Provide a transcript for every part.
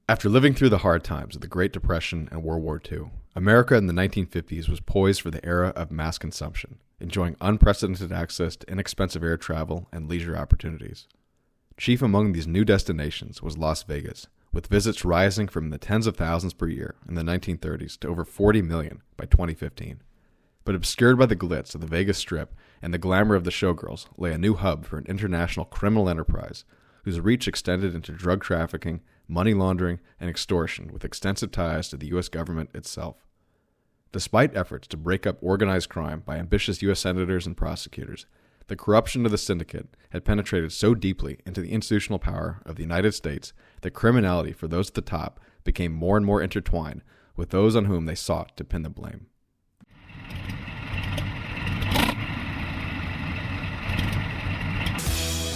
After living through the hard times of the Great Depression and World War II, America in the 1950s was poised for the era of mass consumption, enjoying unprecedented access to inexpensive air travel and leisure opportunities. Chief among these new destinations was Las Vegas, with visits rising from the tens of thousands per year in the 1930s to over 40 million by 2015. But obscured by the glitz of the Vegas Strip and the glamour of the showgirls lay a new hub for an international criminal enterprise whose reach extended into drug trafficking, money laundering, and extortion with extensive ties to the U.S. government itself. Despite efforts to break up organized crime by ambitious U.S. senators and prosecutors, the corruption of the Syndicate had penetrated so deeply into the institutional power of the United States that criminality for those at the top became more and more intertwined with those on whom they sought to pin the blame.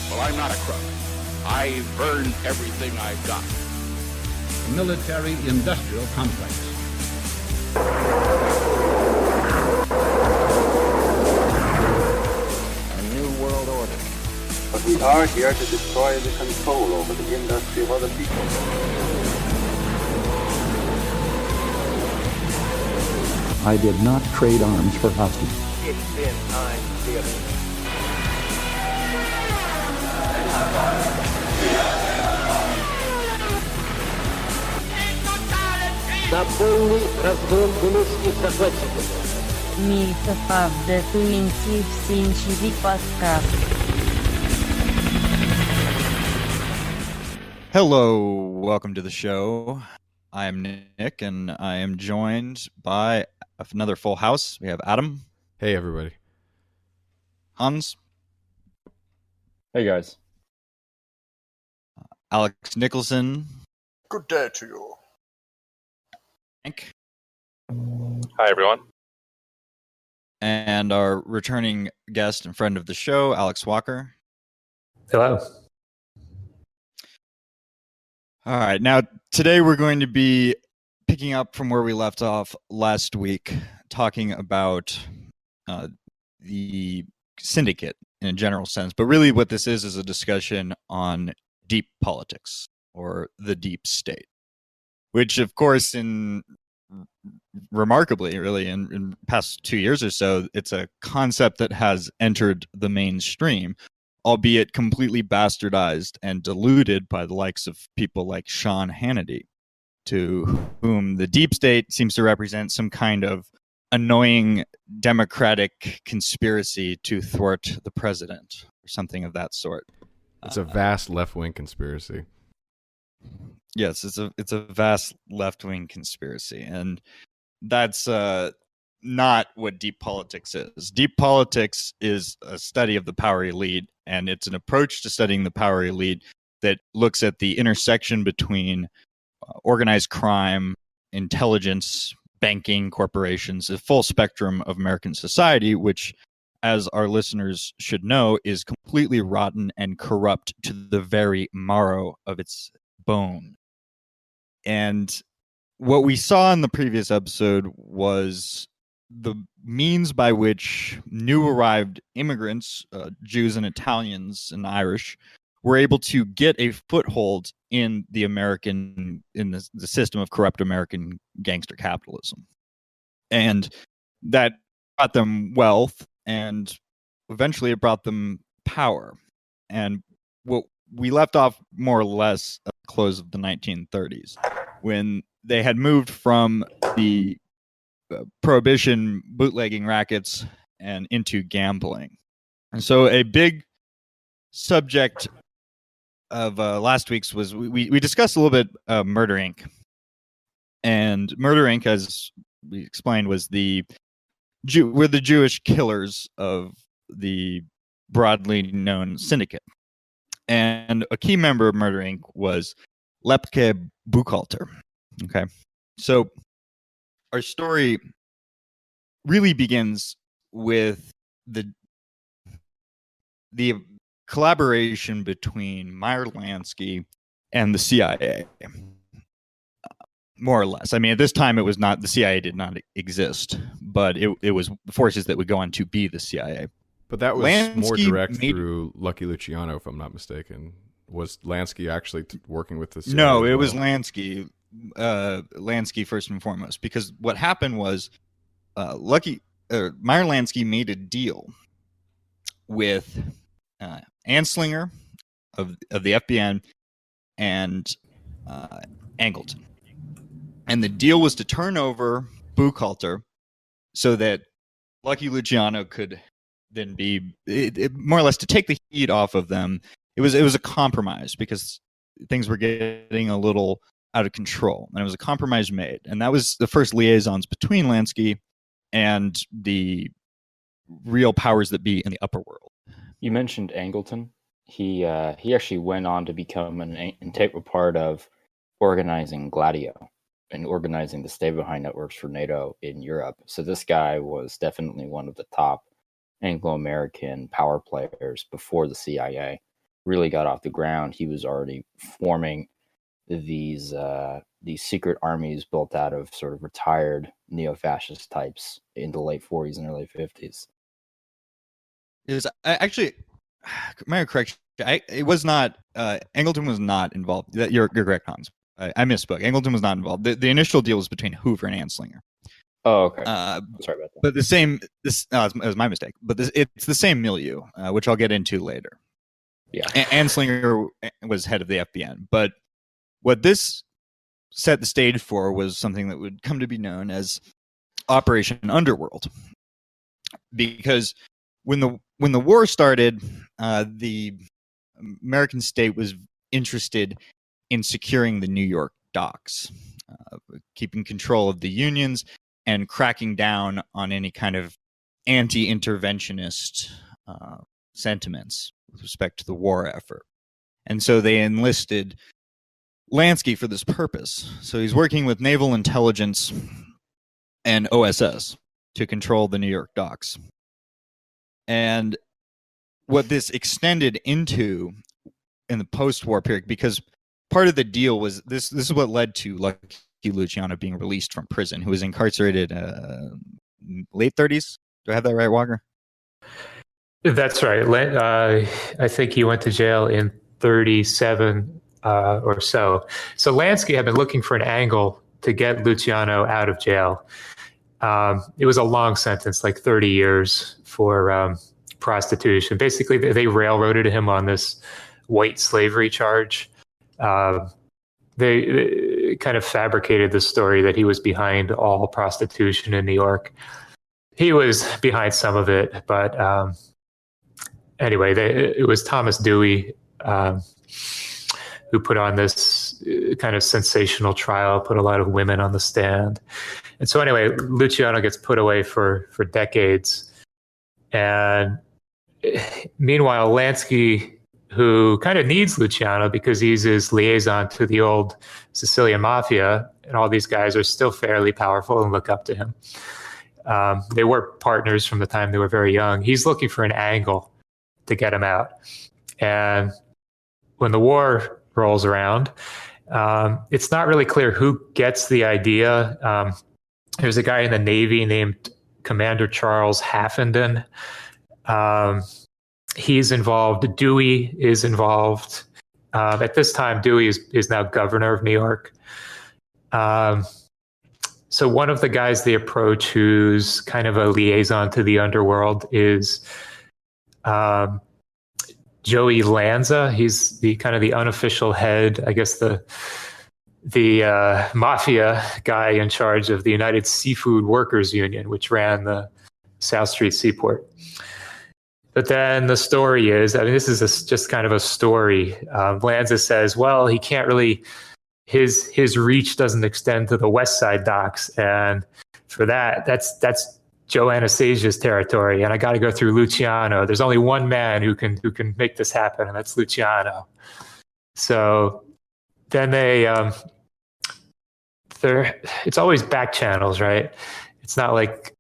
Well, I'm not a crook. I've earned everything I've got. Military-industrial complex. A new world order. But we are here to destroy the control over the industry of other people. I did not trade arms for hostages. It's been time to be a Myth20c podcast. Hello, welcome to the show. I am Nick, and I am joined by another full house. We have Adam. Hey, everybody. Hans. Hey, guys. Alex Nicholson. Good day to you. Hank. Hi, everyone. And our returning guest and friend of the show, Alex Walker. Hello. All right, now today we're going to be picking up from where we left off last week, talking about the Syndicate in a general sense. But really what this is a discussion on deep politics, or the deep state, which, of course, remarkably, really, in past 2 years or so, it's a concept that has entered the mainstream, albeit completely bastardized and diluted by the likes of people like Sean Hannity, to whom the deep state seems to represent some kind of annoying democratic conspiracy to thwart the president, or something of that sort. It's a vast left-wing conspiracy. Yes, it's a vast left-wing conspiracy, and that's not what deep politics is. Deep politics is a study of the power elite, and it's an approach to studying the power elite that looks at the intersection between organized crime, intelligence, banking, corporations, a full spectrum of American society, which, as our listeners should know, is completely rotten and corrupt to the very marrow of its bone. And what we saw in the previous episode was the means by which new arrived immigrants, Jews and Italians and Irish, were able to get a foothold in the system of corrupt American gangster capitalism. And that brought them wealth, and eventually it brought them power. And what we left off more or less at the close of the 1930s, when they had moved from the prohibition bootlegging rackets and into gambling. And so a big subject of last week's was we discussed a little bit Murder Inc. And Murder Inc., as we explained, was the Jewish killers of the broadly known Syndicate. And a key member of Murder Inc. was Lepke Buchalter. Okay, so our story really begins with the collaboration between Meyer Lansky and the CIA, more or less. I mean, at this time, it was not, the CIA did not exist, but it was forces that would go on to be the CIA. But that was Lansky more direct through Lucky Luciano, if I'm not mistaken. Was Lansky actually working with the CIA? No, as it well? was Lansky. Lansky first and foremost, because what happened was Meyer Lansky made a deal with Anslinger of the FBN and Angleton, and the deal was to turn over Buchalter so that Lucky Luciano could then be more or less to take the heat off of them. It was a compromise because things were getting a little out of control, and it was a compromise made, and that was the first liaisons between Lansky and the real powers that be in the upper world. You mentioned Angleton. He actually went on to become an integral part of organizing Gladio and organizing the stay-behind networks for NATO in Europe. So this guy was definitely one of the top Anglo-American power players before the CIA really got off the ground. He was already forming these secret armies built out of sort of retired neo-fascist types in the late 40s and early 50s. Actually, may I correct you? It was not Angleton was not involved. You're correct, Hans. I misspoke. Angleton was not involved. The initial deal was between Hoover and Anslinger. Oh, okay. Sorry about that. But it was my mistake. But it's the same milieu, which I'll get into later. Yeah. Anslinger was head of the FBN. But what this set the stage for was something that would come to be known as Operation Underworld. Because when the war started, the American state was interested in securing the New York docks, keeping control of the unions, and cracking down on any kind of anti-interventionist sentiments with respect to the war effort. And so they enlisted Lansky for this purpose. So he's working with naval intelligence and OSS to control the New York docks. And what this extended into in the post-war period, because part of the deal was this is what led to Lucky Luciano being released from prison, who was incarcerated late 30s. Do I have that right, Walker? That's right. I think he went to jail in 37 or so. So Lansky had been looking for an angle to get Luciano out of jail. It was a long sentence, like 30 years for prostitution. Basically, they railroaded him on this white slavery charge. They kind of fabricated the story that he was behind all prostitution in New York. He was behind some of it, but anyway, it was Thomas Dewey who put on this kind of sensational trial, put a lot of women on the stand. And so anyway, Luciano gets put away for decades. And meanwhile, Lansky, who kind of needs Luciano because he's his liaison to the old Sicilian mafia, and all these guys are still fairly powerful and look up to him. They were partners from the time they were very young. He's looking for an angle to get him out. And when the war rolls around, it's not really clear who gets the idea. There's a guy in the Navy named Commander Charles Haffenden. He's involved. Dewey is involved. At this time, Dewey is now governor of New York. So one of the guys they approach, who's kind of a liaison to the underworld, is Joey Lanza. He's the kind of the unofficial head, I guess the mafia guy in charge of the United Seafood Workers Union, which ran the South Street Seaport. But then the story is, I mean, this is just kind of a story. Lanza says, well, he can't really, his reach doesn't extend to the West Side docks. And for that's Joe Anastasia's territory. And I got to go through Luciano. There's only one man who can make this happen, and that's Luciano. So then it's always back channels, right? It's not like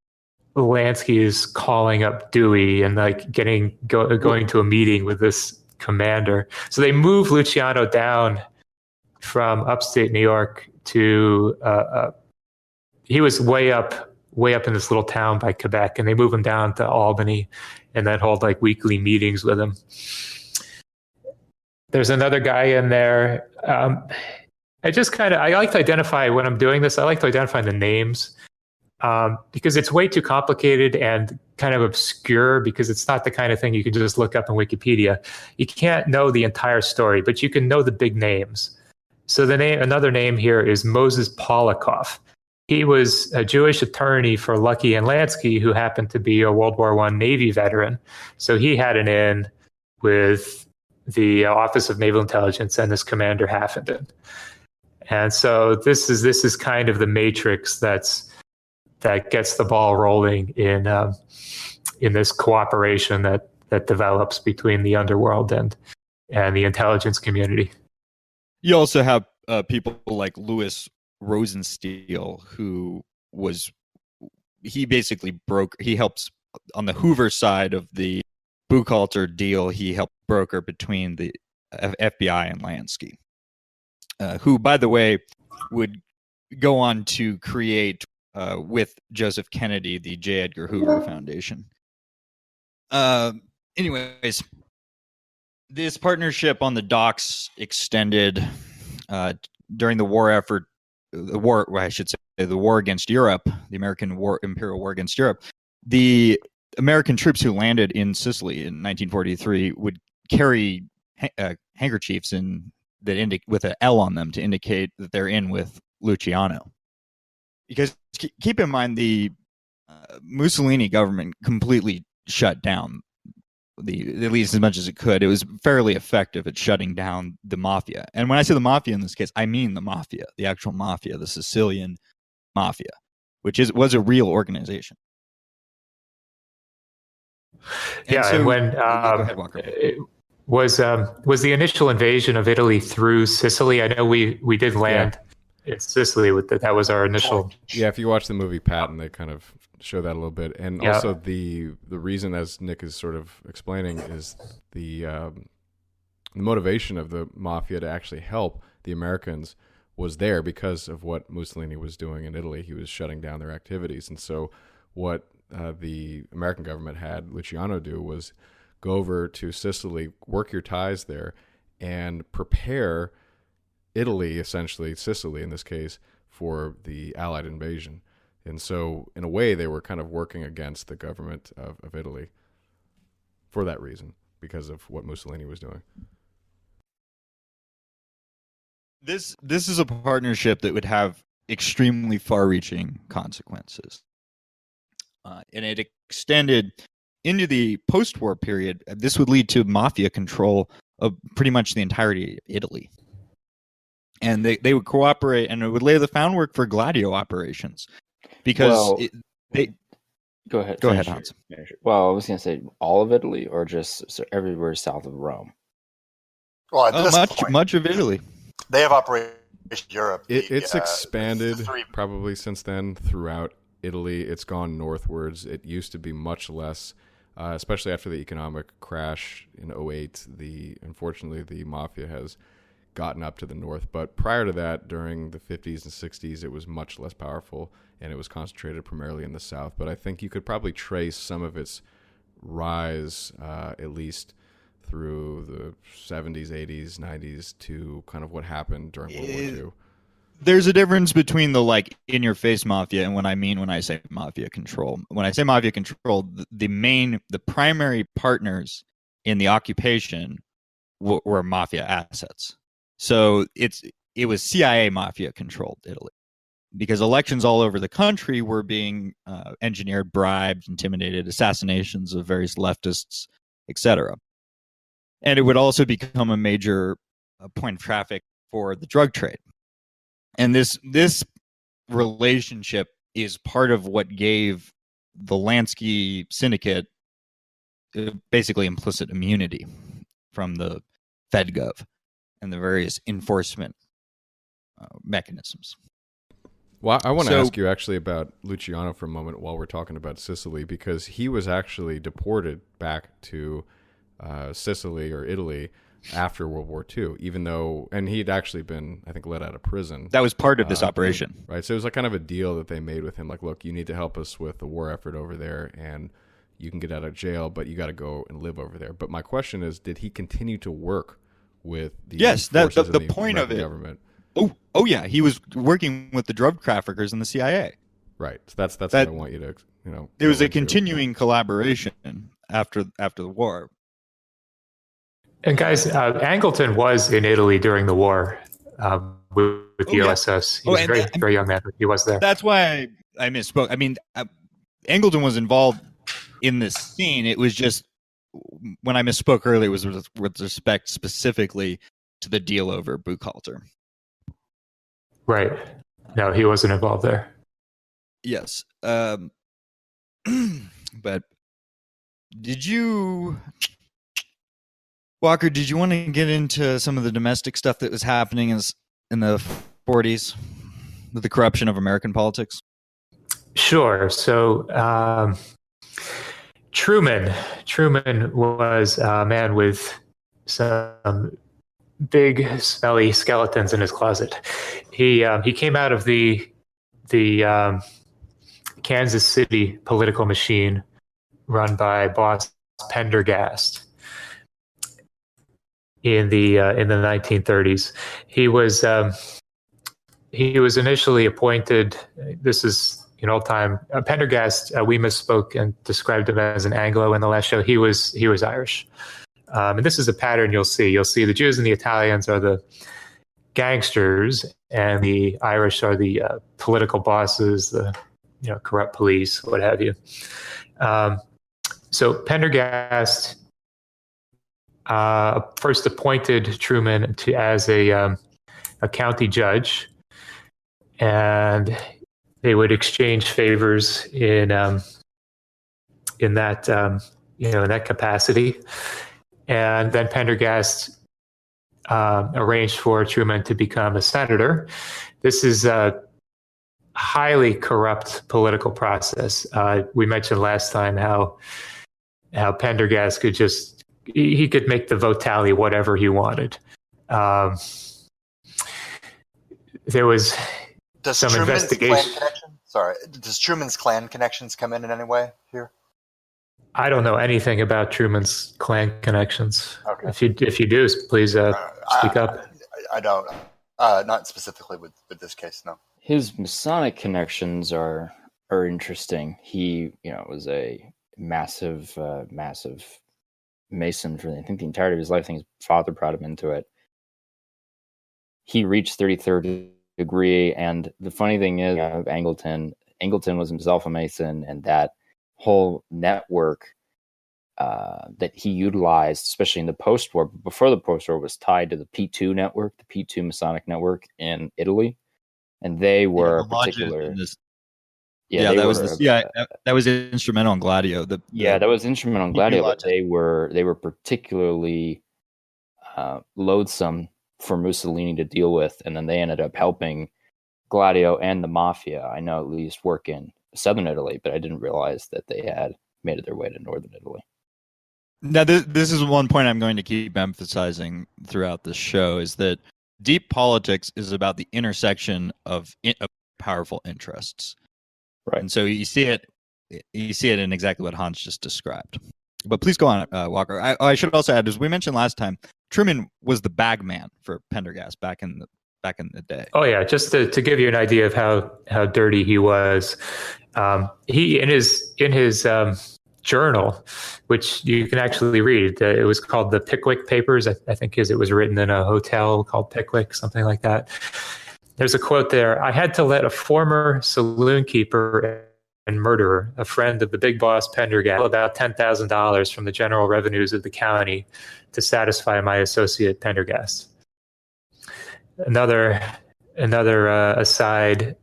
Lansky is calling up Dewey and like going to a meeting with this commander. So they move Luciano down from upstate New York to he was way up in this little town by Quebec, and they move him down to Albany and then hold like weekly meetings with him. There's another guy in there. I like to identify when I'm doing this. I like to identify the names because it's way too complicated and kind of obscure because it's not the kind of thing you can just look up in Wikipedia. You can't know the entire story, but you can know the big names. So another name here is Moses Polikoff. He was a Jewish attorney for Lucky and Lansky, who happened to be a World War I Navy veteran. So he had an in with the Office of Naval Intelligence and this Commander Haffenden. And so this is kind of the matrix that gets the ball rolling in this cooperation that develops between the underworld and the intelligence community. You also have people like Louis Rosenstiel, he helps on the Hoover side of the Buchalter deal. He helped broker between the FBI and Lansky, who, by the way, would go on to create with Joseph Kennedy the J. Edgar Hoover Foundation. Anyways, this partnership on the docks extended during the war effort. The war against Europe, the Imperial War against Europe. The American troops who landed in Sicily in 1943 would carry handkerchiefs with an L on them to indicate that they're in with Luciano. Because keep in mind, the Mussolini government completely shut down at least as much as it could. It was fairly effective at shutting down the mafia. And when I say the mafia in this case, I mean the mafia, the actual mafia, the Sicilian mafia, which was a real organization. And when was the initial invasion of Italy through Sicily? I know we did land in Sicily with that was our initial. Yeah, if you watch the movie Patton, they kind of show that a little bit, and also the reason, as Nick is sort of explaining, is the motivation of the mafia to actually help the Americans was there because of what Mussolini was doing in Italy. He was shutting down their activities, and so what the American government had Luciano do was go over to Sicily, work your ties there, and prepare Italy, essentially Sicily in this case, for the Allied invasion. And so, in a way, they were kind of working against the government of Italy for that reason, because of what Mussolini was doing. This is a partnership that would have extremely far-reaching consequences. And it extended into the post-war period. This would lead to mafia control of pretty much the entirety of Italy. And they would cooperate, and it would lay the groundwork for Gladio operations. Because go ahead. Go ahead, Hans. Well, I was going to say all of Italy, or just everywhere south of Rome. Well, at this point, much of Italy. They have operations in Europe. It's expanded probably since then throughout Italy. It's gone northwards. It used to be much less, especially after the economic crash in 2008. Unfortunately, the mafia has gotten up to the north, but prior to that, during the 50s and 60s, it was much less powerful, and it was concentrated primarily in the south. But I think you could probably trace some of its rise, at least through the 70s, 80s, 90s, to kind of what happened during World War II. There's a difference between the in-your-face mafia and what I mean when I say mafia control. When I say mafia control, the primary partners in the occupation were mafia assets. So it was CIA mafia controlled Italy, because elections all over the country were being engineered, bribed, intimidated, assassinations of various leftists, etc. And it would also become a major point of traffic for the drug trade. And this relationship is part of what gave the Lansky Syndicate basically implicit immunity from the FedGov and the various enforcement mechanisms. Well, I want to ask you actually about Luciano for a moment while we're talking about Sicily, because he was actually deported back to Sicily or Italy after World War II, and he'd actually been, I think, let out of prison. That was part of this operation. Right. So it was kind of a deal that they made with him. Look, you need to help us with the war effort over there, and you can get out of jail, but you got to go and live over there. But my question is, did he continue to work with the yes, forces the in point of American it. government. Oh yeah, he was working with the drug traffickers in the CIA. Right. So that's what I want you to It was go a into. continuing collaboration after the war. And guys, Angleton was in Italy during the war with the yeah. USS. He was a very, very young man. He was there. That's why I misspoke. I mean, Angleton was involved in this scene. It was just when I misspoke earlier, it was with respect specifically to the deal over Buchalter. Right. No, he wasn't involved there. Yes. But did you, Walker, did you want to get into some of the domestic stuff that was happening in the 40s with the corruption of American politics? Sure. So Truman was a man with some big, smelly skeletons in his closet. He came out of the Kansas City political machine run by boss Pendergast in the 1930s. He was initially appointed. This is an old time. Pendergast. We misspoke and described him as an Anglo in the last show. He was Irish. And this is a pattern you'll see. You'll see the Jews and the Italians are the gangsters, and the Irish are the political bosses, the corrupt police, what have you. So Pendergast first appointed Truman as a county judge, and they would exchange favors in that capacity. And then Pendergast arranged for Truman to become a senator. This is a highly corrupt political process. We mentioned last time how Pendergast could could make the vote tally whatever he wanted. There was some investigation. Does Truman's Klan connections come in any way here? I don't know anything about Truman's Klan connections. Okay. If you do, please speak up. I don't. Not specifically with this case, no. His Masonic connections are interesting. He, was a massive Mason for I think the entirety of his life. I think his father brought him into it. He reached 33rd degree, and the funny thing is, Angleton was himself a Mason, and that whole network that he utilized, especially in the post-war, but before the post-war, was tied to the P2 network, the P2 Masonic network in Italy, and they were particular. That was instrumental in Gladio. That was instrumental in Gladio. But they were particularly loathsome for Mussolini to deal with, and then they ended up helping Gladio and the mafia. I know at least work in southern Italy, but I didn't realize that they had made it their way to northern Italy. Now, this is one point I'm going to keep emphasizing throughout this show, is that deep politics is about the intersection of powerful interests. Right. And so you see it in exactly what Hans just described. But please go on, Walker. I should also add, as we mentioned last time, Truman was the bag man for Pendergast back in the day. Oh yeah, just to give you an idea of how dirty he was, he in his journal, which you can actually read, it was called the Pickwick Papers. I think it was written in a hotel called Pickwick, something like that. There's a quote there: "I had to let a former saloon keeper and murderer, a friend of the big boss Pendergast, about $10,000 from the general revenues of the county to satisfy my associate Pendergast." Another aside,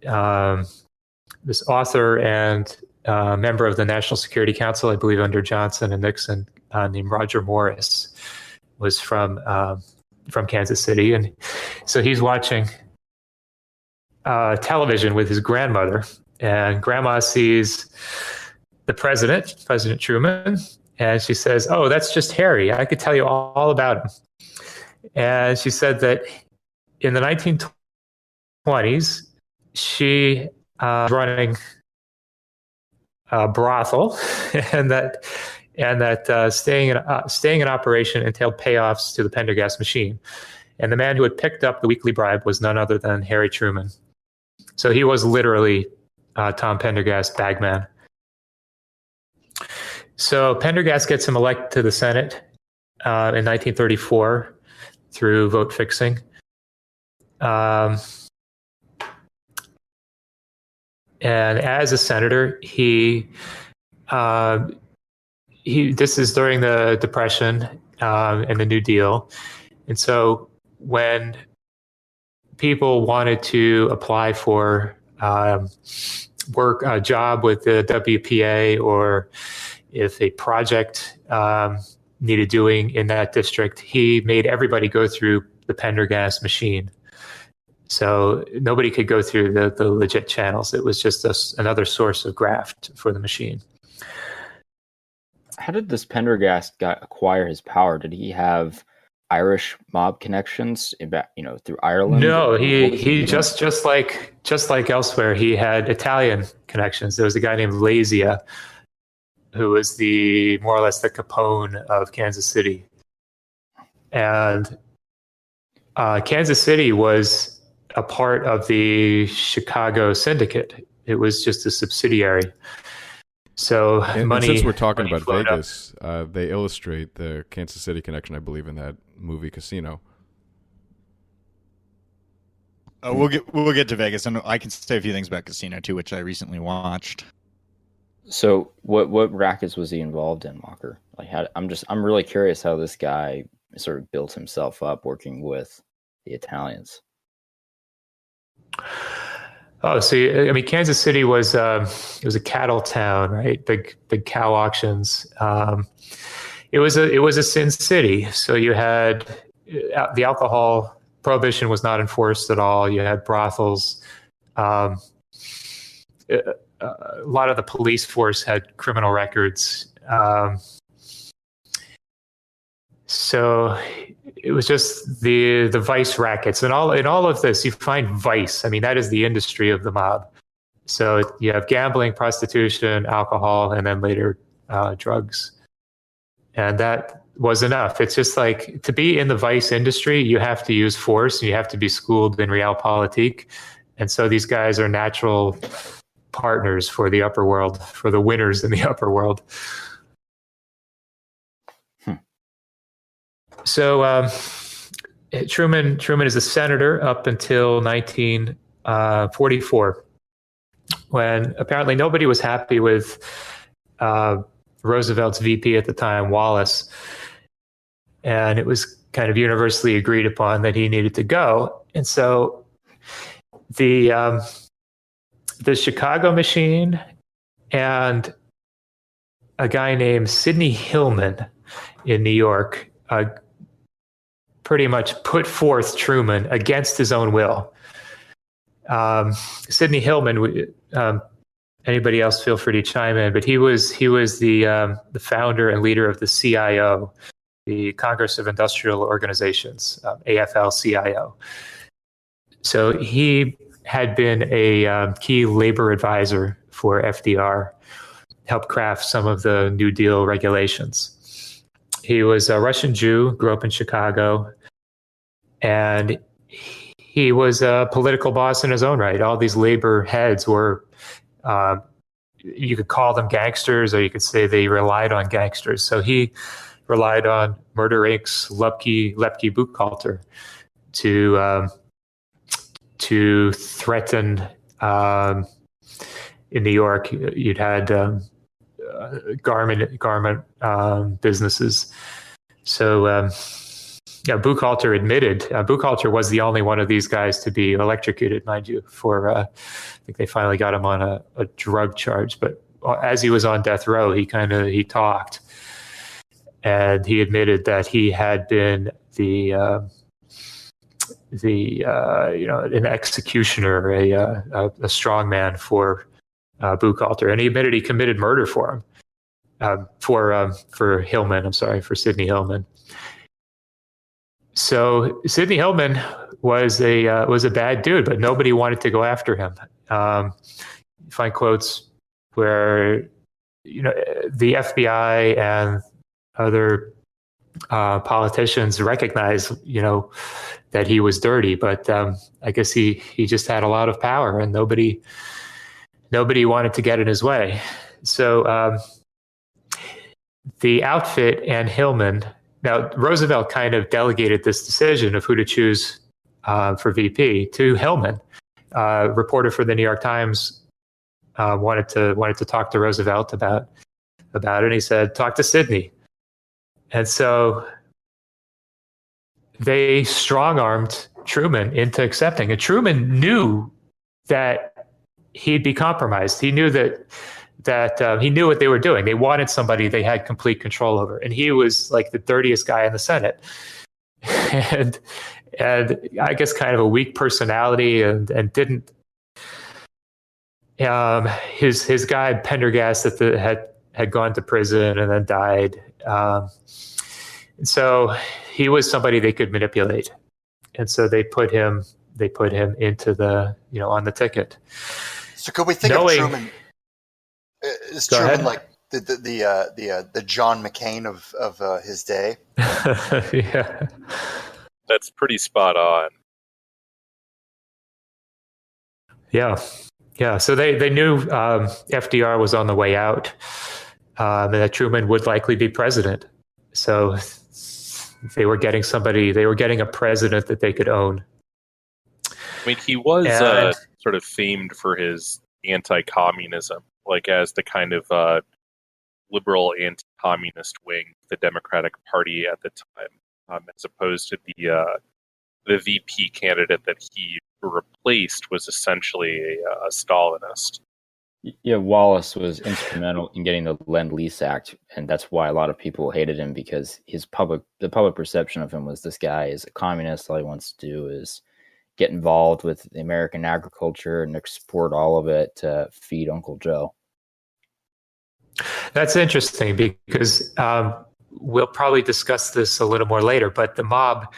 this author and member of the National Security Council, I believe under Johnson and Nixon, named Roger Morris, was from Kansas City, and so he's watching television with his grandmother, and grandma sees the President Truman, and she says, "Oh, that's just Harry. I could tell you all about him." And she said that in the 1920s, she was running a brothel, and that and that staying in operation entailed payoffs to the Pendergast machine. And the man who had picked up the weekly bribe was none other than Harry Truman. So he was literally Tom Pendergast's bagman. So Pendergast gets him elected to the Senate in 1934 through vote fixing. And as a senator, this is during the Depression and the New Deal. And so when people wanted to apply for work, a job with the WPA, or if a project needed doing in that district, he made everybody go through the Pendergast machine. So nobody could go through the legit channels. It was just another source of graft for the machine. How did this Pendergast guy acquire his power? Did he have Irish mob connections through Ireland? No, he just like elsewhere, he had Italian connections. There was a guy named Lazia who was more or less the Capone of Kansas City. And Kansas City was a part of the Chicago Syndicate. It was just a subsidiary. So and since we're talking about Vegas, they illustrate the Kansas City connection, I believe, in that movie Casino. We'll get to Vegas, and I can say a few things about Casino too, which I recently watched. So what rackets was he involved in, Walker? I'm really curious how this guy sort of built himself up working with the Italians. Oh, so I mean, Kansas City was it was a cattle town, right? Big cow auctions. It was a sin city. So you had the alcohol prohibition was not enforced at all. You had brothels. A lot of the police force had criminal records. So it was just the vice rackets, and in all of this you find vice. I mean, that is the industry of the mob. So you have gambling, prostitution, alcohol, and then later drugs, and that was enough. It's just like, to be in the vice industry, you have to use force and you have to be schooled in realpolitik, and so these guys are natural partners for the upper world, for the winners in the upper world. So Truman is a senator up until 1944, when apparently nobody was happy with Roosevelt's VP at the time, Wallace, and it was kind of universally agreed upon that he needed to go. And so the Chicago machine and a guy named Sidney Hillman in New York pretty much put forth Truman against his own will. Sidney Hillman, anybody else feel free to chime in, but he was the founder and leader of the CIO, the Congress of Industrial Organizations, AFL-CIO. So he had been a key labor advisor for FDR, helped craft some of the New Deal regulations. He was a Russian Jew, grew up in Chicago, and he was a political boss in his own right. All these labor heads were, you could call them gangsters, or you could say they relied on gangsters. So he relied on Murder Inc.'s Lepke Buchhalter to threaten. In New York, you'd had garment businesses. So Buchhalter admitted. Buchhalter was the only one of these guys to be electrocuted, mind you. I think they finally got him on a drug charge. But as he was on death row, he talked, and he admitted that he had been an executioner, a strong man for Buchhalter, and he admitted he committed murder for him, for Hillman. I'm sorry, for Sidney Hillman. So Sidney Hillman was a bad dude, but nobody wanted to go after him. You find quotes where the FBI and other politicians recognized, that he was dirty, but I guess he just had a lot of power, and nobody wanted to get in his way. So the outfit and Hillman. Now Roosevelt kind of delegated this decision of who to choose for VP to Hillman. Reporter for the New York Times wanted to talk to Roosevelt about it. And he said, "Talk to Sidney." And so they strong-armed Truman into accepting. And Truman knew that he'd be compromised. He knew that he knew what they were doing. They wanted somebody they had complete control over. And he was like the dirtiest guy in the Senate. and I guess kind of a weak personality and didn't his guy Pendergast had gone to prison and then died. So he was somebody they could manipulate, and so they put him into the on the ticket. So could we think of Truman? Is Truman like the John McCain of his day? Yeah, that's pretty spot on. Yeah. So they knew FDR was on the way out, and that Truman would likely be president. So they were getting a president that they could own. I mean, he was sort of famed for his anti-communism, like as the kind of liberal anti-communist wing of the Democratic Party at the time, as opposed to the VP candidate that he replaced was essentially a Stalinist. Yeah, Wallace was instrumental in getting the Lend-Lease Act, and that's why a lot of people hated him, because the public perception of him was this guy is a communist. All he wants to do is get involved with the American agriculture and export all of it to feed Uncle Joe. That's interesting because we'll probably discuss this a little more later, but the mob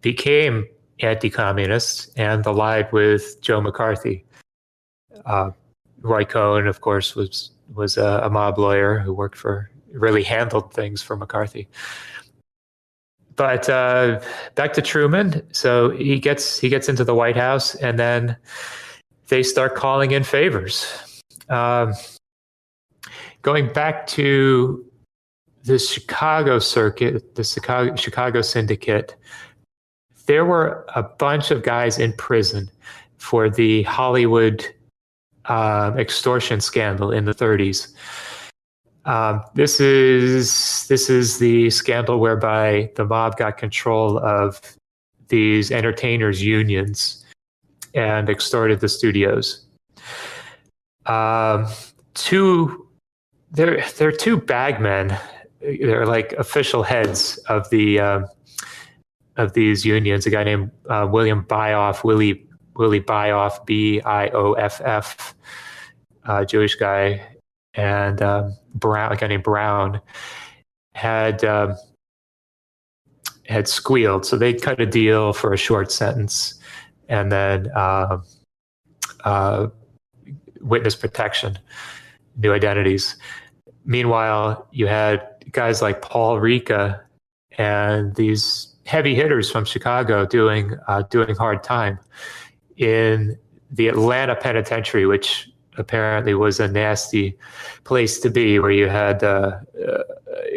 became anti-communist and allied with Joe McCarthy. Roy Cohn, of course, was a mob lawyer who really handled things for McCarthy. But back to Truman. So he gets into the White House, and then they start calling in favors. Going back to the Chicago circuit, the Chicago Syndicate, there were a bunch of guys in prison for the Hollywood extortion scandal in the 30s. This is the scandal whereby the mob got control of these entertainers' unions and extorted the studios. They're two bagmen. They're like official heads of these unions. A guy named William Bioff, Willie Bioff, Bioff, Jewish guy, and a guy named Brown had squealed. So they cut a deal for a short sentence, and then witness protection, new identities. Meanwhile, you had guys like Paul Ricca and these heavy hitters from Chicago doing hard time in the Atlanta penitentiary, which apparently was a nasty place to be, where you had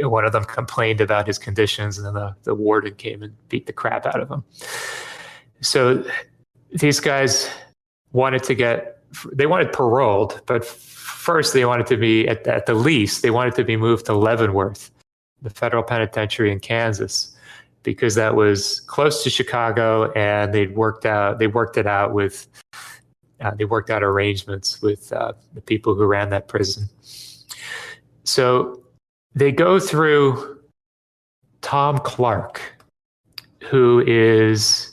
one of them complained about his conditions, and then the warden came and beat the crap out of him. So these guys wanted paroled, but first they wanted to be, at the least, they wanted to be moved to Leavenworth, the federal penitentiary in Kansas, because that was close to Chicago, and they worked out arrangements with the people who ran that prison. So they go through Tom Clark, who is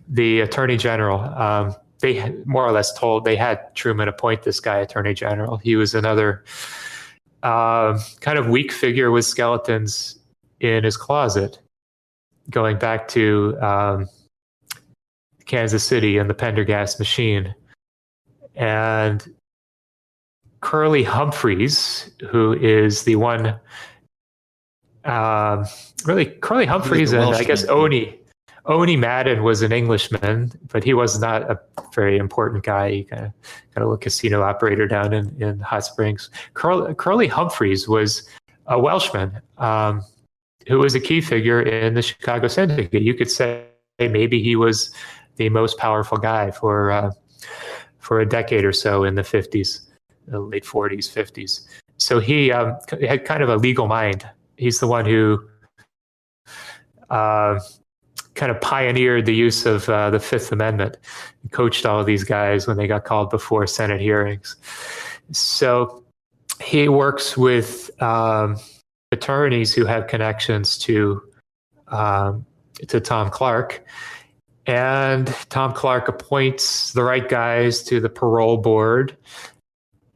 the Attorney General. They more or less they had Truman appoint this guy Attorney General. He was another kind of weak figure with skeletons in his closet, going back to Kansas City and the Pendergast machine. And Curly Humphreys, who is the one. Really, Curly Humphreys and I guess Oni Madden was an Englishman, but he was not a very important guy. He kind of a little casino operator down in Hot Springs. Curly Humphreys was a Welshman who was a key figure in the Chicago Syndicate. You could say maybe he was the most powerful guy for a decade or so in the 50s, the late 40s, 50s. So he had kind of a legal mind. He's the one who kind of pioneered the use of the Fifth Amendment, and coached all of these guys when they got called before Senate hearings. So he works with attorneys who have connections to Tom Clark, and Tom Clark appoints the right guys to the parole board,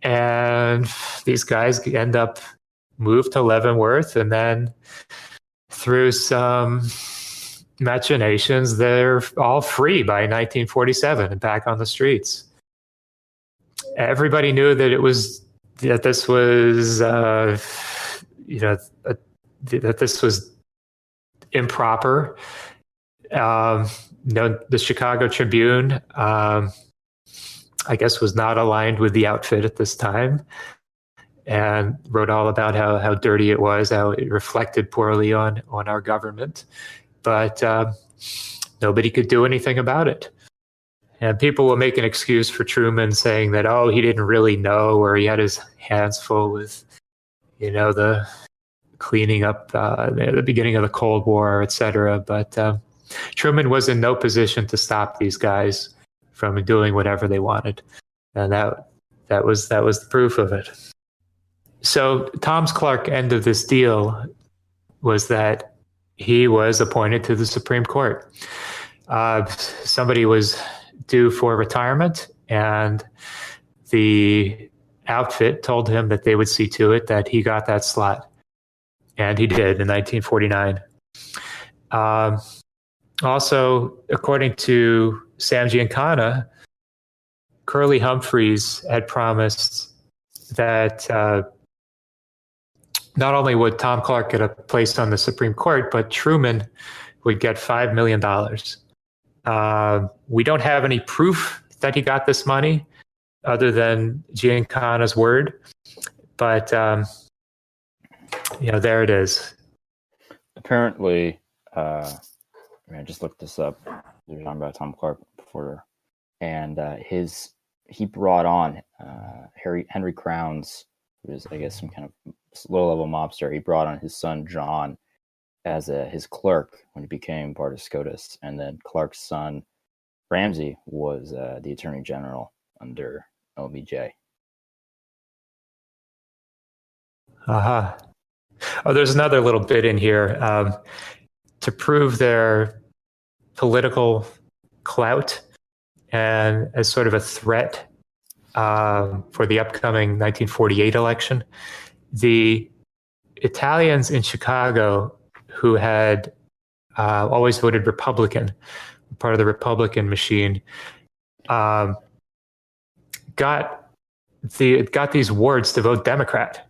and these guys end up moved to Leavenworth, and then through some machinations, they're all free by 1947 and back on the streets. Everybody knew that this was that this was improper. The Chicago Tribune, I guess, was not aligned with the outfit at this time, and wrote all about how dirty it was, how it reflected poorly on our government. But nobody could do anything about it. And people will make an excuse for Truman, saying that, he didn't really know, or he had his hands full with, the cleaning up the beginning of the Cold War, etc. But Truman was in no position to stop these guys from doing whatever they wanted. And that was the proof of it. So Tom Clark's end of this deal was that he was appointed to the Supreme Court. Somebody was due for retirement, and the outfit told him that they would see to it that he got that slot. And he did in 1949. Also, according to Sam Giancana, Curly Humphreys had promised that not only would Tom Clark get a place on the Supreme Court, but Truman would get $5 million. We don't have any proof that he got this money other than Giancana's word. But, there it is. Apparently, I just looked this up. We were talking about Tom Clark before. And he brought on Henry Crowns, who was, I guess, some kind of low-level mobster. He brought on his son, John, as his clerk when he became part of SCOTUS. And then Clark's son, Ramsey, was the Attorney General under LBJ. Uh-huh. Oh, there's another little bit in here. To prove their political clout and as sort of a threat for the upcoming 1948 election, the Italians in Chicago who had always voted Republican, part of the Republican machine, got these wards to vote Democrat.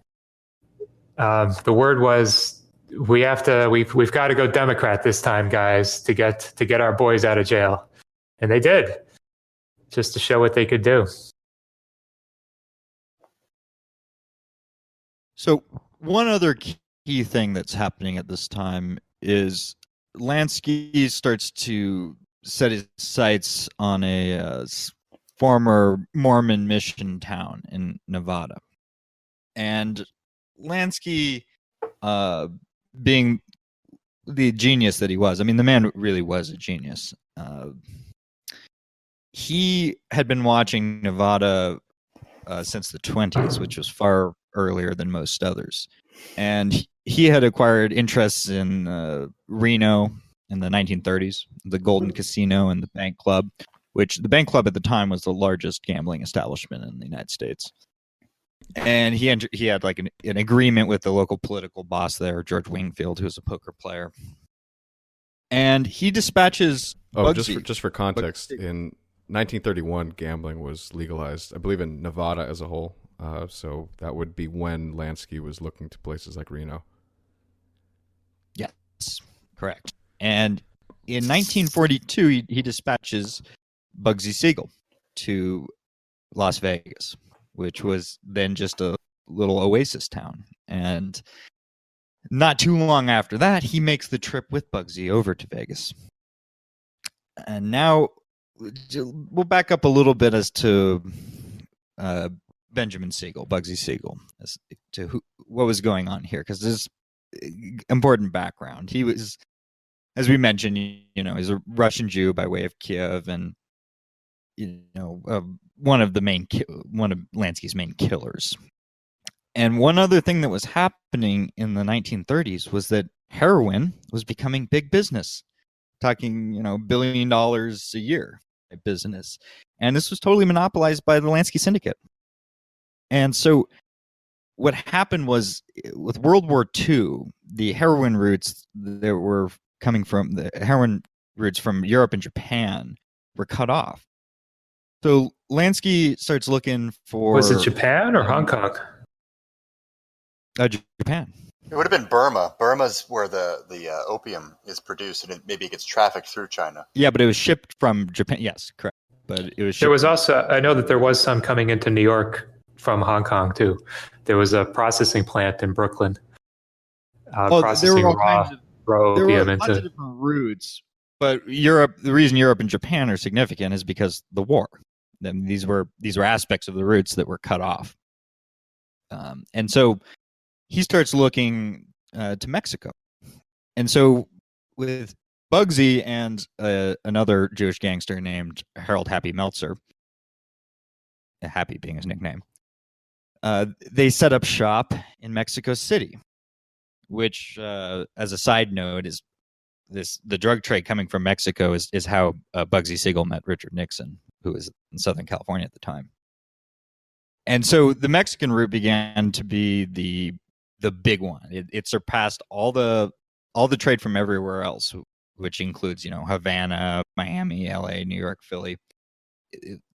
The word was, we've got to go Democrat this time, guys, to get our boys out of jail. And they did, just to show what they could do. So one other key thing that's happening at this time is Lansky starts to set his sights on a former Mormon mission town in Nevada. And Lansky, being the genius that he was, I mean, the man really was a genius. He had been watching Nevada since the 20s, which was far earlier than most others. And he had acquired interests in Reno in the 1930s, the Golden Casino and the Bank Club, which the Bank Club at the time was the largest gambling establishment in the United States. And he had like an agreement with the local political boss there, George Wingfield, who was a poker player. And he dispatches Bugsy. Just for context, in 1931, gambling was legalized, I believe, in Nevada as a whole. So that would be when Lansky was looking to places like Reno. Yes, correct. And in 1942, he dispatches Bugsy Siegel to Las Vegas, which was then just a little oasis town. And not too long after that, he makes the trip with Bugsy over to Vegas. And now we'll back up a little bit as to Benjamin Siegel, Bugsy Siegel, as to what was going on here, because there's important background. He was, as we mentioned, he's a Russian Jew by way of Kiev, and one of Lansky's main killers. And one other thing that was happening in the 1930s was that heroin was becoming big business, talking $1 billion a year business, and this was totally monopolized by the Lansky Syndicate. And so what happened was, with World War II, the heroin routes that were coming from the heroin routes from Europe and Japan were cut off. So Lansky starts looking for... Was it Japan or Hong Kong? Japan. It would have been Burma. Burma's where the opium is produced, and maybe it gets trafficked through China. Yeah, but it was shipped from Japan. Yes, correct. But it was. There was also, I know that there was some coming into New York from Hong Kong too. There was a processing plant in Brooklyn processing raw opium into different routes. But Europe, the reason Europe and Japan are significant is because the war. These were aspects of the routes that were cut off, and so he starts looking to Mexico. And so with Bugsy and another Jewish gangster named Harold Happy Meltzer, Happy being his nickname, they set up shop in Mexico City, which, as a side note, is the drug trade coming from Mexico is how Bugsy Siegel met Richard Nixon, who was in Southern California at the time. And so the Mexican route began to be the big one. It surpassed all the trade from everywhere else, which includes Havana, Miami, LA, New York, Philly.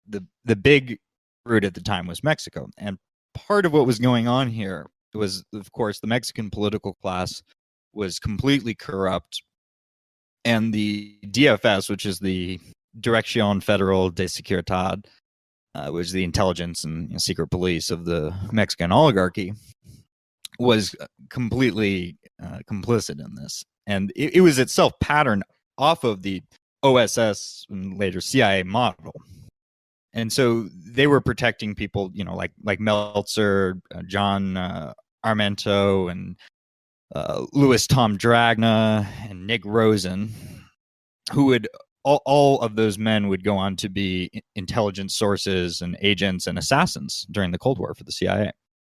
The big route at the time was Mexico, and part of what was going on here was, of course, the Mexican political class was completely corrupt, and the DFS, which is the Dirección Federal de Seguridad, which is the intelligence and secret police of the Mexican oligarchy, was completely complicit in this. And it was itself patterned off of the OSS and later CIA model. And so they were protecting people, like Meltzer, John Armento, and Louis Tom Dragna, and Nick Rosen, who would all of those men would go on to be intelligence sources and agents and assassins during the Cold War for the CIA.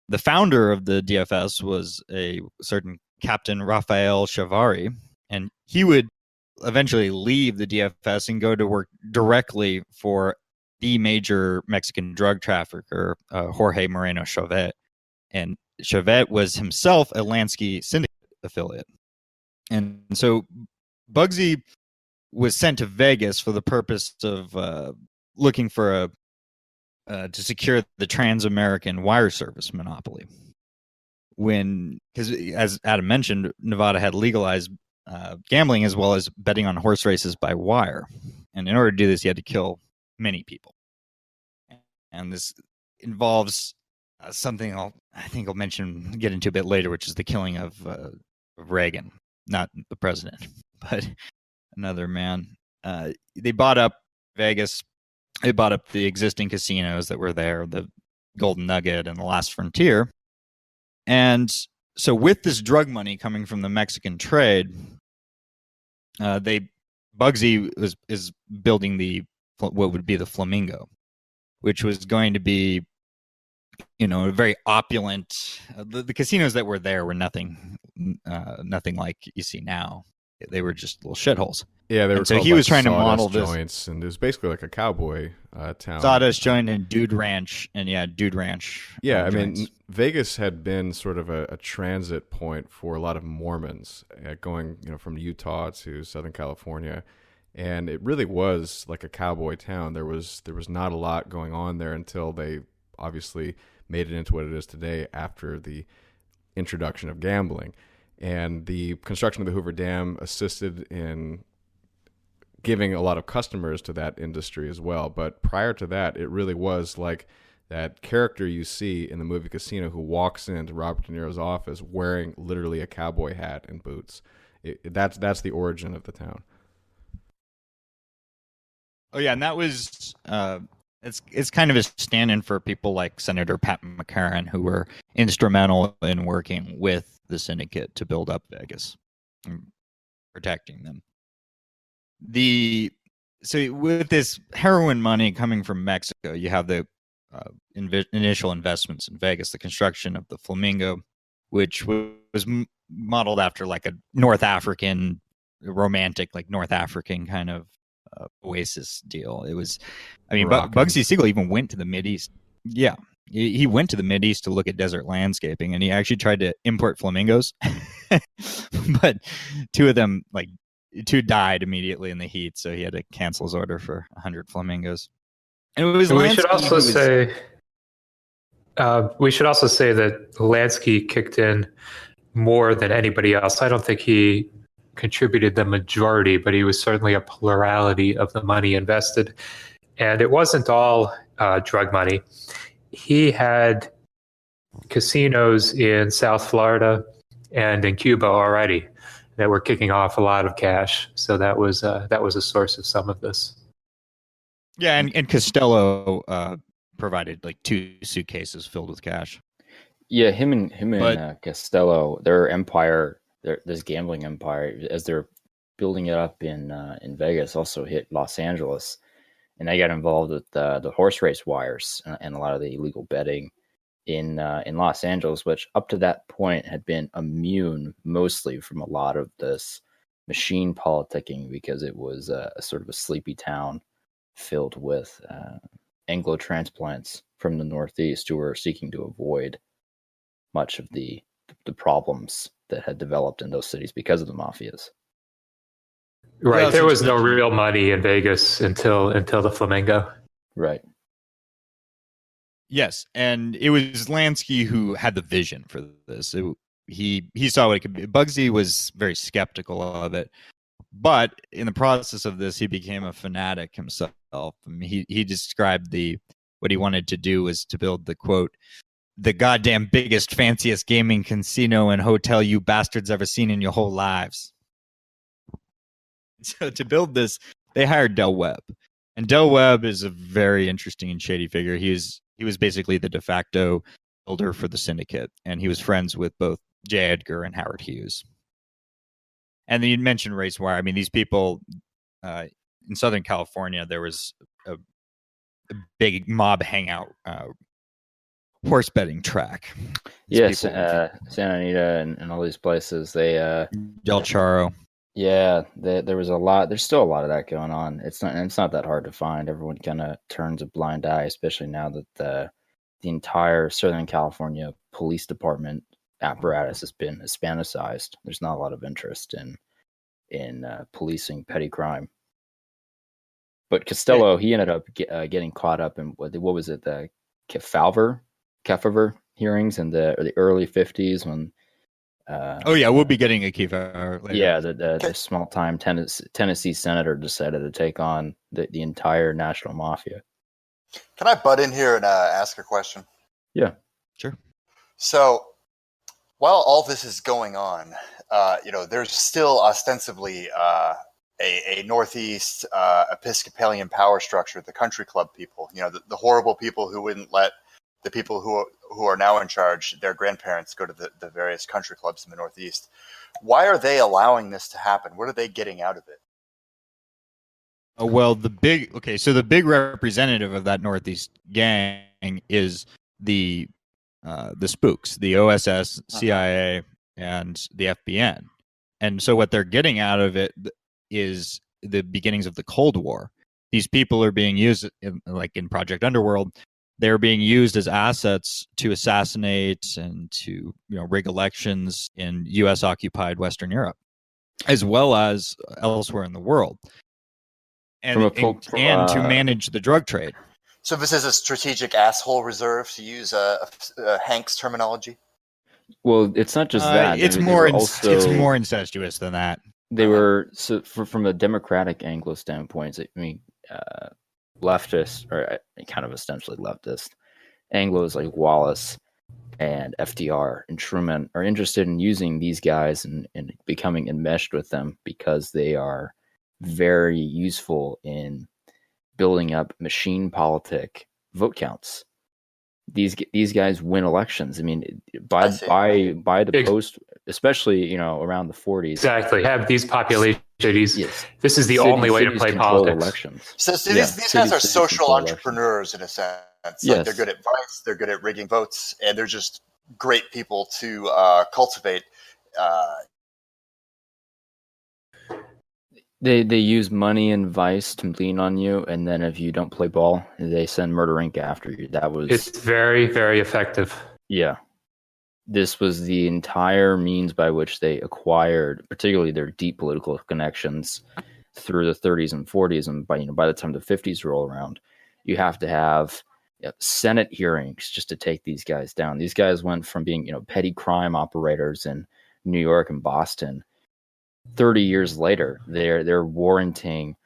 The founder of the DFS was a certain Captain Rafael Chavarri, and he would eventually leave the DFS and go to work directly for the major Mexican drug trafficker, Jorge Moreno Chauvet. And Chauvet was himself a Lansky Syndicate affiliate. And so Bugsy was sent to Vegas for the purpose of looking for to secure the Trans-American wire service monopoly. Because, as Adam mentioned, Nevada had legalized gambling as well as betting on horse races by wire. And in order to do this, he had to kill many people. And this involves something I think I'll get into a bit later, which is the killing of Reagan, not the president, but another man. They bought up Vegas. They bought up the existing casinos that were there, the Golden Nugget and the Last Frontier. And so with this drug money coming from the Mexican trade, Bugsy is building what would be the Flamingo, which was going to be, a very opulent. The casinos that were there were nothing like you see now. They were just little shitholes. Yeah, they were. So he was trying to model this joints, and it was basically like a cowboy town. Sawdust joint and Dude Ranch, Dude Ranch. Yeah, I mean, Vegas had been sort of a transit point for a lot of Mormons going, from Utah to Southern California, and it really was like a cowboy town. There was not a lot going on there until they obviously made it into what it is today after the introduction of gambling. And the construction of the Hoover Dam assisted in giving a lot of customers to that industry as well. But prior to that, it really was like that character you see in the movie Casino who walks into Robert De Niro's office wearing literally a cowboy hat and boots. That's the origin of the town. Oh yeah, and that was it's kind of a stand-in for people like Senator Pat McCarran, who were instrumental in working with the Syndicate to build up Vegas and protecting them. So with this heroin money coming from Mexico, you have the initial investments in Vegas, the construction of the Flamingo, which was modeled after like a North African romantic, like North African kind of oasis deal. It was, I mean, Bugsy Siegel even went to the Mideast. Yeah, he went to the Mideast to look at desert landscaping, and he actually tried to import flamingos, but two died immediately in the heat, so he had to cancel his order for 100 flamingos. And it was we should also say that Lansky kicked in more than anybody else. I don't think he contributed the majority, but he was certainly a plurality of the money invested. And it wasn't all drug money. He had casinos in South Florida and in Cuba already that were kicking off a lot of cash. So that was a source of some of this. Yeah, and Costello provided like 2 suitcases filled with cash. Yeah, him and Costello, their empire, this gambling empire, as they're building it up in Vegas, also hit Los Angeles, and they got involved with the horse race wires and a lot of the illegal betting in Los Angeles, which up to that point had been immune mostly from a lot of this machine politicking because it was a sort of a sleepy town filled with Anglo transplants from the Northeast who were seeking to avoid much of the problems that had developed in those cities because of the mafias. Right. There was no real money in Vegas until the Flamingo. Right. Yes, and it was Lansky who had the vision for this. He saw what it could be. Bugsy was very skeptical of it, but in the process of this, he became a fanatic himself. I mean, he described what he wanted to do was to build the quote, the goddamn biggest, fanciest gaming casino and hotel you bastards ever seen in your whole lives. So to build this, they hired Del Webb. And Del Webb is a very interesting and shady figure. He was basically the de facto builder for the Syndicate, and he was friends with both J. Edgar and Howard Hughes. And then you mentioned race wire. I mean, these people in Southern California, there was a big mob hangout horse betting track. Yes, Santa Anita and all these places. They Del Charo. Yeah, there was a lot. There's still a lot of that going on. It's not that hard to find. Everyone kind of turns a blind eye, especially now that the entire Southern California Police Department apparatus has been Hispanicized. There's not a lot of interest in policing petty crime. But Costello, he ended up getting caught up in what was it, the Kefauver hearings in the early 50s when. We'll be getting a Kefauver later. Yeah, the small-time Tennessee senator decided to take on the entire national mafia. Can I butt in here and ask a question? Yeah, sure. So, while all this is going on, there's still ostensibly a Northeast Episcopalian power structure, the country club people, the horrible people who wouldn't let the people who are now in charge, their grandparents, go to the various country clubs in the Northeast. Why are they allowing this to happen? What are they getting out of it? Well, the big representative of that Northeast gang is the spooks, the OSS, CIA, and the FBN. And so what they're getting out of it is the beginnings of the Cold War. These people are being used, in Project Underworld, they're being used as assets to assassinate and to rig elections in U.S.-occupied Western Europe, as well as elsewhere in the world, and to manage the drug trade. So this is a strategic asshole reserve, to use Hank's terminology. Well, it's not just that. It's more incestuous than that. They were from a Democratic Anglo standpoint. I mean, leftist, or kind of essentially leftist Anglos like Wallace and FDR and Truman are interested in using these guys and becoming enmeshed with them because they are very useful in building up machine politic vote counts. These guys win elections. I mean, by the post, especially around the 40s. Exactly. Have these population cities. Yes. This is the only way to play politics. Elections. So these guys are social entrepreneurs in a sense. Yes. Like, they're good at vice, they're good at rigging votes, and they're just great people to cultivate. They use money and vice to lean on you, and then if you don't play ball, they send Murder Inc. after you. It's very, very effective. Yeah. This was the entire means by which they acquired, particularly their deep political connections through the 30s and 40s, and by the time the 50s roll around, you have to have Senate hearings just to take these guys down. These guys went from being petty crime operators in New York and Boston. 30 years later, they're warranting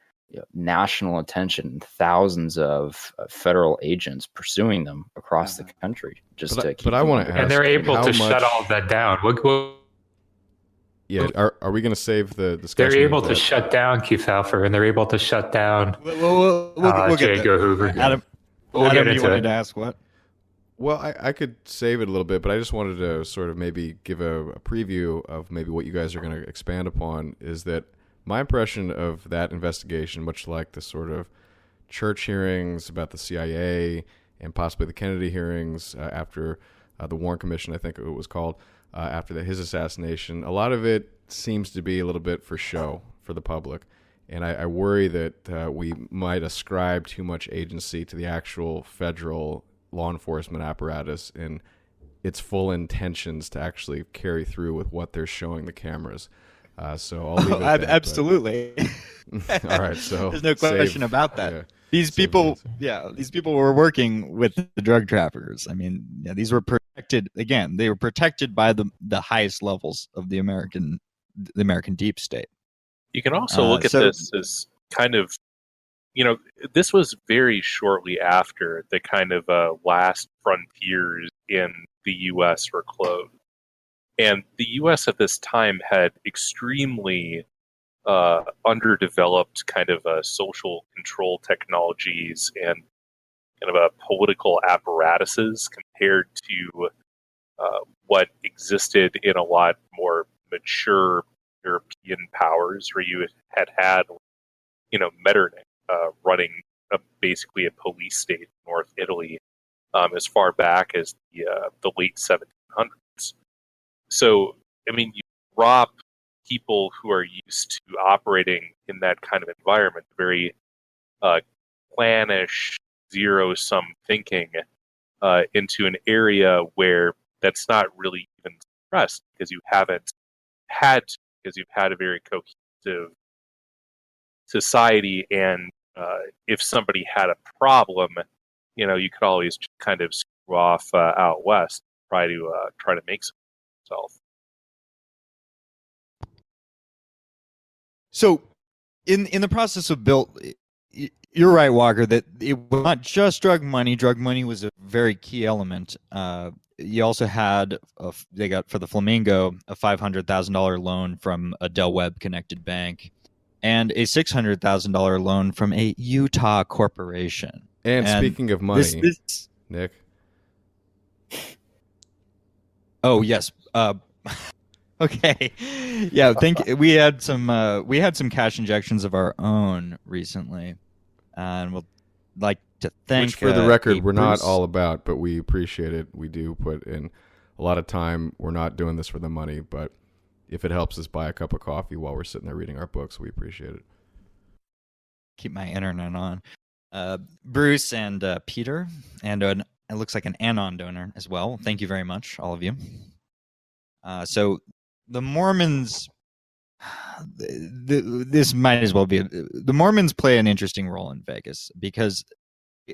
national attention, thousands of federal agents pursuing them across the country. But I want to ask, and they're able to shut all of that down. Yeah, are we going to save the discussion? They're able to shut down Kefauver, and they're able to shut down we'll J. Edgar Hoover. Adam, you wanted to ask what? Well, I could save it a little bit, but I just wanted to sort of maybe give a preview of maybe what you guys are going to expand upon. Is that my impression of that investigation, much like the sort of church hearings about the CIA and possibly the Kennedy hearings after the Warren Commission, I think it was called, after his assassination, a lot of it seems to be a little bit for show for the public. And I worry that we might ascribe too much agency to the actual federal law enforcement apparatus and its full intentions to actually carry through with what they're showing the cameras. So I'll leave it at that, absolutely. All right, so there's no question about that. Yeah, these people were working with the drug traffickers. I mean, these were protected. Again, they were protected by the highest levels of the American deep state. You can also look at this as kind of, this was very shortly after the kind of last frontiers in the U.S. were closed. And the U.S. at this time had extremely underdeveloped kind of social control technologies and kind of political apparatuses compared to what existed in a lot more mature European powers, where you had Metternich running basically a police state in North Italy as far back as the late 1700s. So, I mean, you drop people who are used to operating in that kind of environment, very planish, zero-sum thinking, into an area where that's not really even suppressed because you've had a very cohesive society, and if somebody had a problem, you could always just kind of screw off out west, try to make something of yourself. So, in the process of built, you're right, Walker, that it was not just drug money. Drug money was a very key element. You also had they got for the Flamingo a $500,000 loan from a Del Webb connected bank, and a $600,000 loan from a Utah corporation. And speaking of money, Nick. Oh yes. Okay. Yeah. We had some cash injections of our own recently, and we'll like to thank. Which, for the record, we're Bruce. not all about, but we appreciate it. We do put in a lot of time. We're not doing this for the money, but if it helps us buy a cup of coffee while we're sitting there reading our books, we appreciate it. Keep my internet on. Bruce and Peter, and it looks like an Anon donor as well. Thank you very much, all of you. So the Mormons, this might as well be. The Mormons play an interesting role in Vegas because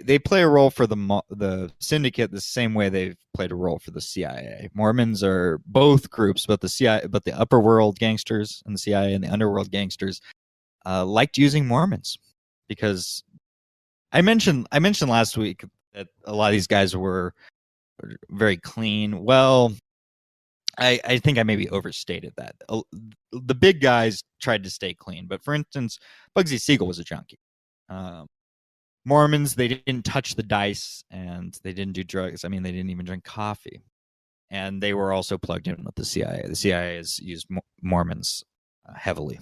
they play a role for the Syndicate the same way they've played a role for the CIA. Mormons are both groups, but the CIA, but the upper world gangsters and the CIA and the underworld gangsters liked using Mormons because I mentioned last week that a lot of these guys were very clean. Well, I think I maybe overstated that. The big guys tried to stay clean, but for instance, Bugsy Siegel was a junkie. Mormons, they didn't touch the dice and they didn't do drugs. I mean, they didn't even drink coffee. And they were also plugged in with the CIA. The CIA has used Mormons heavily.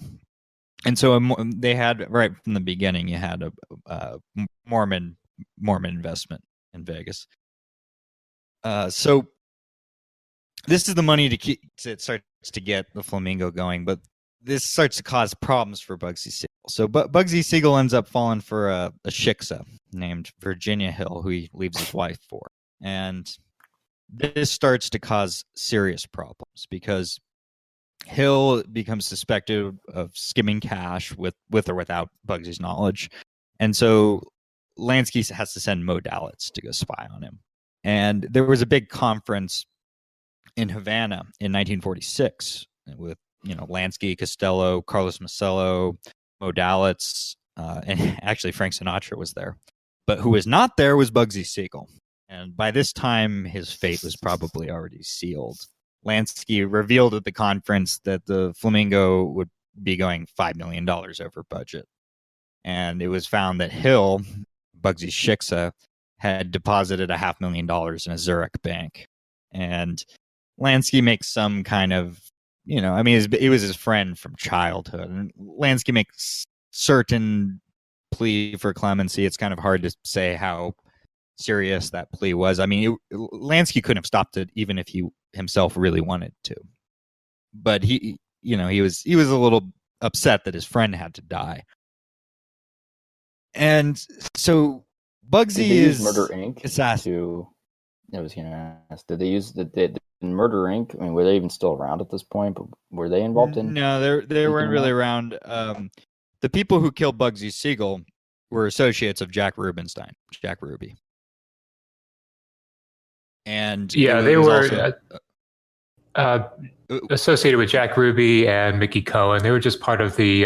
And so they had, right from the beginning, you had a Mormon investment in Vegas. So this is the money it starts to get the Flamingo going, but this starts to cause problems for Bugsy Siegel. So Bugsy Siegel ends up falling for a shiksa named Virginia Hill, who he leaves his wife for. And this starts to cause serious problems because Hill becomes suspected of skimming cash with or without Bugsy's knowledge. And so Lansky has to send Mo Dalitz to go spy on him. And there was a big conference in Havana in 1946 with Lansky, Costello, Carlos Macello, Mo Dalitz, and actually Frank Sinatra was there. But who was not there was Bugsy Siegel. And by this time, his fate was probably already sealed. Lansky revealed at the conference that the Flamingo would be going $5 million over budget. And it was found that Hill, Bugsy's shiksa, had deposited $500,000 in a Zurich bank. And Lansky makes some kind of, he was his friend from childhood. And Lansky makes certain plea for clemency. It's kind of hard to say how serious that plea was. I mean, Lansky couldn't have stopped it even if he himself really wanted to. But he was a little upset that his friend had to die. And so Bugsy is Murder Inc. assassin. I was going to ask, did they use the Murder Inc.? I mean, were they even still around at this point? But were they involved in? No, they weren't really around. The people who killed Bugsy Siegel were associates of Jack Rubenstein, Jack Ruby. And yeah, they were associated with Jack Ruby and Mickey Cohen. They were just part of the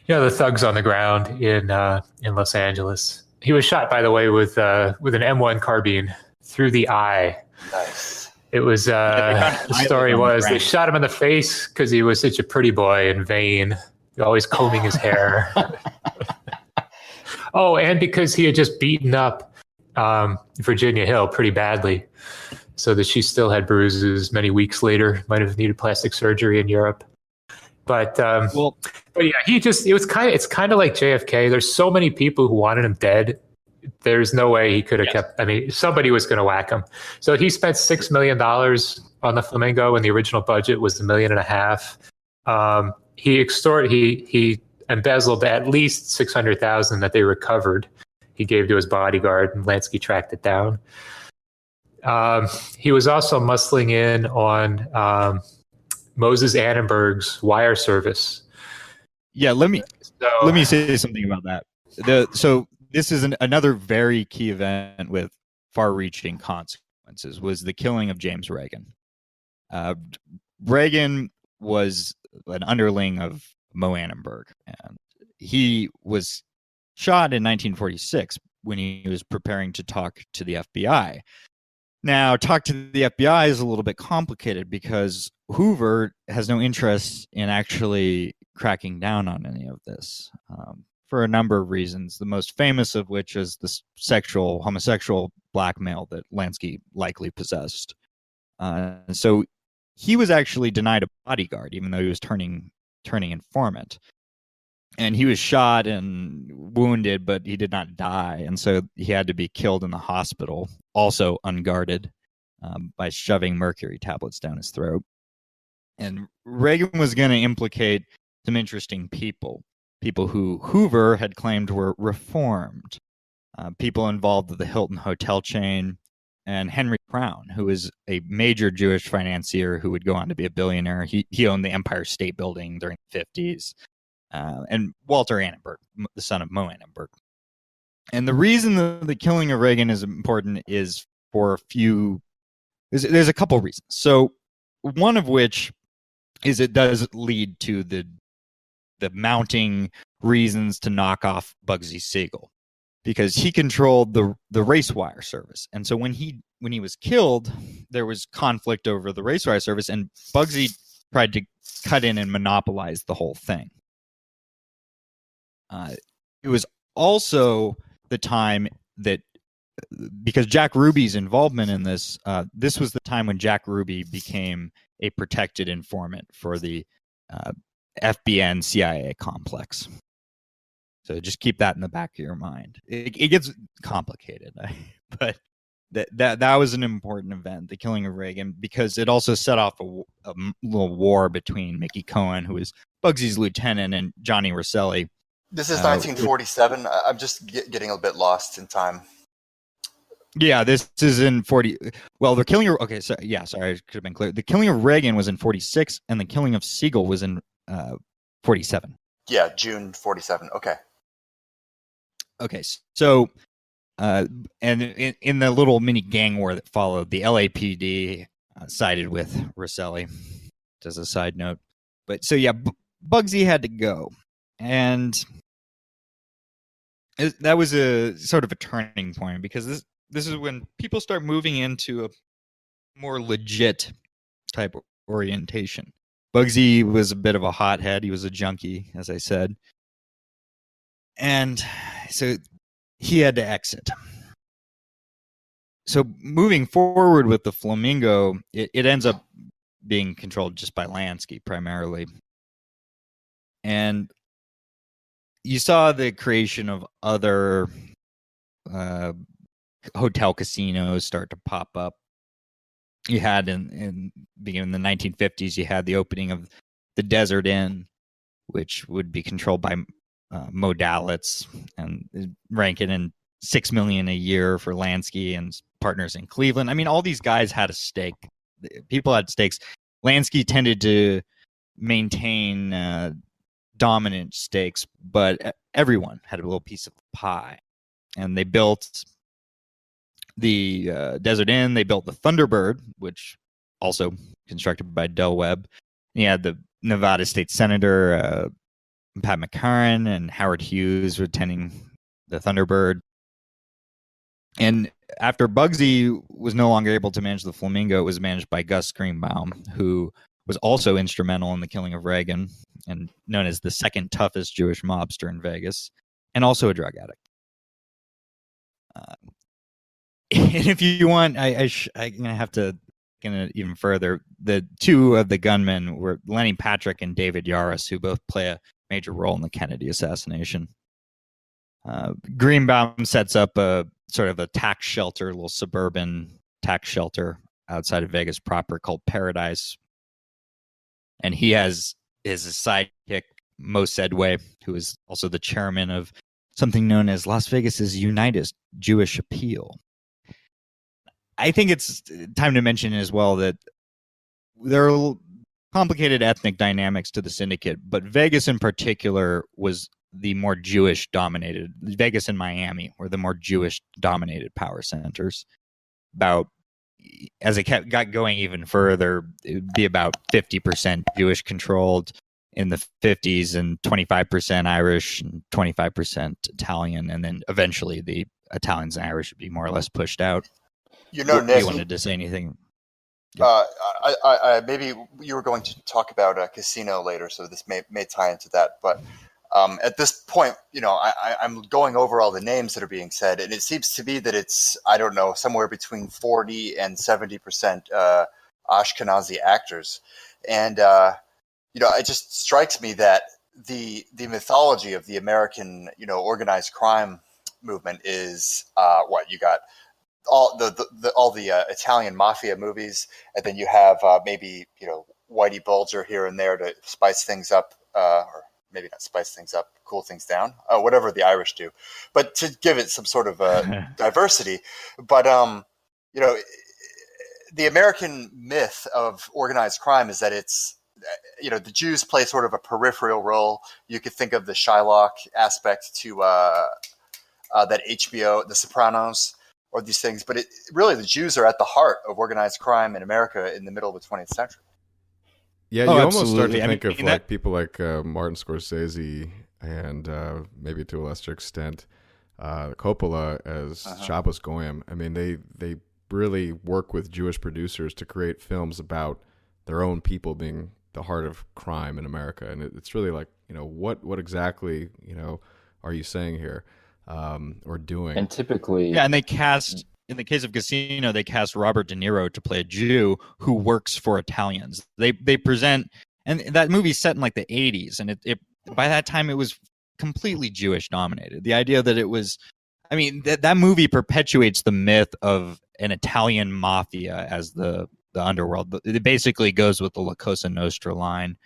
the thugs on the ground in Los Angeles. He was shot, by the way, with an M1 carbine through the eye. Nice. It was the story was they shot him in the face because he was such a pretty boy and vain, always combing his hair. Oh, and because he had just beaten up Virginia Hill pretty badly, so that she still had bruises many weeks later. Might have needed plastic surgery in Europe. But yeah, it's kind of like JFK. There's so many people who wanted him dead. There's no way he could have kept. I mean, somebody was going to whack him. So he spent $6 million on the Flamingo when the original budget was $1.5 million. He embezzled at least $600,000 that they recovered. He gave to his bodyguard, and Lansky tracked it down. He was also muscling in on Moses Annenberg's wire service. Yeah, let me say something about that. So this is another very key event with far-reaching consequences was the killing of James Reagan. Reagan was an underling of Mo Annenberg, and he was shot in 1946 when he was preparing to talk to the FBI. Now, talk to the FBI is a little bit complicated because Hoover has no interest in actually cracking down on any of this for a number of reasons, the most famous of which is the homosexual blackmail that Lansky likely possessed. So he was actually denied a bodyguard, even though he was turning informant. And he was shot and wounded, but he did not die. And so he had to be killed in the hospital, also unguarded, by shoving mercury tablets down his throat. And Reagan was going to implicate some interesting people who Hoover had claimed were reformed, people involved with the Hilton hotel chain, and Henry Crown, who was a major Jewish financier who would go on to be a billionaire. He owned the Empire State Building during the 50s. And Walter Annenberg, the son of Mo Annenberg. And the reason the killing of Reagan is important is for a few. There's a couple reasons. So one of which is it does lead to the mounting reasons to knock off Bugsy Siegel, because he controlled the race wire service. And so when he was killed, there was conflict over the race wire service, and Bugsy tried to cut in and monopolize the whole thing. It was also the time that, because Jack Ruby's involvement in this, this was the time when Jack Ruby became a protected informant for the FBN CIA complex. So just keep that in the back of your mind. It gets complicated, but that was an important event, the killing of Reagan, because it also set off a little war between Mickey Cohen, who was Bugsy's lieutenant, and Johnny Rosselli. This is 1947. I'm just getting a bit lost in time. Yeah, this is in 40. Well, the killing of, okay, so yeah, sorry, I could have been clear. The killing of Reagan was in 46, and the killing of Siegel was in 47. Yeah, June 47. Okay, so and in the little mini gang war that followed, the LAPD sided with Rosselli, just a side note. But so yeah, Bugsy had to go, and that was a sort of a turning point, because this is when people start moving into a more legit type of orientation. Bugsy was a bit of a hothead. He was a junkie, as I said. And so he had to exit. So moving forward with the Flamingo, it ends up being controlled just by Lansky primarily. And you saw the creation of other hotel casinos start to pop up. You had in beginning in the 1950s, you had the opening of the Desert Inn, which would be controlled by Modalitz, and ranking in $6 million a year for Lansky and partners in Cleveland. I mean, all these guys had a stake. People had stakes. Lansky tended to maintain dominant stakes, but everyone had a little piece of the pie. And they built the Desert Inn. They built the Thunderbird, which also constructed by Del Webb. And you had the Nevada State Senator Pat McCarran and Howard Hughes were attending the Thunderbird. And after Bugsy was no longer able to manage the Flamingo, it was managed by Gus Greenbaum, who was also instrumental in the killing of Reagan and known as the second toughest Jewish mobster in Vegas, and also a drug addict. And if you want, I'm gonna have to get even further. The two of the gunmen were Lenny Patrick and David Yaris, who both play a major role in the Kennedy assassination. Greenbaum sets up a sort of a tax shelter, a little suburban tax shelter outside of Vegas proper called Paradise. And he has his sidekick, Mo Sedway, who is also the chairman of something known as Las Vegas's United Jewish Appeal. I think it's time to mention as well that there are complicated ethnic dynamics to the syndicate, but Vegas in particular was the more Jewish dominated. Vegas and Miami were the more Jewish dominated power centers. About, as it got going even further, it would be about 50% Jewish controlled in the 50s and 25% Irish and 25% Italian. And then eventually the Italians and Irish would be more or less pushed out. You know, Nick, you wanted to say anything? I maybe you were going to talk about a casino later, so this may tie into that. But at this point, you know, I'm going over all the names that are being said, and it seems to be that it's, I don't know, somewhere between 40 and 70% Ashkenazi actors. And, you know, it just strikes me that the mythology of the American, you know, organized crime movement is what you got. All the Italian mafia movies, and then you have maybe, you know, Whitey Bulger here and there to spice things up, or maybe not spice things up, cool things down, whatever the Irish do, but to give it some sort of diversity. But you know, the American myth of organized crime is that it's, you know, the Jews play sort of a peripheral role. You could think of the Shylock aspect to that HBO, The Sopranos, or these things. But really, the Jews are at the heart of organized crime in America in the middle of the 20th century. Yeah, you almost start to absolutely. think I of mean, like people like Martin Scorsese and maybe to a lesser extent Coppola as Shabbos Goyim. I mean, they really work with Jewish producers to create films about their own people being the heart of crime in America, and it's really like, what exactly are you saying here or doing? And typically, yeah, and they cast. In the case of Casino, they cast Robert De Niro to play a Jew who works for Italians. They present, and that movie's set in like the 80s, and it by that time it was completely Jewish dominated. The idea that it was, I mean, that movie perpetuates the myth of an Italian mafia as the underworld. It basically goes with the La Cosa Nostra line.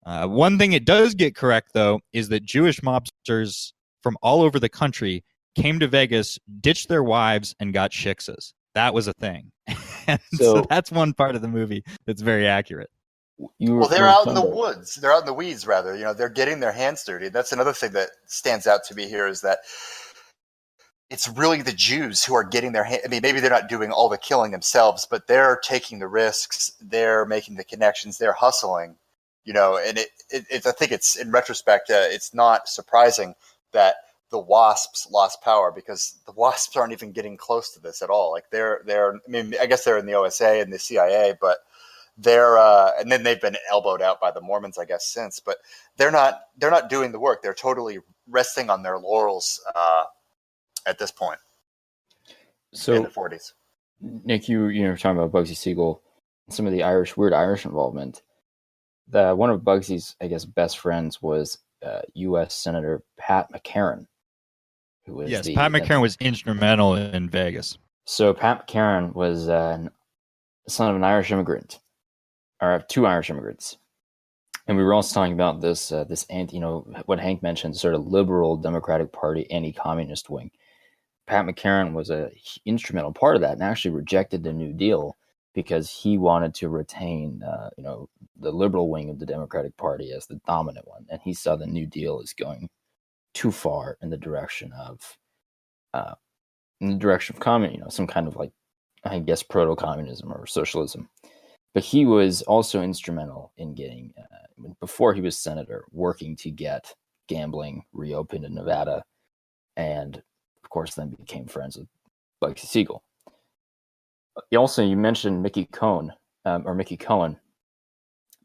One thing it does get correct, though, is that Jewish mobsters from all over the country came to Vegas, ditched their wives, and got shiksas. That was a thing. So that's one part of the movie that's very accurate. They're out in the woods. They're out in the weeds, rather. They're getting their hands dirty. That's another thing that stands out to me here is that it's really the Jews who are getting their hands. I mean, maybe they're not doing all the killing themselves, but they're taking the risks. They're making the connections. They're hustling. And I think it's, in retrospect, it's not surprising that the WASPs lost power, because the WASPs aren't even getting close to this at all. Like they're I mean, I guess they're in the OSA and the CIA, but they're and then they've been elbowed out by the Mormons, I guess, since. But they're not doing the work. They're totally resting on their laurels at this point. So in the 40s. Nick, you were talking about Bugsy Siegel, some of the weird Irish involvement. One of Bugsy's, I guess, best friends was U.S. Senator Pat McCarran. Pat McCarran was instrumental in Vegas. So Pat McCarran was son of an Irish immigrant, or two Irish immigrants, and we were also talking about this what Hank mentioned, sort of liberal Democratic Party anti-communist wing. Pat McCarran was an instrumental part of that, and actually rejected the New Deal because he wanted to retain, the liberal wing of the Democratic Party as the dominant one, and he saw the New Deal as going too far in the direction of some kind of, like, I guess, proto-communism or socialism. But he was also instrumental in getting, before he was senator, working to get gambling reopened in Nevada, and of course then became friends with Bugsy Siegel. You mentioned Mickey Cohen. Not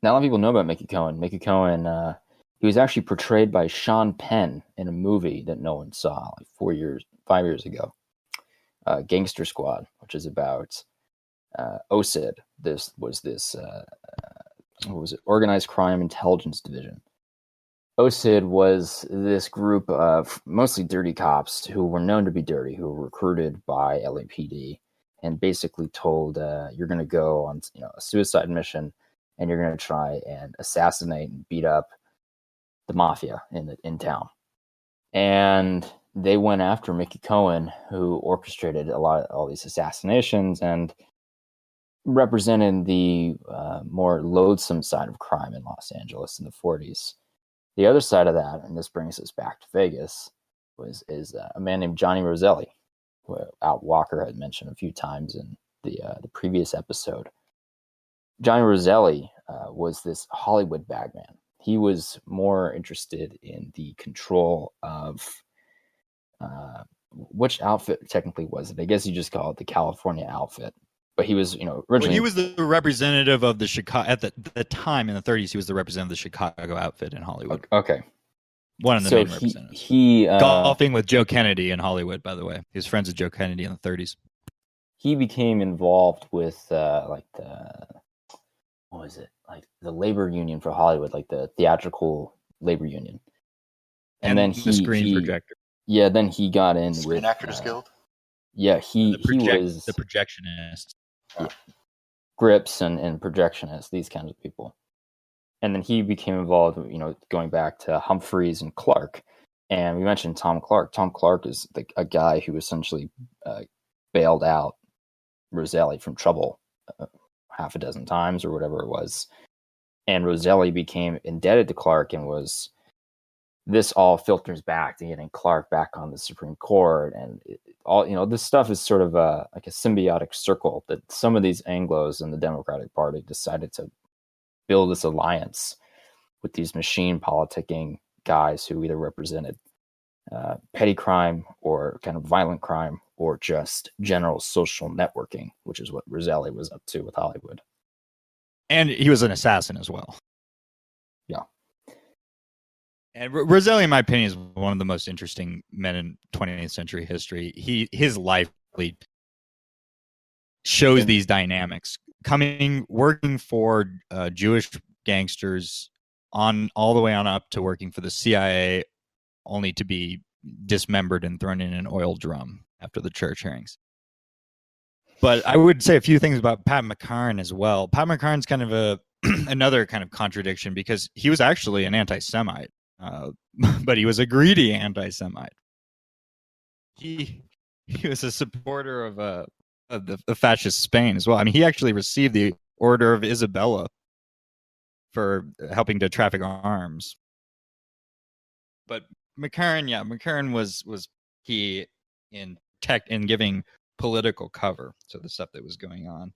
a lot of people know about Mickey Cohen. Mickey Cohen, he was actually portrayed by Sean Penn in a movie that no one saw like 5 years ago, Gangster Squad, which is about OSID. This was Organized Crime Intelligence Division. OSID was this group of mostly dirty cops who were known to be dirty, who were recruited by LAPD and basically told, you're going to go on a suicide mission, and you're going to try and assassinate and beat up the mafia in town. And they went after Mickey Cohen, who orchestrated all these assassinations and represented the more loathsome side of crime in Los Angeles in the 40s. The other side of that, and this brings us back to Vegas, is a man named Johnny Roselli, who Al Walker had mentioned a few times in the previous episode. Johnny Roselli was this Hollywood bagman. He was more interested in the control of which outfit technically was it? I guess you just call it the California outfit. But he was, originally... he was the representative of the Chicago... At the time, in the 30s, he was the representative of the Chicago outfit in Hollywood. Okay. One of the main representatives. He golfing with Joe Kennedy in Hollywood, by the way. He was friends with Joe Kennedy in the 30s. He became involved with, the labor union for Hollywood, like the theatrical labor union. And then the Screen Projector. Yeah, then he got in Screen with... Actors Guild? Yeah, he was... The projectionist. Yeah. Grips and projectionists, these kinds of people. And then he became involved, going back to Humphreys and Clark. And we mentioned Tom Clark. Tom Clark is a guy who essentially bailed out Roselli from trouble half a dozen times or whatever it was. And Roselli became indebted to Clark and was this all filters back to getting Clark back on the Supreme Court, and this stuff is sort of like a symbiotic circle that some of these Anglos in the Democratic Party decided to build this alliance with these machine politicking guys who either represented petty crime or kind of violent crime or just general social networking, which is what Roselli was up to with Hollywood. And he was an assassin as well. Yeah. And Roselli, in my opinion, is one of the most interesting men in 20th century history. His life really shows these dynamics. Working for Jewish gangsters all the way on up to working for the CIA, only to be dismembered and thrown in an oil drum after the church hearings. But I would say a few things about Pat McCarran as well. Pat McCarran's kind of another kind of contradiction, because he was actually an anti-Semite, but he was a greedy anti-Semite. He was a supporter of the fascist Spain as well. I mean, he actually received the Order of Isabella for helping to traffic arms. But McCarran was key in giving political cover to the stuff that was going on.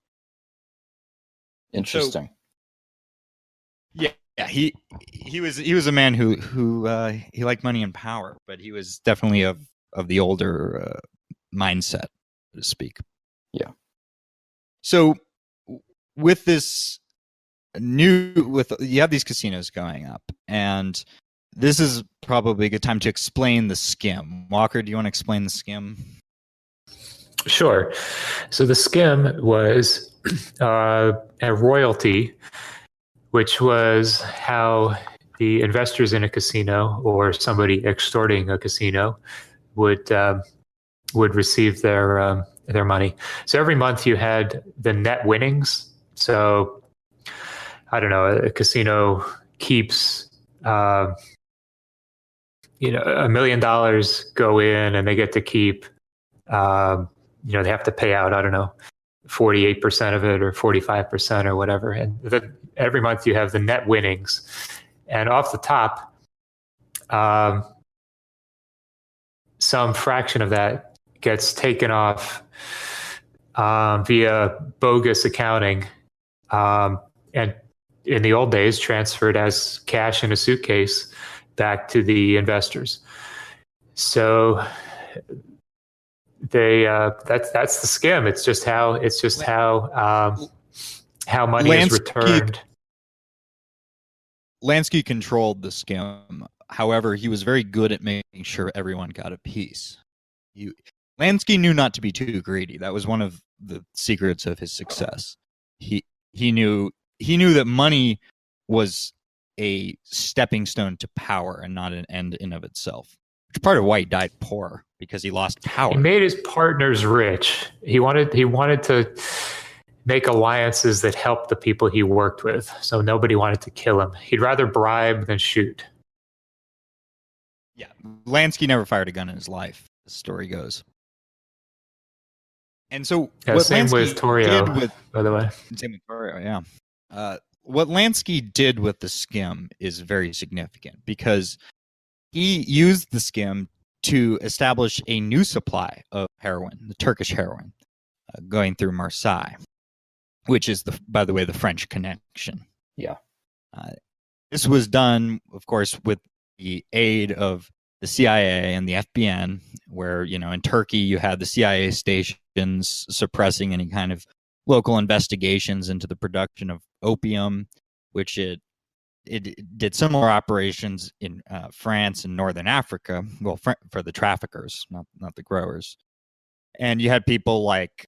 Interesting. So, yeah, he was a man who he liked money and power, but he was definitely of the older mindset, so to speak. Yeah. So with this you have these casinos going up, and this is probably a good time to explain the skim. Walker, do you want to explain the skim? Sure. So the skim was a royalty, which was how the investors in a casino or somebody extorting a casino would receive their money. So every month you had the net winnings. So I don't know, a casino keeps $1 million go in, and they get to keep they have to pay out, I don't know, 48% of it or 45% or whatever. And every month you have the net winnings. And off the top, some fraction of that gets taken off via bogus accounting, and in the old days transferred as cash in a suitcase back to the investors. So that's the skim. It's just how money is returned. Lansky controlled the skim. However, he was very good at making sure everyone got a piece. Lansky knew not to be too greedy. That was one of the secrets of his success. He knew that money was a stepping stone to power and not an end in of itself. Which part of why he died poor, because he lost power. He made his partners rich. He wanted to make alliances that helped the people he worked with, so nobody wanted to kill him. He'd rather bribe than shoot. Yeah, Lansky never fired a gun in his life, the story goes. And so same with Torrio, by the way. Same with Torrio, yeah. What Lansky did with the skim is very significant, because he used the skim to establish a new supply of heroin, the Turkish heroin, going through Marseille, which is, by the way, the French connection. Yeah. This was done, of course, with the aid of the CIA and the FBN, where, in Turkey you had the CIA stations suppressing any kind of local investigations into the production of opium, which it did similar operations in France and Northern Africa, well, for the traffickers, not the growers. And you had people like,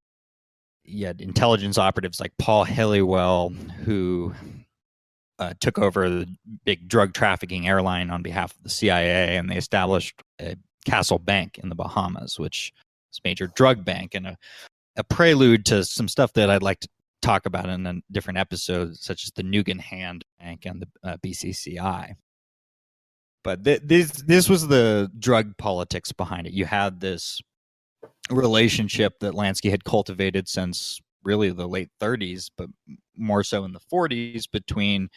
you had intelligence operatives like Paul Helliwell, who took over the big drug trafficking airline on behalf of the CIA, and they established a Castle Bank in the Bahamas, which is a major drug bank, and a prelude to some stuff that I'd like to talk about in a different episode, such as the Nugan Hand Bank and the BCCI. But this was the drug politics behind it. You had this relationship that Lansky had cultivated since really the late 30s, but more so in the 40s, between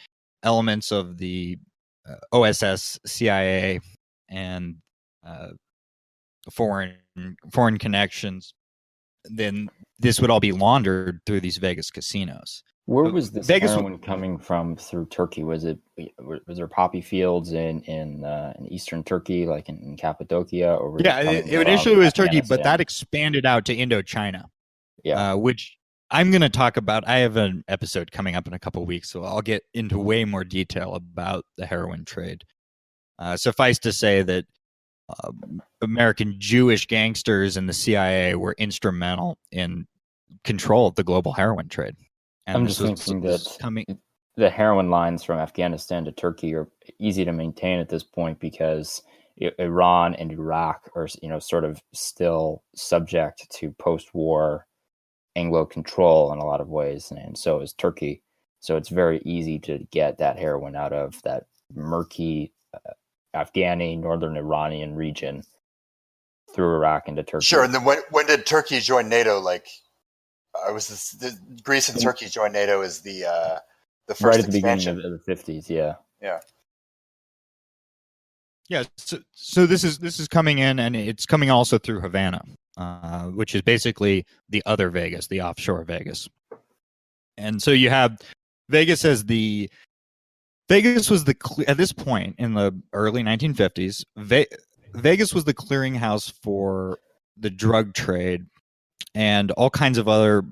elements of the OSS, CIA, and foreign connections, then this would all be laundered through these Vegas casinos. Where was this Vegas heroin coming from through Turkey? Was there poppy fields in eastern Turkey, like in Cappadocia? Or it initially was Turkey, but that expanded out to Indochina. Yeah, which I'm going to talk about. I have an episode coming up in a couple of weeks, so I'll get into way more detail about the heroin trade. Suffice to say that American Jewish gangsters and the CIA were instrumental in control of the global heroin trade. And I'm just thinking that the heroin lines from Afghanistan to Turkey are easy to maintain at this point because Iran and Iraq are, sort of still subject to post-war Anglo control in a lot of ways, and so is Turkey. So it's very easy to get that heroin out of that murky Afghani, northern Iranian region through Iraq into Turkey. Sure. And then when did Turkey join NATO? Greece and Turkey joined NATO as the first right at the expansion. beginning of the 50s. Yeah. Yeah. So this is coming in, and it's coming also through Havana, which is basically the other Vegas, the offshore Vegas. And so you have Vegas as Vegas was at this point in the early 1950s. Vegas was the clearinghouse for the drug trade and all kinds of other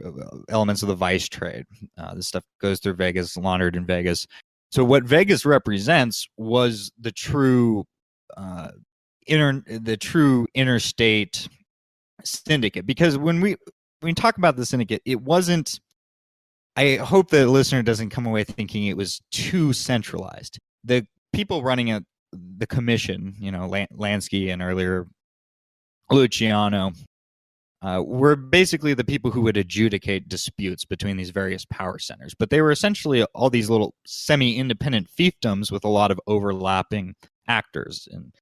elements of the vice trade. This stuff goes through Vegas, laundered in Vegas. So what Vegas represents was the true interstate syndicate. Because when we talk about the syndicate, it wasn't. I hope the listener doesn't come away thinking it was too centralized. The people running the commission, Lansky and earlier Luciano, were basically the people who would adjudicate disputes between these various power centers. But they were essentially all these little semi-independent fiefdoms with a lot of overlapping actors. And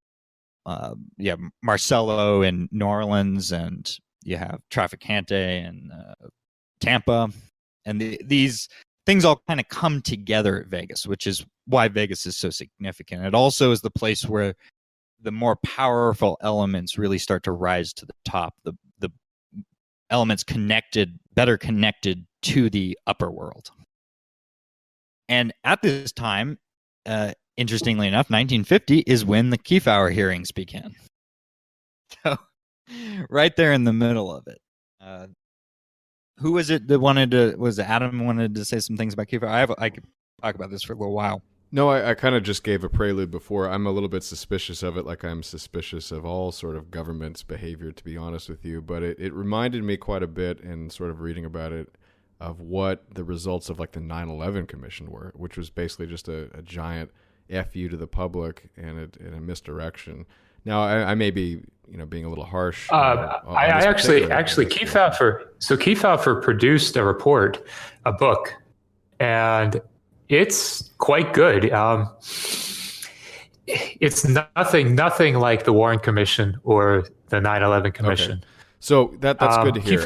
you have Marcelo in New Orleans, and you have Trafficante in Tampa. And these things all kind of come together at Vegas, which is why Vegas is so significant. It also is the place where the more powerful elements really start to rise to the top. The elements better connected to the upper world. And at this time, interestingly enough, 1950 is when the Kefauver hearings began. So, right there in the middle of it. Who was it that was Adam wanted to say some things about Kefauver? I could talk about this for a little while. No, I kind of just gave a prelude before. I'm a little bit suspicious of it, like I'm suspicious of all sort of government's behavior, to be honest with you. But it reminded me quite a bit in sort of reading about it of what the results of like the 9/11 Commission were, which was basically just a giant FU to the public and a misdirection. Now, I may be being a little harsh. Kefauver produced a report, a book, and it's quite good. It's nothing like the Warren Commission or the 9/11 Commission. Okay. So that's good to hear.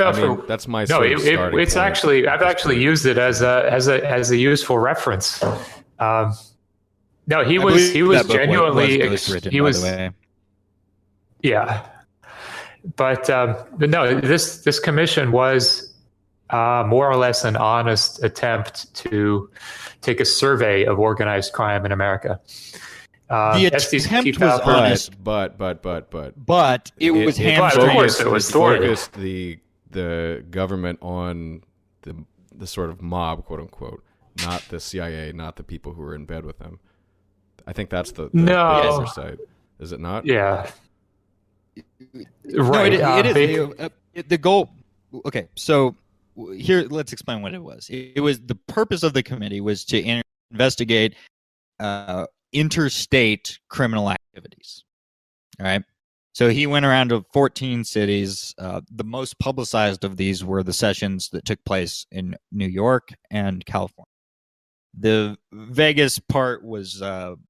That's my starting it's point. actually I've actually used it as a useful reference. No, he was genuinely he was. Yeah, but no, this commission was more or less an honest attempt to take a survey of organized crime in America. The attempt was honest, but it was hamstrung. Of course, it was focused the government on the sort of mob, quote unquote, not the CIA, not the people who were in bed with them. I think that's the oversight. Is it not? Yeah. Right. No, it is. The goal. Okay, so here, let's explain what it was. It was the purpose of the committee was to investigate interstate criminal activities. All right. So he went around to 14 cities. The most publicized of these were the sessions that took place in New York and California. The Vegas part was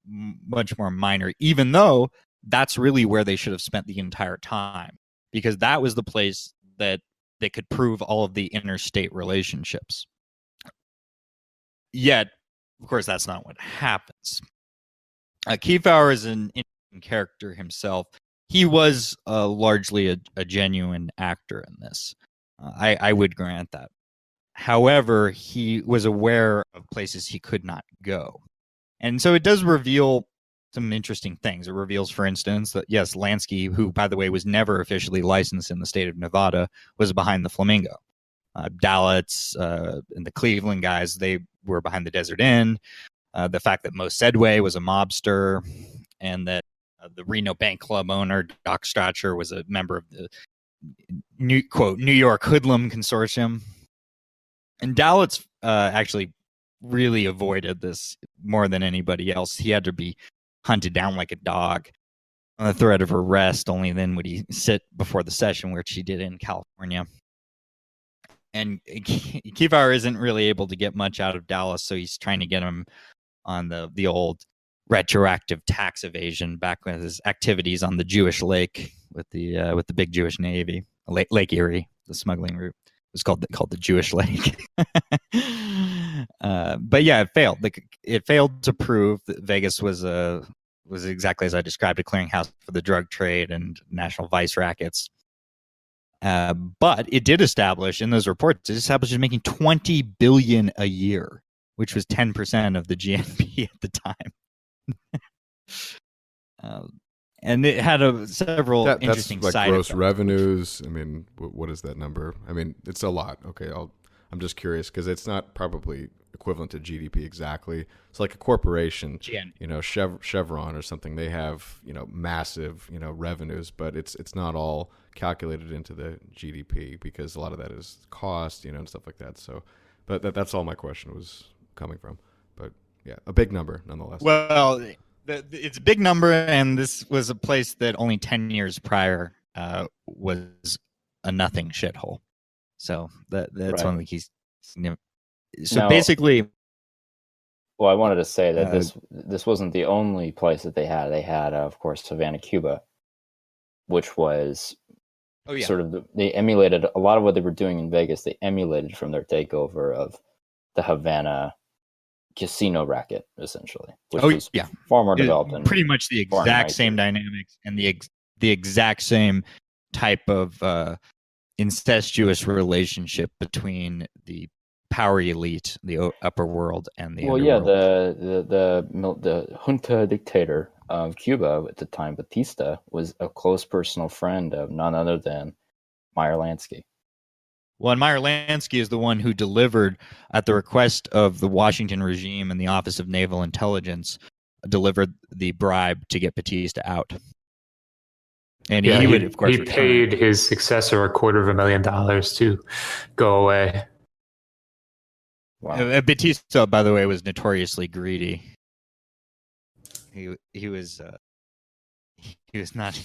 much more minor, even though that's really where they should have spent the entire time, because that was the place that they could prove all of the interstate relationships. Yet, of course, that's not what happens. Kefauver is an character himself, he was largely a genuine actor in this. I would grant that. However, he was aware of places he could not go. And so it does reveal some interesting things. It reveals, for instance, that, yes, Lansky, who, by the way, was never officially licensed in the state of Nevada, was behind the Flamingo. Dalitz and the Cleveland guys, they were behind the Desert Inn. The fact that Mo Sedway was a mobster, and that the Reno Bank Club owner, Doc Strotcher, was a member of the New York Hoodlum Consortium. And Dalitz actually really avoided this more than anybody else. He had to be hunted down like a dog on the threat of arrest. Only then would he sit before the session, which he did in California. And Kefauver isn't really able to get much out of Dallas, so he's trying to get him on the old retroactive tax evasion back with his activities on the Jewish lake with the big Jewish navy, Lake Erie, the smuggling route. It was called the Jewish Lake. But yeah, it failed. It failed to prove that Vegas was exactly as I described, a clearinghouse for the drug trade and national vice rackets. But it did establish in those reports, it established making $20 billion a year, which was 10% of the GNP at the time. And it had several interesting that's like side gross effects. revenues. I mean, what is that number? I mean, it's a lot. Okay, I'm just curious because it's not probably equivalent to GDP exactly. It's like a corporation, Chevron or something. They have massive revenues, but it's not all calculated into the GDP because a lot of that is cost, and stuff like that. So, but that's all my question was coming from. But yeah, a big number nonetheless. Well, it's a big number, and this was a place that only 10 years prior was a nothing shithole. So that's right. One of the keys. So now, basically, well, I wanted to say that this wasn't the only place that they had. They had, of course, Havana, Cuba, which was sort of they emulated a lot of what they were doing in Vegas. They emulated from their takeover of the Havana casino racket, essentially, which was far more developed and pretty much the exact same dynamics and the exact same type of incestuous relationship between the power elite, the upper world, and the underworld. The junta dictator of Cuba at the time, Batista, was a close personal friend of none other than Meyer Lansky. Well, and Meyer Lansky is the one who delivered, at the request of the Washington regime and the Office of Naval Intelligence, delivered the bribe to get Batista out. And he would, of course, paid his successor $250,000 to go away. Wow. Batista, by the way, was notoriously greedy. He was not.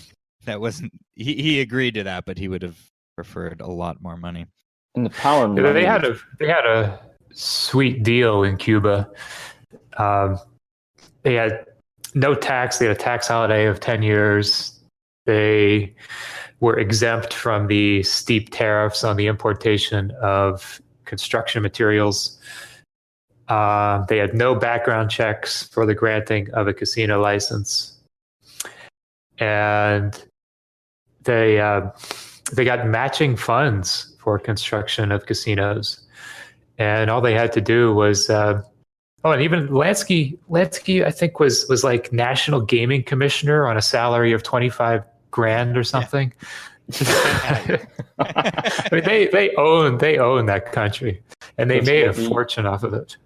That wasn't. He agreed to that, but he would have preferred a lot more money. And the power. They had a sweet deal in Cuba. They had no tax. They had a tax holiday of 10 years. They were exempt from the steep tariffs on the importation of construction materials. They had no background checks for the granting of a casino license. And they got matching funds for construction of casinos. And all they had to do was, and even Lansky, I think was like National Gaming Commissioner on a salary of $25,000 or something. I mean, they own that country, and they made a fortune off of it.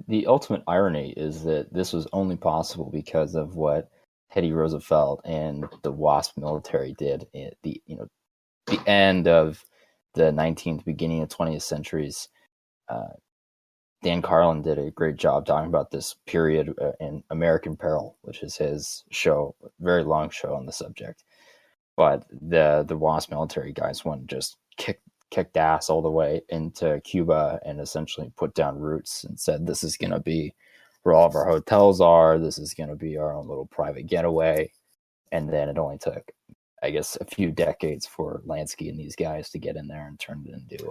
The ultimate irony is that this was only possible because of what Teddy Roosevelt and the WASP military did at the end of the 19th, beginning of 20th centuries. Dan Carlin did a great job talking about this period in American Peril, which is his show, very long show on the subject. But the WASP military guys went and just kicked ass all the way into Cuba and essentially put down roots and said, this is going to be where all of our hotels are. This is going to be our own little private getaway. And then it only took, I guess, a few decades for Lansky and these guys to get in there and turn it into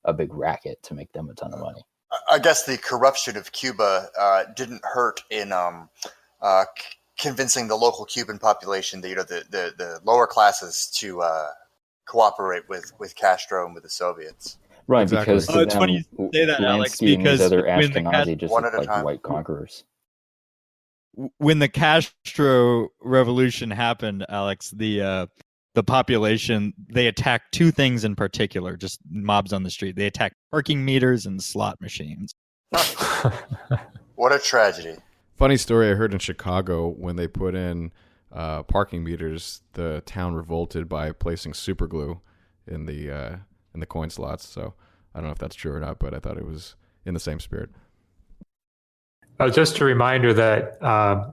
a big racket to make them a ton of money. I guess the corruption of Cuba didn't hurt in convincing the local Cuban population, the lower classes to cooperate with Castro and with the Soviets. Right, Exactly. because to It's them, funny you say that, Alex, Lansky and these because other when the Ashkenazi just One look at a like time. white conquerors. When the Castro revolution happened, Alex, the population, they attacked two things in particular, just mobs on the street. They attacked parking meters and slot machines. What a tragedy. Funny story I heard in Chicago when they put in parking meters, the town revolted by placing super glue in the coin slots. So I don't know if that's true or not, but I thought it was in the same spirit. Just a reminder that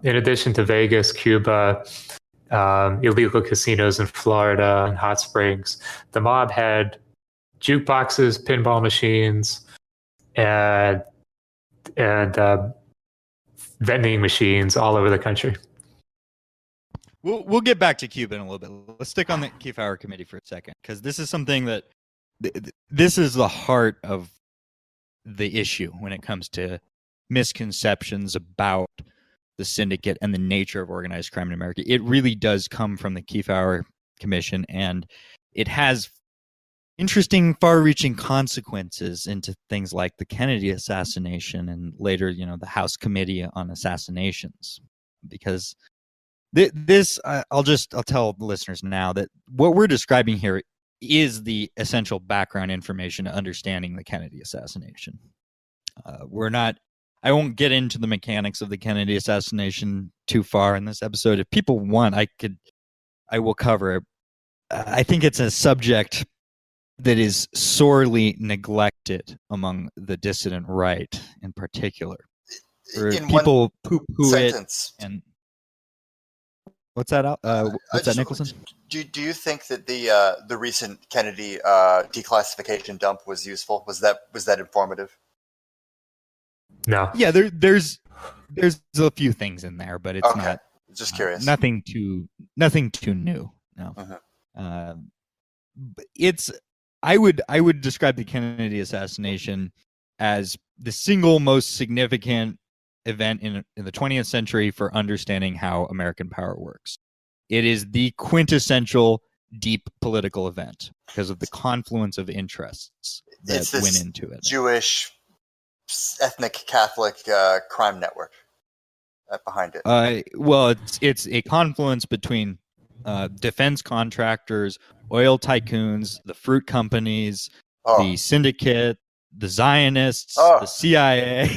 in addition to Vegas, Cuba, illegal casinos in Florida and hot springs, the mob had jukeboxes, pinball machines, and vending machines all over the country. We'll get back to Cuba in a little bit. Let's stick on the Kefauver Committee for a second, because this is something that this is the heart of the issue when it comes to misconceptions about the syndicate and the nature of organized crime in America. It really does come from the Kefauver Commission, and it has interesting, far-reaching consequences into things like the Kennedy assassination and later, the House Committee on Assassinations. Because I'll tell the listeners now that what we're describing here is the essential background information to understanding the Kennedy assassination. I won't get into the mechanics of the Kennedy assassination too far in this episode. If people want, I will cover it. I think it's a subject that is sorely neglected among the dissident right in particular. In people poo-poo it. Sentence. And what's that? What's that, Nicholson? Do you think that the recent Kennedy declassification dump was useful? Was that informative? No. Yeah, there's a few things in there, but it's Okay. not. Just curious. Nothing too new. No. Uh-huh. I would describe the Kennedy assassination as the single most significant event in the 20th century for understanding how American power works. It is the quintessential deep political event because of the confluence of interests that went into it. Jewish, ethnic Catholic crime network behind it. Well, it's a confluence between defense contractors, oil tycoons, the fruit companies, the Syndicate, the Zionists, the CIA.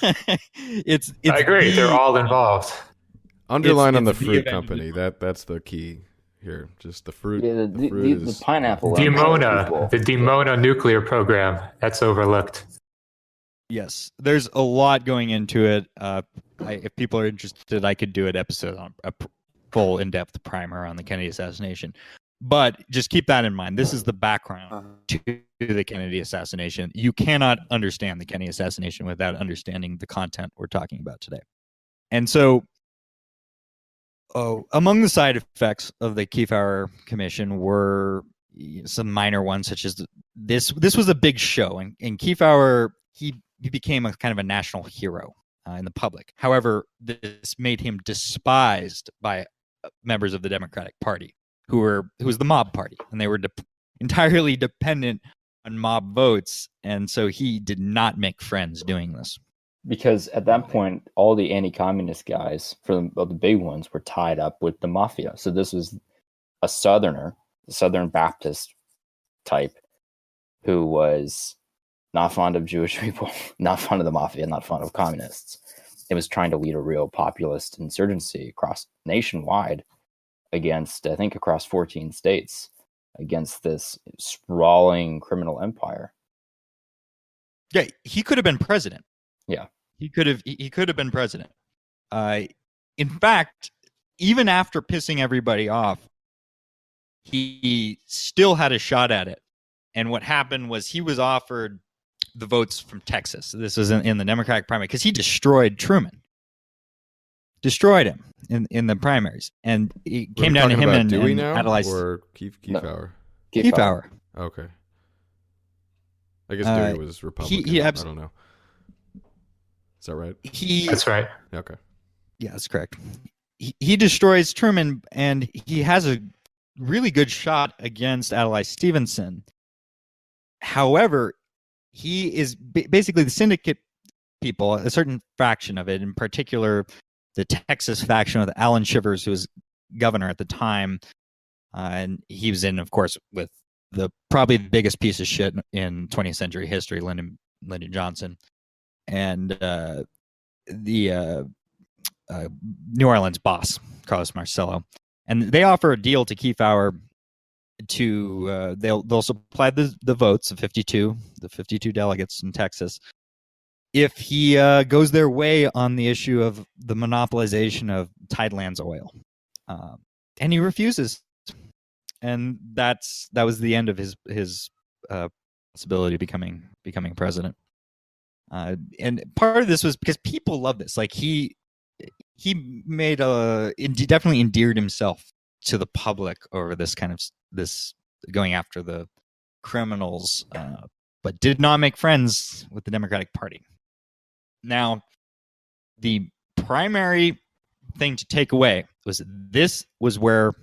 I agree. They're all involved. Underline on the fruit company. That's the key here. Just the fruit. Yeah, the pineapple. The Dimona nuclear program. That's overlooked. Yes, there's a lot going into it. If people are interested, I could do an episode on a full in-depth primer on the Kennedy assassination. But just keep that in mind. This is the background to the Kennedy assassination. You cannot understand the Kennedy assassination without understanding the content we're talking about today. And so, among the side effects of the Kefauver Commission were some minor ones, such as this was a big show, and Kefauver, he became a kind of a national hero in the public. However, this made him despised by members of the Democratic Party, who was the mob party, and they were entirely dependent on mob votes, and so he did not make friends doing this. Because at that point, all the anti-communist guys, for the big ones, were tied up with the mafia. So this was a Southerner, the Southern Baptist type, who was not fond of Jewish people, not fond of the mafia, not fond of communists. It was trying to lead a real populist insurgency across nationwide against, I think, across 14 states, against this sprawling criminal empire. Yeah, he could have been president. Yeah, he could have been president. In fact, even after pissing everybody off, he still had a shot at it. And what happened was he was offered the votes from Texas. This was in the Democratic primary because he destroyed Truman. Destroyed him in the primaries. And it came down to him and Dewey now, Adlai or Kefauver? Kefauver. Okay. I guess Dewey was Republican. I don't know. Is that right? That's right. Okay. Yeah, that's correct. He destroys Truman, and he has a really good shot against Adlai Stevenson. However, he is basically the Syndicate people, a certain fraction of it, in particular, the Texas faction of Alan Shivers, who was governor at the time. And he was in, of course, with probably the biggest piece of shit in 20th century history, Lyndon Johnson, and the New Orleans boss, Carlos Marcello. And they offer a deal to Kefauver to they'll supply the votes of the 52 delegates in Texas, if he goes their way on the issue of the monopolization of Tidelands oil. And he refuses. And that was the end of his possibility of becoming president. And part of this was because people love this. Like he made definitely endeared himself to the public over this kind of this going after the criminals, but did not make friends with the Democratic Party. Now, the primary thing to take away was this was where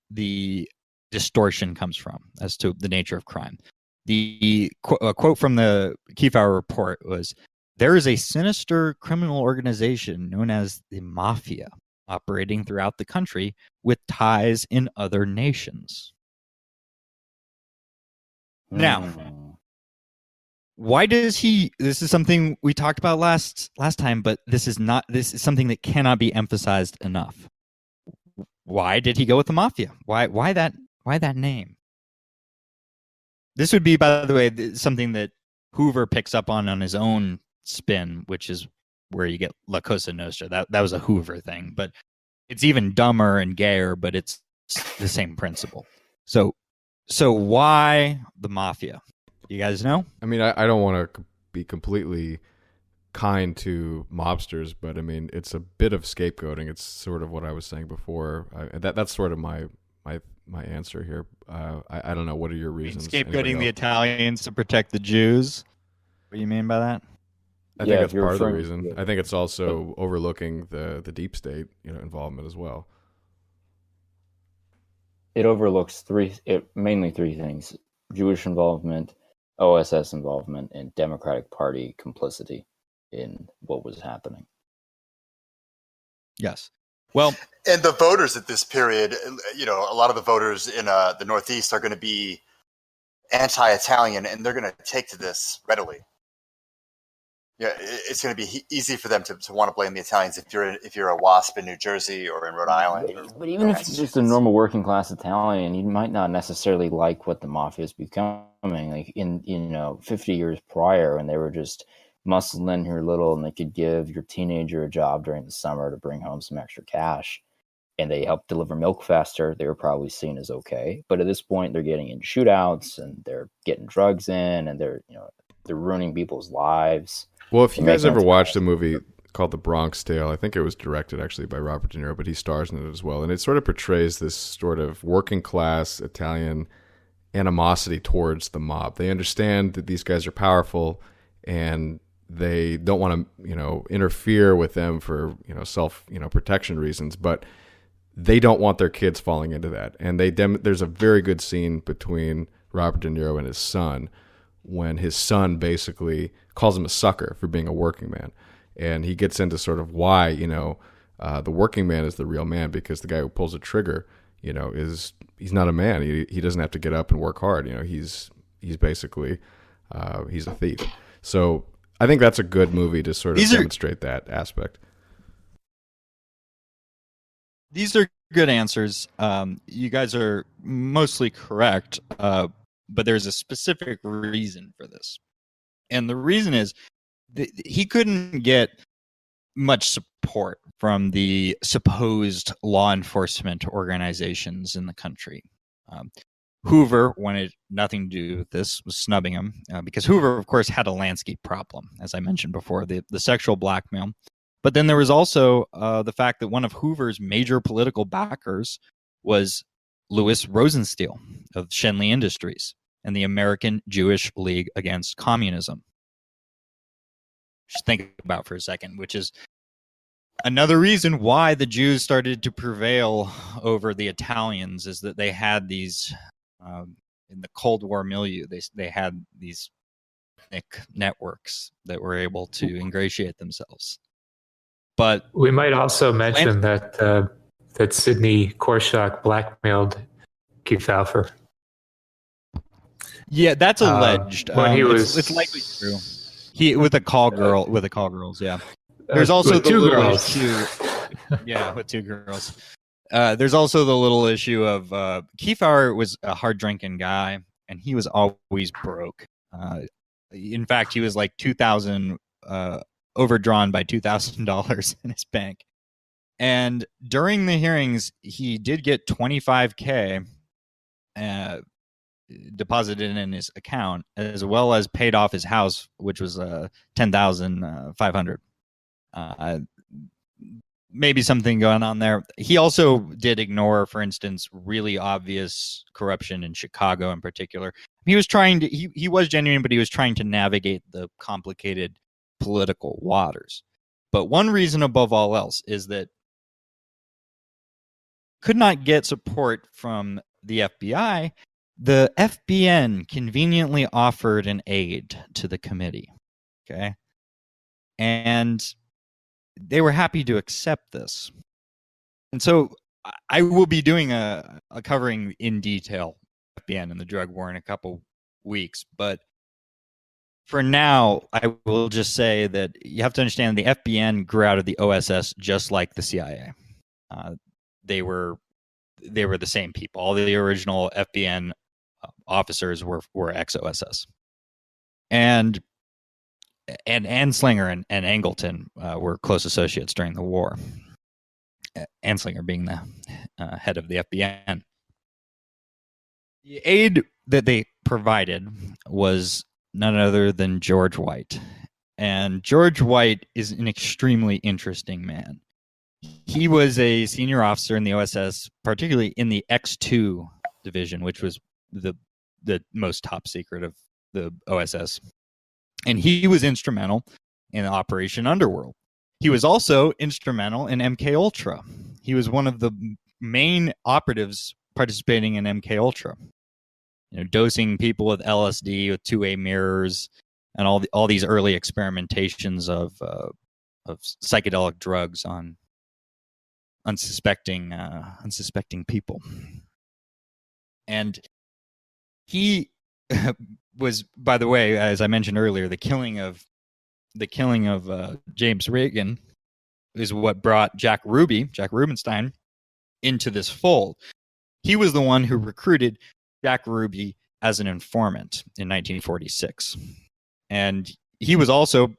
the distortion comes from as to the nature of crime. The quote from the Kefauver report was, "There is a sinister criminal organization known as the Mafia operating throughout the country with ties in other nations." Now, why does he? This is something we talked about last time, but this is something that cannot be emphasized enough. Why did he go with the Mafia? Why that name? This would be, by the way, something that Hoover picks up on his own spin, which is where you get La Cosa Nostra. That was a Hoover thing, but it's even dumber and gayer, but it's the same principle. So why the Mafia? You guys know? I mean, I don't want to be completely kind to mobsters, but I mean, it's a bit of scapegoating. It's sort of what I was saying before. That's sort of my answer here. I don't know. What are your reasons? Scapegoating the Italians to protect the Jews? What do you mean by that? I think that's part of the reason. I think it's also overlooking the deep state, involvement as well. It overlooks mainly three things: Jewish involvement, OSS involvement, and Democratic Party complicity in what was happening. Yes. Well, and the voters at this period, a lot of the voters in the Northeast are going to be anti-Italian, and they're going to take to this readily. Yeah, it's going to be easy for them to want to blame the Italians if you're a WASP in New Jersey or in Rhode Island. But even if it's just a normal working class Italian, you might not necessarily like what the Mafia is becoming. Like in 50 years prior, when they were just muscling here little, and they could give your teenager a job during the summer to bring home some extra cash, and they helped deliver milk faster, they were probably seen as okay. But at this point, they're getting in shootouts, and they're getting drugs in, and they're ruining people's lives. Well, if you guys ever watched a movie called The Bronx Tale, I think it was directed actually by Robert De Niro, but he stars in it as well. And it sort of portrays this sort of working class Italian animosity towards the mob. They understand that these guys are powerful, and they don't want to, interfere with them for, self, protection reasons, but they don't want their kids falling into that. And there's a very good scene between Robert De Niro and his son, when his son basically calls him a sucker for being a working man. And he gets into sort of why, the working man is the real man, because the guy who pulls a trigger, he's not a man. He doesn't have to get up and work hard. He's basically, he's a thief. So I think that's a good movie to sort of demonstrate that aspect. These are good answers. You guys are mostly correct. But there's a specific reason for this. And the reason is that he couldn't get much support from the supposed law enforcement organizations in the country. Hoover wanted nothing to do with this, was snubbing him, because Hoover, of course, had a landscape problem, as I mentioned before, the sexual blackmail. But then there was also the fact that one of Hoover's major political backers was Louis Rosenstiel of Schenley Industries and the American Jewish League Against Communism. Just think about for a second, which is Another reason why the Jews started to prevail over the Italians is that they had these, in the Cold War milieu, they had these ethnic networks that were able to ingratiate themselves. But we might also mention that that Sidney Korshak blackmailed Kefauver. Yeah, that's alleged. When he was, it's likely true. He with the call girls. Yeah. There's also with the two little girls. issue. Yeah, with two girls. There's also the little issue of Kefauver was a hard drinking guy, and he was always broke. In fact, he was like $2,000 overdrawn by $2,000 in his bank. And during the hearings, he did get $25K deposited in his account, as well as paid off his house, which was $10,500. Maybe something going on there. He also did ignore, for instance, really obvious corruption in Chicago in particular. He was trying to, he was genuine, but he was trying to navigate the complicated political waters. But one reason above all else is that could not get support from the FBI. The FBN conveniently offered an aid to the committee. Okay. And they were happy to accept this. And so I will be doing a covering in detail FBN and the drug war in a couple weeks. But for now, I will just say that you have to understand the FBN grew out of the OSS just like the CIA. They were the same people. All the original FBN officers were ex-OSS. And Anslinger and Angleton were close associates during the war. Anslinger being the head of the FBN. The aid that they provided was none other than George White. And George White is an extremely interesting man. He was a senior officer in the OSS, particularly in the X2 division, which was the most top secret of the OSS. And he was instrumental in Operation Underworld. He was also instrumental in MK Ultra. He was one of the main operatives participating in MK Ultra. You know, dosing people with LSD with two-way mirrors and all these early experimentations of psychedelic drugs on unsuspecting people. And he was, by the way, as I mentioned earlier, the killing of James Reagan is what brought Jack Rubenstein, into this fold. He was the one who recruited Jack Ruby as an informant in 1946, and he was also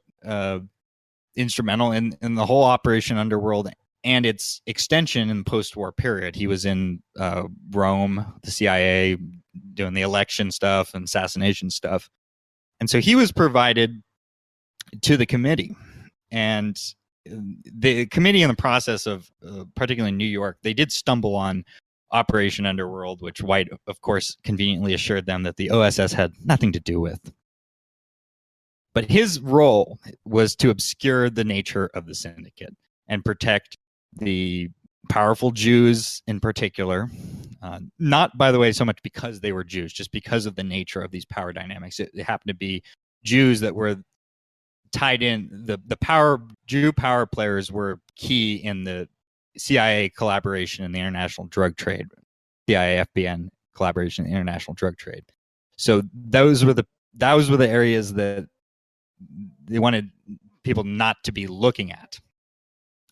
instrumental in the whole Operation Underworld and its extension in the post-war period. He was in Rome, the CIA, doing the election stuff and assassination stuff. And so he was provided to the committee. And the committee, in the process of, particularly in New York, they did stumble on Operation Underworld, which White, of course, conveniently assured them that the OSS had nothing to do with. But his role was to obscure the nature of the syndicate and protect the powerful Jews in particular, not, by the way, so much because they were Jews, just because of the nature of these power dynamics. It happened to be Jews that were tied in. The Jew power players were key in the CIA collaboration in the international drug trade, CIA FBN collaboration in the international drug trade. So those were the areas that they wanted people not to be looking at.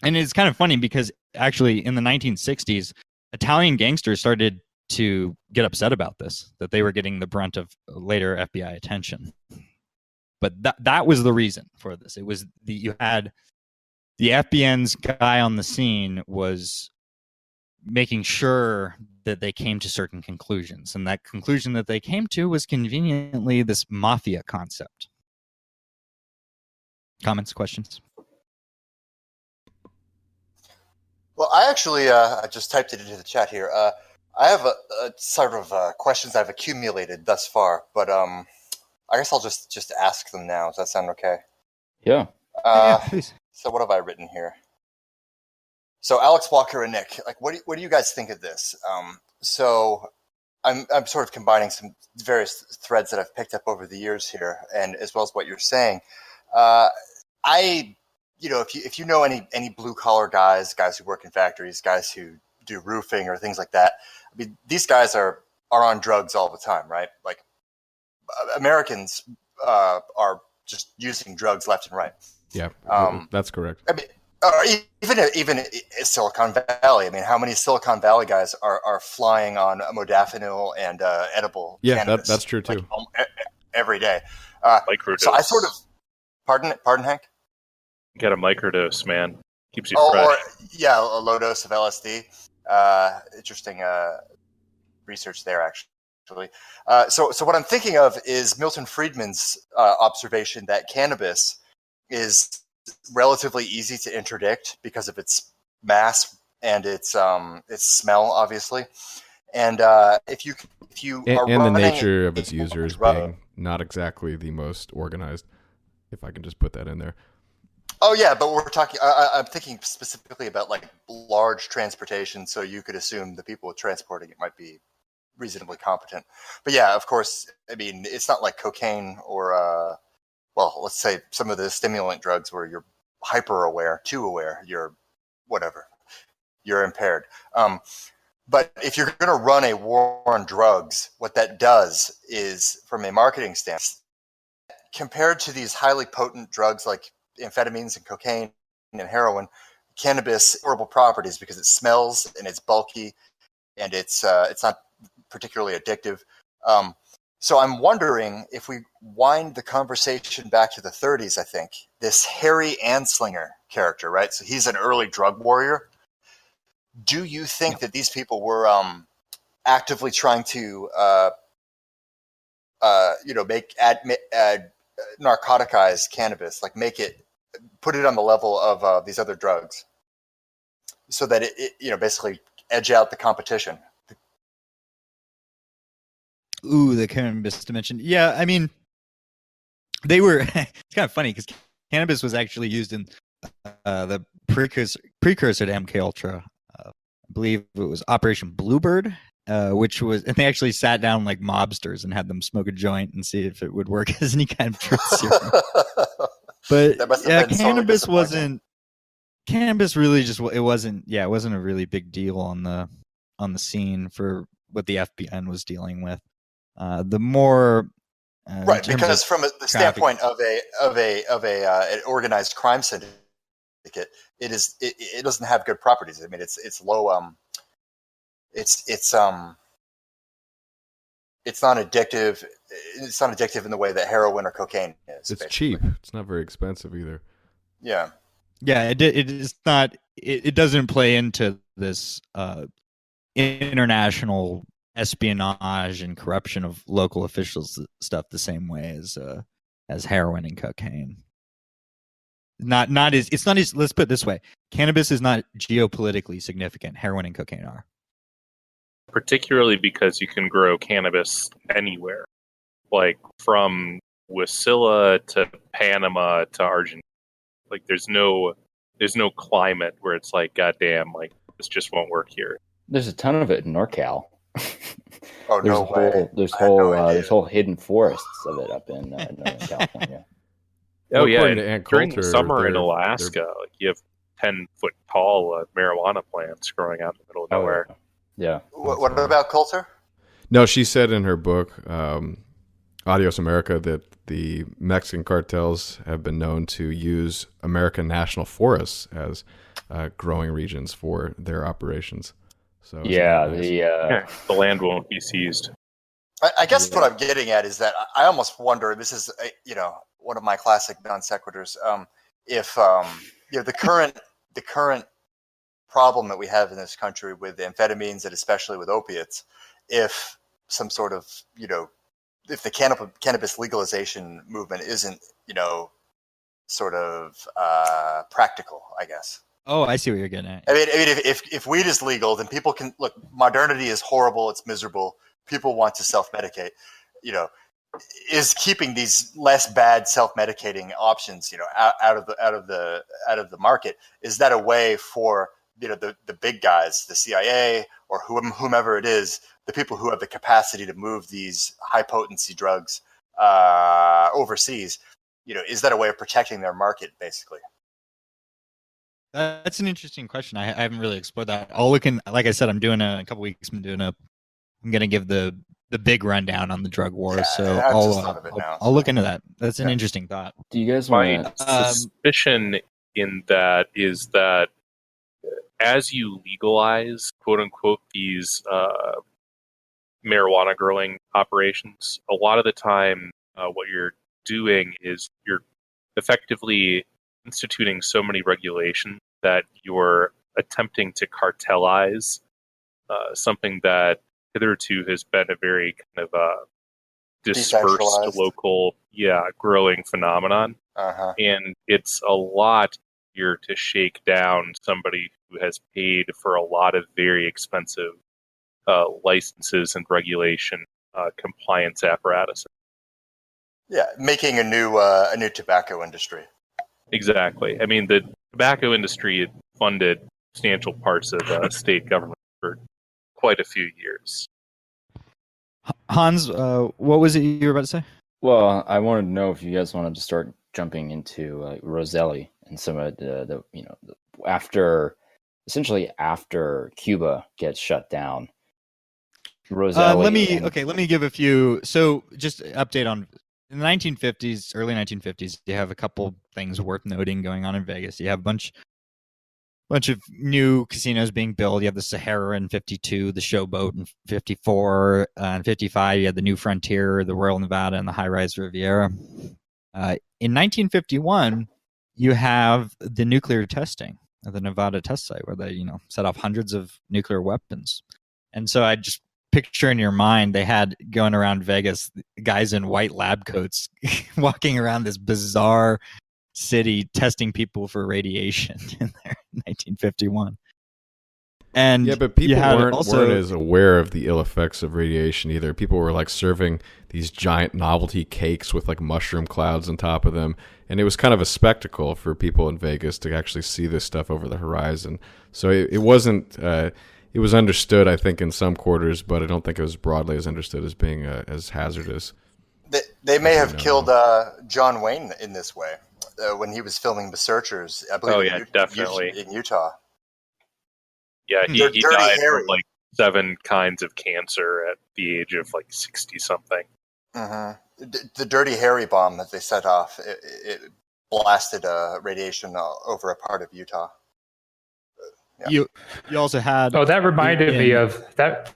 And it's kind of funny because actually in the 1960s, Italian gangsters started to get upset about this, that they were getting the brunt of later FBI attention. But that was the reason for this. It was you had the FBN's guy on the scene was making sure that they came to certain conclusions. And that conclusion that they came to was conveniently this mafia concept. Comments, questions? Well, I actually I just typed it into the chat here. I have a sort of questions I've accumulated thus far, but I guess I'll just ask them now. Does that sound okay? Yeah. Yeah, please. So what have I written here? So Alex, Walker, and Nick, like, what do you guys think of this? So I'm sort of combining some various threads that I've picked up over the years here, and as well as what you're saying. If you know any blue collar guys who work in factories, guys who do roofing or things like that, I mean, these guys are on drugs all the time, right? Like Americans are just using drugs left and right. Yeah, that's correct. I mean, even Silicon Valley. I mean, how many Silicon Valley guys are flying on modafinil and edible cannabis? That's true too. Like, every day. Microdose. So I sort of pardon Hank. Get a microdose, man. Keeps you Or fresh. a low dose of LSD. Interesting research there, actually. So what I'm thinking of is Milton Friedman's observation that cannabis is relatively easy to interdict because of its mass and its smell, obviously. And if you are and the running nature of its users being not exactly the most organized, if I can just put that in there. Oh yeah, but we're talking. I'm thinking specifically about like large transportation, so you could assume the people transporting it might be reasonably competent. But yeah, of course, I mean, it's not like cocaine or let's say some of the stimulant drugs where you're hyper aware, too aware, you're whatever, you're impaired. But if you're going to run a war on drugs, what that does is, from a marketing standpoint, compared to these highly potent drugs like amphetamines and cocaine and heroin, cannabis horrible properties because it smells and it's bulky and it's not particularly addictive. So I'm wondering if we wind the conversation back to the 30s, I think, this Harry Anslinger character, right? So he's an early drug warrior. Do you think that these people were actively trying to, narcoticize cannabis, like put it on the level of these other drugs so that it basically edge out the competition? Ooh, the cannabis dimension. Yeah, I mean, they were. It's kind of funny because cannabis was actually used in the precursor to MK Ultra. I believe it was Operation Bluebird, which was, and they actually sat down like mobsters and had them smoke a joint and see if it would work as any kind of truth serum. But yeah, cannabis wasn't. Cannabis really just it wasn't a really big deal on the scene for what the FBI was dealing with. The more right, because from the standpoint of an organized crime syndicate, it doesn't have good properties. I mean, it's low. It's not addictive. It's not addictive in the way that heroin or cocaine is. It's basically cheap. It's not very expensive either. Yeah. Yeah, it is not. It doesn't play into this international espionage and corruption of local officials stuff the same way as heroin and cocaine. It's not as, let's put it this way. Cannabis is not geopolitically significant. Heroin and cocaine are. Particularly because you can grow cannabis anywhere. Like from Wasilla to Panama to Argentina. Like there's no climate where it's like, goddamn, like this just won't work here. There's a ton of it in NorCal. Oh, no way. There's whole hidden forests of it up in Northern California. Oh yeah, during Coulter, summer in Alaska, like you have 10-foot tall marijuana plants growing out in the middle of nowhere. Yeah. What about Coulter? No, she said in her book, Adios America, that the Mexican cartels have been known to use American national forests as growing regions for their operations. So the land won't be seized. I guess what I'm getting at is that I almost wonder. This is one of my classic non sequiturs. If the current problem that we have in this country with amphetamines and especially with opiates, if some sort of if the cannabis legalization movement isn't sort of practical, I guess. Oh, I see what you're getting at. I mean, if weed is legal, then people can look. Modernity is horrible; it's miserable. People want to self-medicate. Is keeping these less bad self-medicating options, out of the market? Is that a way for the big guys, the CIA or whomever it is, the people who have the capacity to move these high potency drugs overseas, is that a way of protecting their market, basically? That's an interesting question. I haven't really explored that. I'll look in. Like I said, I'm doing a couple weeks. I'm going to give the big rundown on the drug wars. Yeah, so I'll look into that. That's an interesting thought. Do you guys My want suspicion in that is that as you legalize, quote unquote, these marijuana growing operations, a lot of the time what you're doing is you're effectively instituting so many regulations that you're attempting to cartelize something that hitherto has been a very kind of dispersed local growing phenomenon. And it's a lot easier to shake down somebody who has paid for a lot of very expensive licenses and regulation compliance apparatus. Yeah, making a new tobacco industry. Exactly. I mean, the tobacco industry funded substantial parts of state government for quite a few years. Hans, what was it you were about to say? Well, I wanted to know if you guys wanted to start jumping into Roselli and some of the after Cuba gets shut down. Roselli. Let me give a few. So just update on in the 1950s, early 1950s. You have a couple things worth noting going on in Vegas. You have a bunch of new casinos being built. You have the Sahara in 52, the Showboat in 54, and 55 you had the New Frontier, the Royal Nevada, and the High Rise Riviera. In 1951, you have the nuclear testing at the Nevada test site where they, set off hundreds of nuclear weapons. And so I just picture in your mind, they had going around Vegas, guys in white lab coats walking around this bizarre city testing people for radiation in there in 1951. And yeah, but people weren't as aware of the ill effects of radiation either. People were like serving these giant novelty cakes with like mushroom clouds on top of them, and it was kind of a spectacle for people in Vegas to actually see this stuff over the horizon. So it wasn't. It was understood, I think, in some quarters, but I don't think it was broadly as understood as being as hazardous. They may have killed John Wayne in this way when he was filming The Searchers. I believe definitely in Utah. Yeah, he died from like 7 kinds of cancer at the age of like 60-something. Mm-hmm. The Dirty Harry bomb that they set off, it blasted radiation over a part of Utah. Yeah. You also had... Oh, that reminded me of... That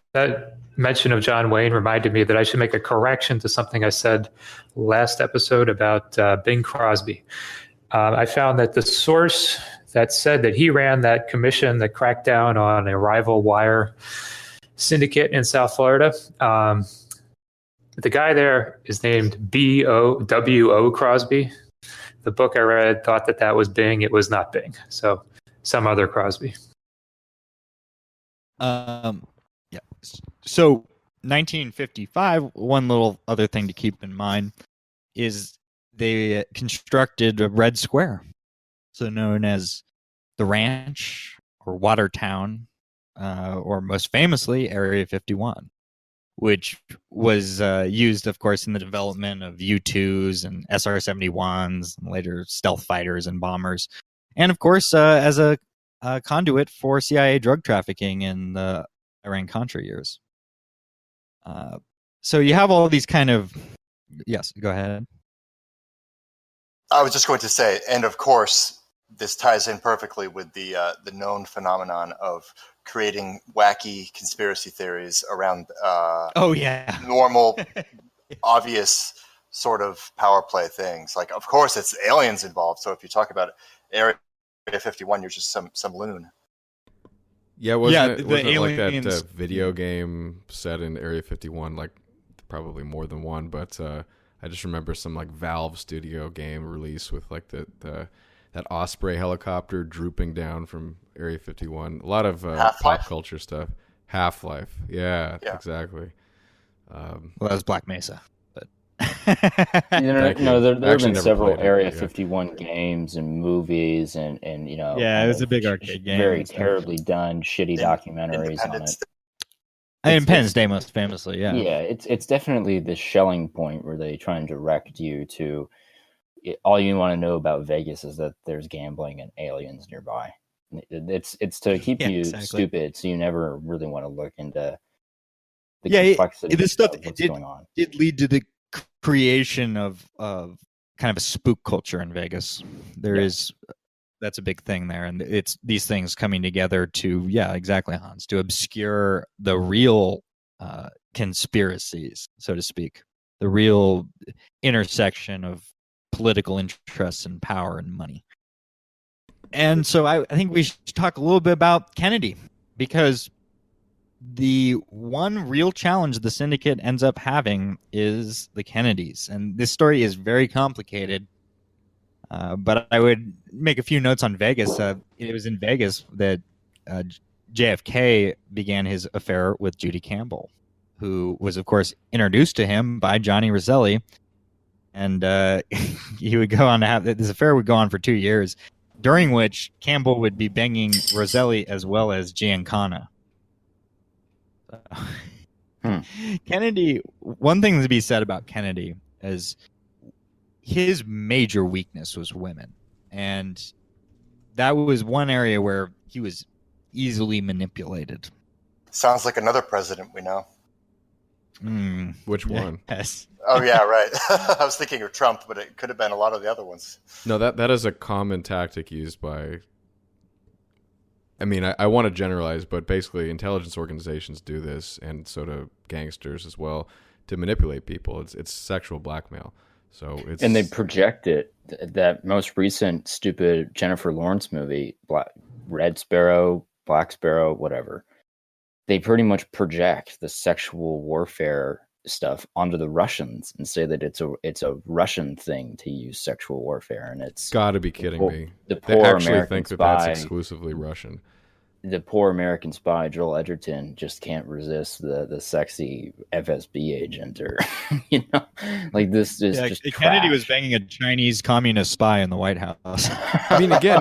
mention of John Wayne reminded me that I should make a correction to something I said last episode about Bing Crosby. I found that the source that said that he ran that commission that cracked down on a rival wire syndicate in South Florida, the guy there is named B.O.W.O. Crosby. The book I read thought that was Bing. It was not Bing. So some other Crosby. Yeah. So 1955, one little other thing to keep in mind is they constructed a Red Square, so known as the Ranch or Watertown, or most famously Area 51, which was used, of course, in the development of U-2s and SR-71s, and later stealth fighters and bombers, and of course as a conduit for CIA drug trafficking in the Iran-Contra years. So you have all these kind of... Yes, go ahead. I was just going to say, and of course, this ties in perfectly with the known phenomenon of creating wacky conspiracy theories around normal, obvious sort of power play things. Like, of course, it's aliens involved. So if you talk about Area 51, you're just some loon. Yeah, wasn't it like that video game set in Area 51? Like, probably more than one, but I just remember some like Valve Studio game release with like that Osprey helicopter drooping down from Area 51. A lot of pop culture stuff. Half-Life, yeah. Exactly. Well, that was Black Mesa, but There have been never several played it, Area yeah. 51 games and movies and Yeah, kind it was of a big arcade game very and stuff. terribly done, shitty documentaries on Independence it. Independence Day, most famously, yeah. Yeah, it's definitely the Schelling point where they try and direct you to all you want to know about Vegas is that there's gambling and aliens nearby. It's to keep you stupid, so you never really want to look into the complexity this stuff, of what's going on. It lead to the creation of kind of a spook culture in Vegas. That's a big thing there, and it's these things coming together to, exactly, Hans, to obscure the real conspiracies, so to speak, the real intersection of political interests and power and money. And so I think we should talk a little bit about Kennedy, because the one real challenge the Syndicate ends up having is the Kennedys. And this story is very complicated, but I would make a few notes on Vegas. It was in Vegas that JFK began his affair with Judy Campbell, who was, of course, introduced to him by Johnny Roselli. And he would go on to have this affair would go on for 2 years, during which Campbell would be banging Roselli as well as Giancana. Kennedy, one thing to be said about Kennedy is his major weakness was women. And that was one area where he was easily manipulated. Sounds like another president we know. Which one? Yes. Oh, yeah, right. I was thinking of Trump, but it could have been a lot of the other ones. No, that is a common tactic used by... I mean, I want to generalize, but basically intelligence organizations do this, and so do gangsters as well, to manipulate people. It's sexual blackmail. So it's... And they project it. That most recent stupid Jennifer Lawrence movie, Red Sparrow, Black Sparrow, whatever. They pretty much project the sexual warfare stuff onto the Russians and say that it's a Russian thing to use sexual warfare, and it's gotta be kidding me. The they poor actually American think that spy, that's exclusively Russian. The poor American spy Joel Edgerton just can't resist the sexy FSB agent, or like this is just Kennedy trash. was banging a Chinese communist spy in the White House. I mean, again,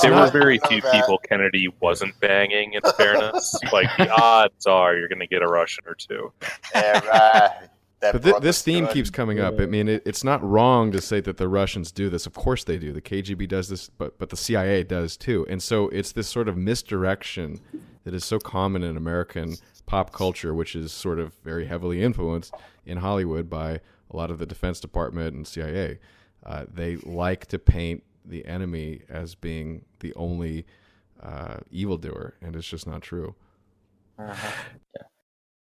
there were very few people Kennedy wasn't banging, in fairness. Like, the odds are you're going to get a Russian or two. But this theme keeps coming up. I mean, it's not wrong to say that the Russians do this. Of course they do. The KGB does this, but the CIA does too. And so it's this sort of misdirection that is so common in American pop culture, which is sort of very heavily influenced in Hollywood by a lot of the Defense Department and CIA. They like to paint the enemy as being the only evildoer, and it's just not true. Uh-huh. Yeah.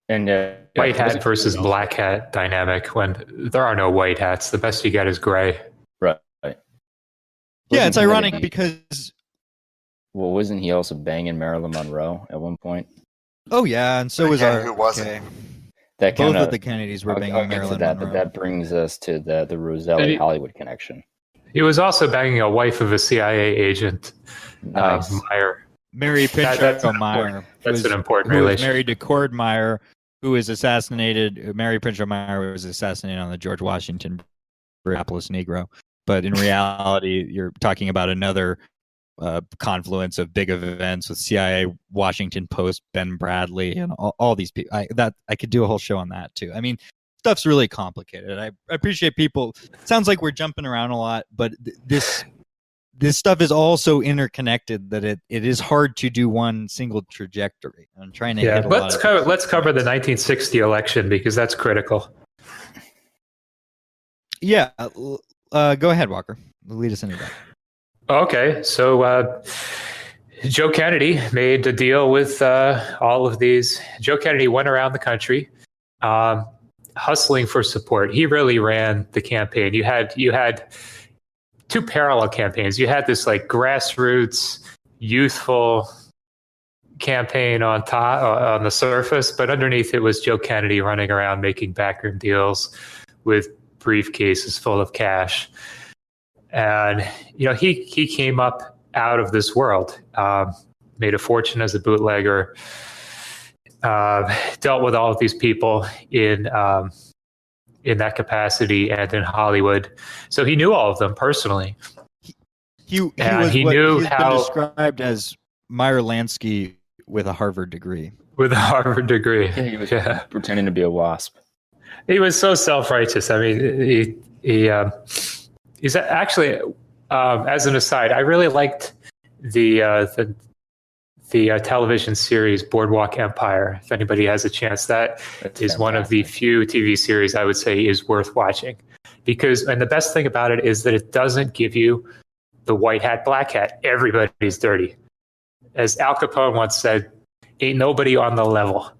And white hat versus black hat dynamic, when there are no white hats. The best you get is gray. Right. Yeah, it's ironic because... Well, wasn't he also banging Marilyn Monroe at one point? Oh, yeah, and so was our... Who wasn't? Okay. Both of the Kennedys were banging Marilyn Monroe. But that brings us to the Roselli Hollywood connection. He was also banging a wife of a CIA agent, nice. Meyer. Mary Pinchot Meyer. That's an important relation. Was married to Cord Meyer, who was assassinated. Mary Pinchot Meyer was assassinated on the George Washington Minneapolis Negro. But in reality, you're talking about another confluence of big events with CIA, Washington Post, Ben Bradley, and all these people. I could do a whole show on that too. I mean, stuff's really complicated. I appreciate people. It sounds like we're jumping around a lot, but this stuff is all so interconnected that it is hard to do one single trajectory. I'm trying to hit a lot of let's cover the 1960 election, because that's critical. Yeah, go ahead, Walker. Lead us into that. Okay, so Joe Kennedy made a deal with all of these. Joe Kennedy went around the country hustling for support. He really ran the campaign. You had two parallel campaigns. You had this like grassroots, youthful campaign on top, on the surface, but underneath it was Joe Kennedy running around making backroom deals with briefcases full of cash. And he came up out of this world, made a fortune as a bootlegger, dealt with all of these people in in that capacity and in Hollywood. So he knew all of them personally. He was he what knew he's how been described as Meyer Lansky with a Harvard degree. With a Harvard degree. Yeah, he was pretending to be a wasp. He was so self-righteous. I mean, he's actually, as an aside, I really liked the television series Boardwalk Empire. If anybody has a chance, that's fantastic. One of the few TV series I would say is worth watching, and the best thing about it is that it doesn't give you the white hat, black hat. Everybody's dirty. As Al Capone once said, ain't nobody on the level.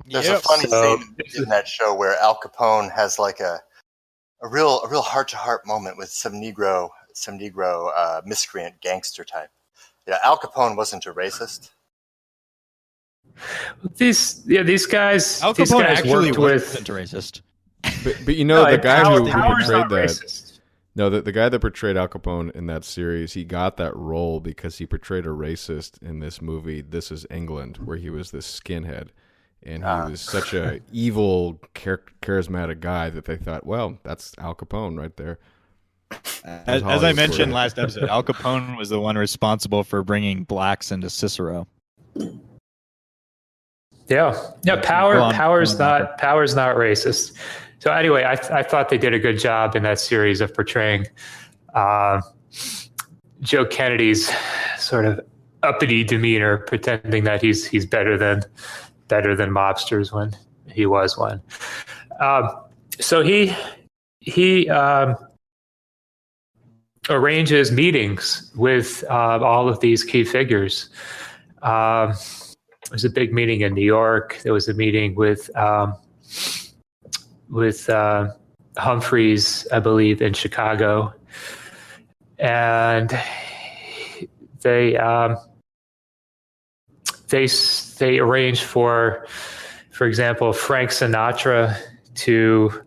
There's a funny scene in that show where Al Capone has like a real heart-to-heart moment with some Negro miscreant gangster type. Yeah, Al Capone wasn't a racist. These guys. Al Capone actually wasn't a racist. But you know, the guy who portrayed that. Racist. No, the guy that portrayed Al Capone in that series, he got that role because he portrayed a racist in this movie, This Is England, where he was this skinhead. And he was such a evil, charismatic guy that they thought, well, that's Al Capone right there. As I mentioned last episode, Al Capone was the one responsible for bringing blacks into Cicero. Yeah. Power's not racist. So anyway, I thought they did a good job in that series of portraying Joe Kennedy's sort of uppity demeanor, pretending that he's better than mobsters when he was one. So he arranges meetings with all of these key figures. There was a big meeting in New York. There was a meeting with Humphreys, I believe, in Chicago, and they arranged for example, Frank Sinatra to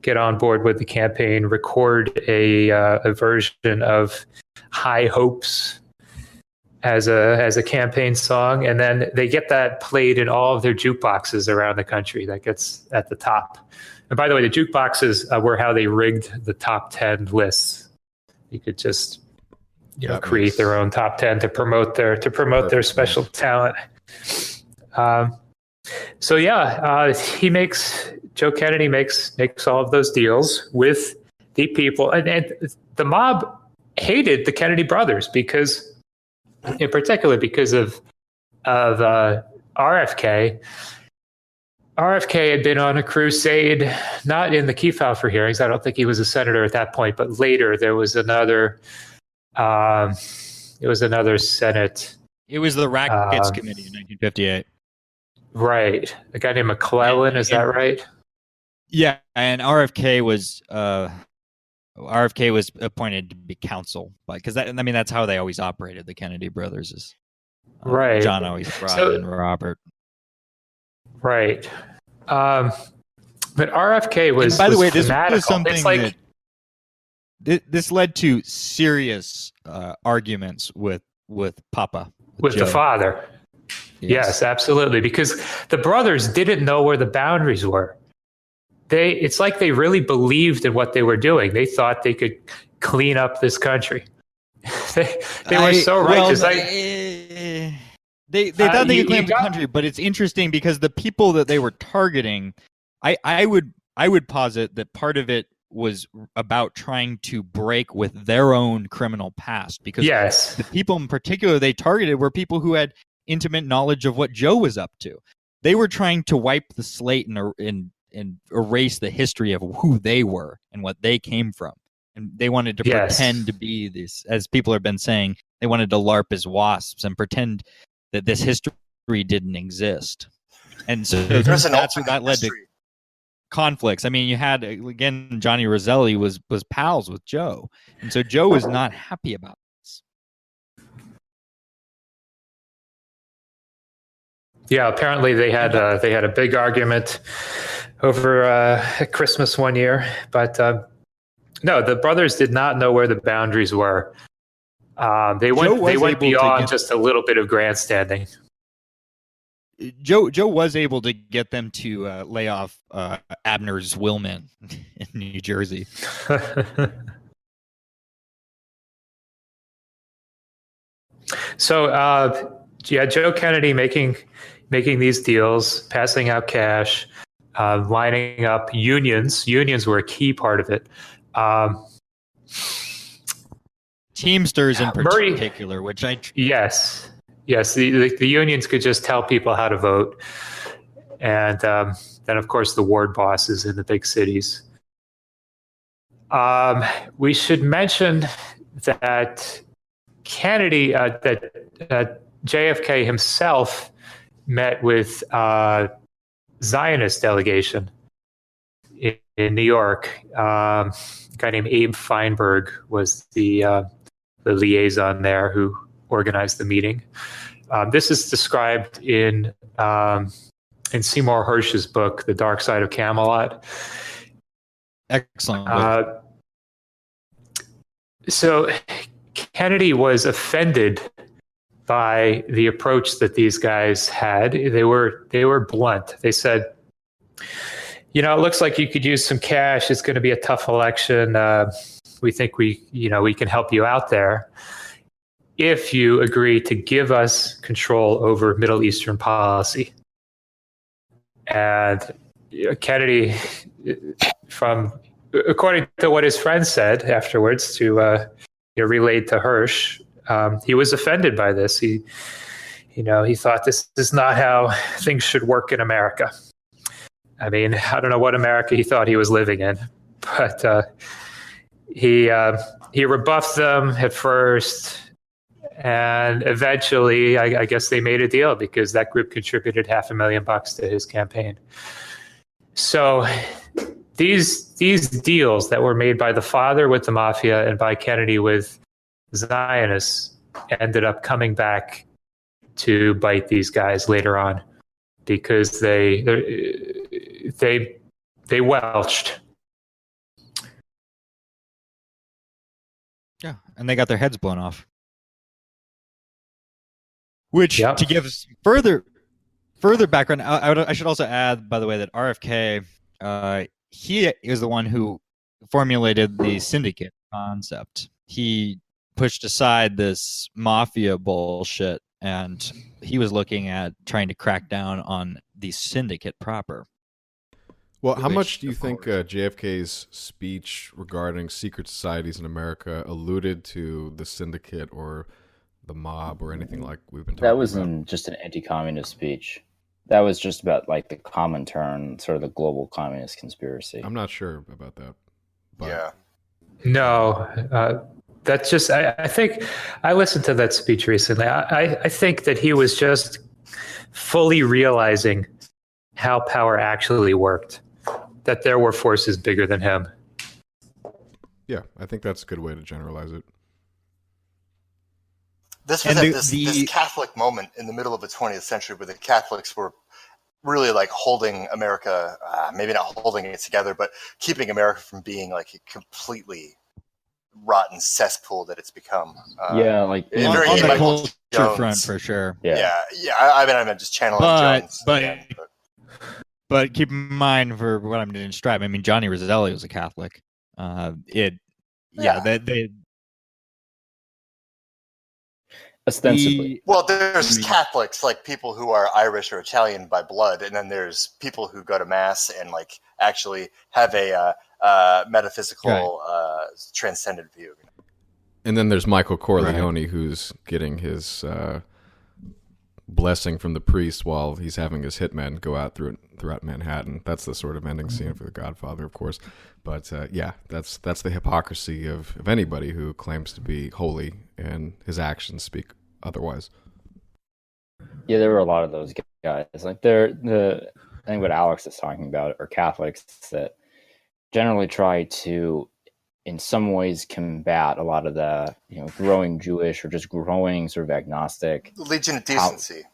get on board with the campaign, record a version of High Hopes as a campaign song, and then they get that played in all of their jukeboxes around the country. That gets at the top. And by the way, the jukeboxes were how they rigged the top 10 lists. You could just create their own top 10 to promote their special talent. Joe Kennedy makes all of those deals with the people, and the mob hated the Kennedy brothers in particular because of RFK. RFK had been on a crusade, not in the Kefauver hearings. I don't think he was a senator at that point, but later there was another. It was another Senate. It was the Rackets Committee in 1958. Right, a guy named McClellan. Is that right? Yeah, and RFK was appointed to be counsel, because that's how they always operated. The Kennedy brothers is right. John always brought in Robert. Right. But RFK was. And by the way, this fanatical. was something this led to serious arguments with Papa. With Joe. the father. Yes, absolutely. Because the brothers didn't know where the boundaries were. It's like they really believed in what they were doing. They thought they could clean up this country. they were so righteous. They thought they could clean up the country, but it's interesting because the people that they were targeting, I would posit that part of it was about trying to break with their own criminal past, because the people in particular they targeted were people who had intimate knowledge of what Joe was up to. They were trying to wipe the slate and erase the history of who they were and what they came from. And they wanted to pretend to be this, as people have been saying, they wanted to LARP as wasps and pretend that this history didn't exist. And so that's what that led to conflicts. I mean, you had, again, Johnny Roselli was pals with Joe. And so Joe was not happy about this. Yeah, apparently they had a big argument over Christmas one year, but no, the brothers did not know where the boundaries were. They went beyond just a little bit of grandstanding. Joe was able to get them to lay off Abner Zwillman in New Jersey. So, Joe Kennedy making these deals, passing out cash, lining up unions. Unions were a key part of it. Teamsters in particular, which I... Yes. The unions could just tell people how to vote. And then, of course, the ward bosses in the big cities. We should mention that Kennedy, that JFK himself met with Zionist delegation in New York. A guy named Abe Feinberg was the liaison there who organized the meeting. This is described in Seymour Hersh's book, The Dark Side of Camelot. Excellent. So Kennedy was offended by the approach that these guys had. They were blunt. They said, it looks like you could use some cash. It's going to be a tough election. We think we can help you out there if you agree to give us control over Middle Eastern policy. And Kennedy, according to what his friends said afterwards, to relayed to Hersh, he was offended by this. He thought this is not how things should work in America. I mean, I don't know what America he thought he was living in, but he rebuffed them at first, and eventually, I guess they made a deal because that group contributed $500,000 to his campaign. So these deals that were made by the father with the mafia and by Kennedy with Zionists ended up coming back to bite these guys later on because they welched. Yeah, and they got their heads blown off. Which, to give us further background, I should also add, by the way, that RFK, he is the one who formulated the syndicate concept. He pushed aside this mafia bullshit, and he was looking at trying to crack down on the syndicate proper. Well, how much do you think JFK's speech regarding secret societies in America alluded to the syndicate or the mob or anything like we've been talking about? That was just an anti-communist speech. That was just about like the Comintern, sort of the global communist conspiracy. I'm not sure about that. But... Yeah. No, that's just, I think, I listened to that speech recently. I think that he was just fully realizing how power actually worked, that there were forces bigger than him. Yeah, I think that's a good way to generalize it. This was this Catholic moment in the middle of the 20th century where the Catholics were really like holding America, maybe not holding it together, but keeping America from being like a completely rotten cesspool that it's become. Like on the culture front for sure. Yeah. I mean, I'm just channeling Jones. But keep in mind for what I'm going to describe. I mean, Johnny Roselli was a Catholic. They ostensibly. Well, there's Catholics, like people who are Irish or Italian by blood, and then there's people who go to mass and like actually have a metaphysical, transcendent view. And then there's Michael Corleone, who's getting his blessing from the priest while he's having his hitmen go out throughout Manhattan. That's the sort of ending scene for The Godfather, of course. But that's the hypocrisy of anybody who claims to be holy and his actions speak otherwise. Yeah, there were a lot of those guys. Like I think what Alex is talking about are Catholics that generally try to, in some ways, combat a lot of the growing Jewish or just growing sort of agnostic Legion of Decency.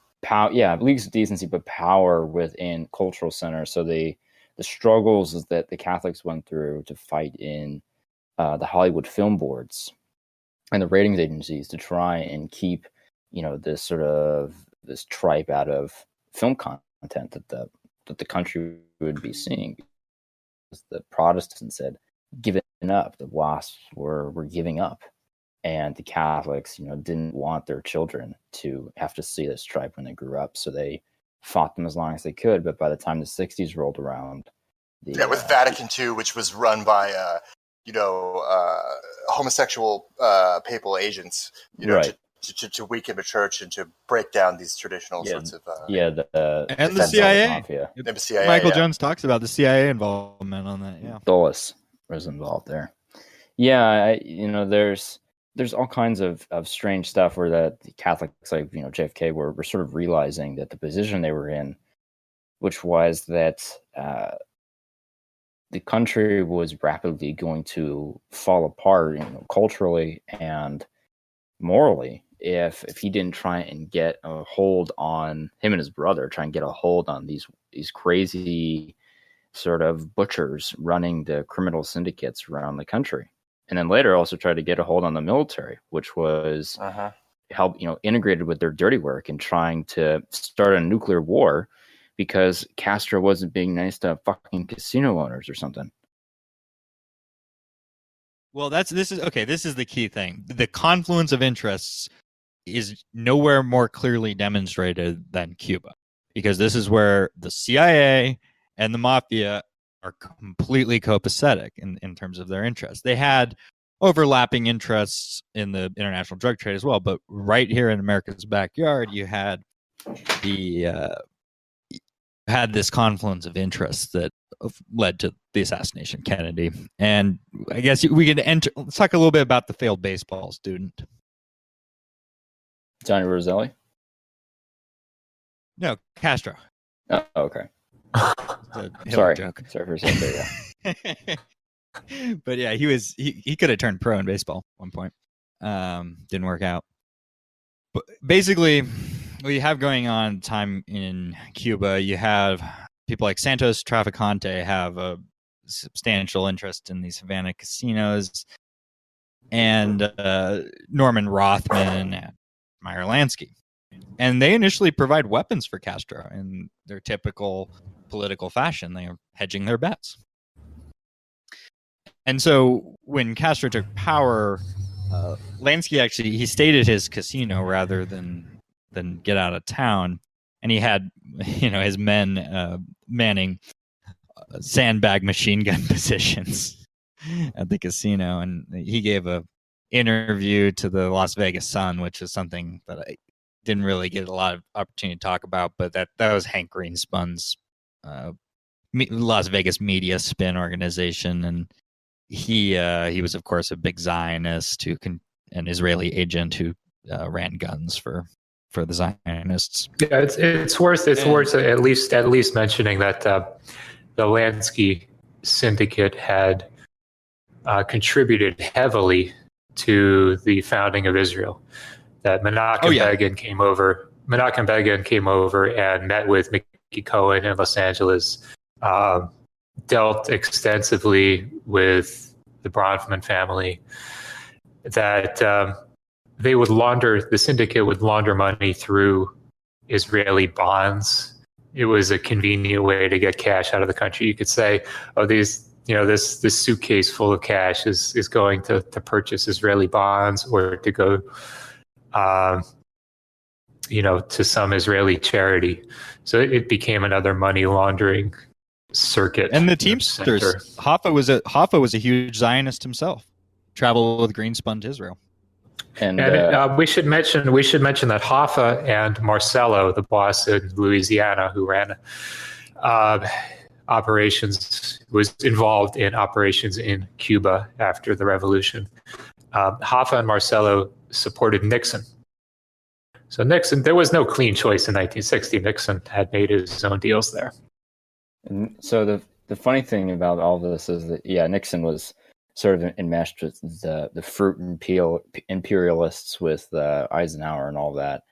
Leagues of Decency, but power within cultural centers. So the struggles that the Catholics went through to fight in the Hollywood film boards and the ratings agencies to try and keep this tripe out of film content that the country would be seeing. The Protestants had given up, the WASPs were giving up, and the Catholics, didn't want their children to have to see this stripe when they grew up, so they fought them as long as they could. But by the time the 60s rolled around, with Vatican II, which was run by homosexual papal agents, right. to weaken the church and to break down these traditional sorts of and the CIA. Mafia. The CIA. Michael Jones talks about the CIA involvement on that. Yeah, Dulles was involved there. Yeah, there's all kinds of strange stuff where the Catholics, like JFK, were sort of realizing that the position they were in, which was that the country was rapidly going to fall apart, culturally and morally, if he didn't try and get a hold on him and his brother, try and get a hold on these crazy sort of butchers running the criminal syndicates around the country. And then later also tried to get a hold on the military, which was integrated with their dirty work and trying to start a nuclear war because Castro wasn't being nice to fucking casino owners or something. Well, this is the key thing. The confluence of interests is nowhere more clearly demonstrated than Cuba, because this is where the CIA and the mafia are completely copacetic in terms of their interests. They had overlapping interests in the international drug trade as well, but right here in America's backyard, you had this confluence of interests that led to the assassination of Kennedy. And I guess we can let's talk a little bit about the failed baseball student. Johnny Roselli? No, Castro. Oh, okay. Sorry. Joke. Sorry for saying that. Yeah. But yeah, he could have turned pro in baseball at one point. Didn't work out. But basically, what you have going on time in Cuba, you have people like Santos Traficante have a substantial interest in these Havana casinos, and Norman Rothman and Meyer Lansky. And they initially provide weapons for Castro in their typical political fashion. They are hedging their bets. And so when Castro took power, Lansky he stayed at his casino rather than get out of town. And he had, his men manning sandbag machine gun positions at the casino. And he gave a interview to the Las Vegas Sun, which is something that I didn't really get a lot of opportunity to talk about, but that was Hank Greenspun's Las Vegas media spin organization. And he was, of course, a big Zionist an Israeli agent who ran guns for the Zionists. Yeah, it's worth at least mentioning that the Lansky syndicate had contributed heavily to the founding of Israel. That Menachem Begin came over and met with Mickey Cohen in Los Angeles, dealt extensively with the Bronfman family, that the syndicate would launder money through Israeli bonds. It was a convenient way to get cash out of the country. You could say, this suitcase full of cash is going to purchase Israeli bonds or to go to some Israeli charity. So it became another money laundering circuit. And the Teamsters, Hoffa was a huge Zionist himself. Traveled with Greenspun to Israel. And we should mention that Hoffa and Marcelo, the boss in Louisiana who ran operations, was involved in operations in Cuba after the revolution. Hoffa and Marcelo supported Nixon. So Nixon, there was no clean choice in 1960. Nixon had made his own deals there. And so the funny thing about all this is that, Nixon was sort of enmeshed with the fruit and peel imperialists with Eisenhower and all that.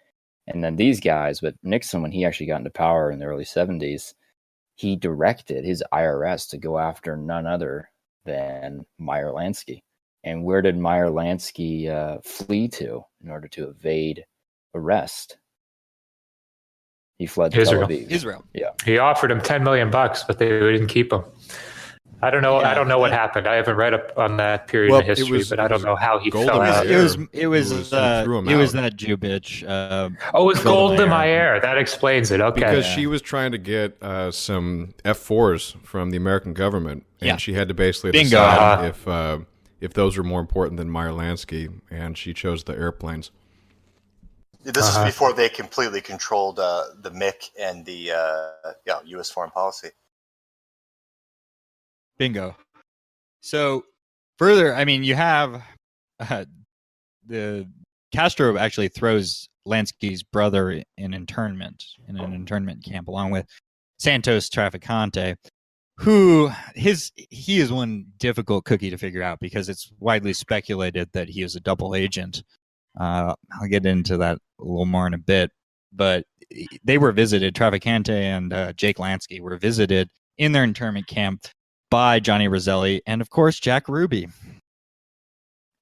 And then these guys, but Nixon, when he actually got into power in the early 70s, he directed his IRS to go after none other than Meyer Lansky. And where did Meyer Lansky flee to in order to evade arrest? He fled to Israel. Tel Aviv. Israel. Yeah. He offered him $10 million, but they didn't keep him. I don't know. Yeah, I don't know what happened. I haven't read up on that period Well, in history, but I don't know how he Golda fell out. Meir It was who threw him it was out. that Jew bitch. Oh, it was Golda Meir. Meir. That explains it. Okay. Because she was trying to get some F4s from the American government, and Yeah. she had to basically Bingo. decide if those were more important than Meyer Lansky, and she chose the airplanes. This is before they completely controlled the MIC and the U.S. foreign policy. Bingo. So further, I mean, you have the Castro actually throws Lansky's brother in an internment camp along with Santos Trafficante, who he is one difficult cookie to figure out because it's widely speculated that he is a double agent. I'll get into that a little more in a bit, but they were visited. Trafficante and Jake Lansky were visited in their internment camp by Johnny Roselli and, of course, Jack Ruby.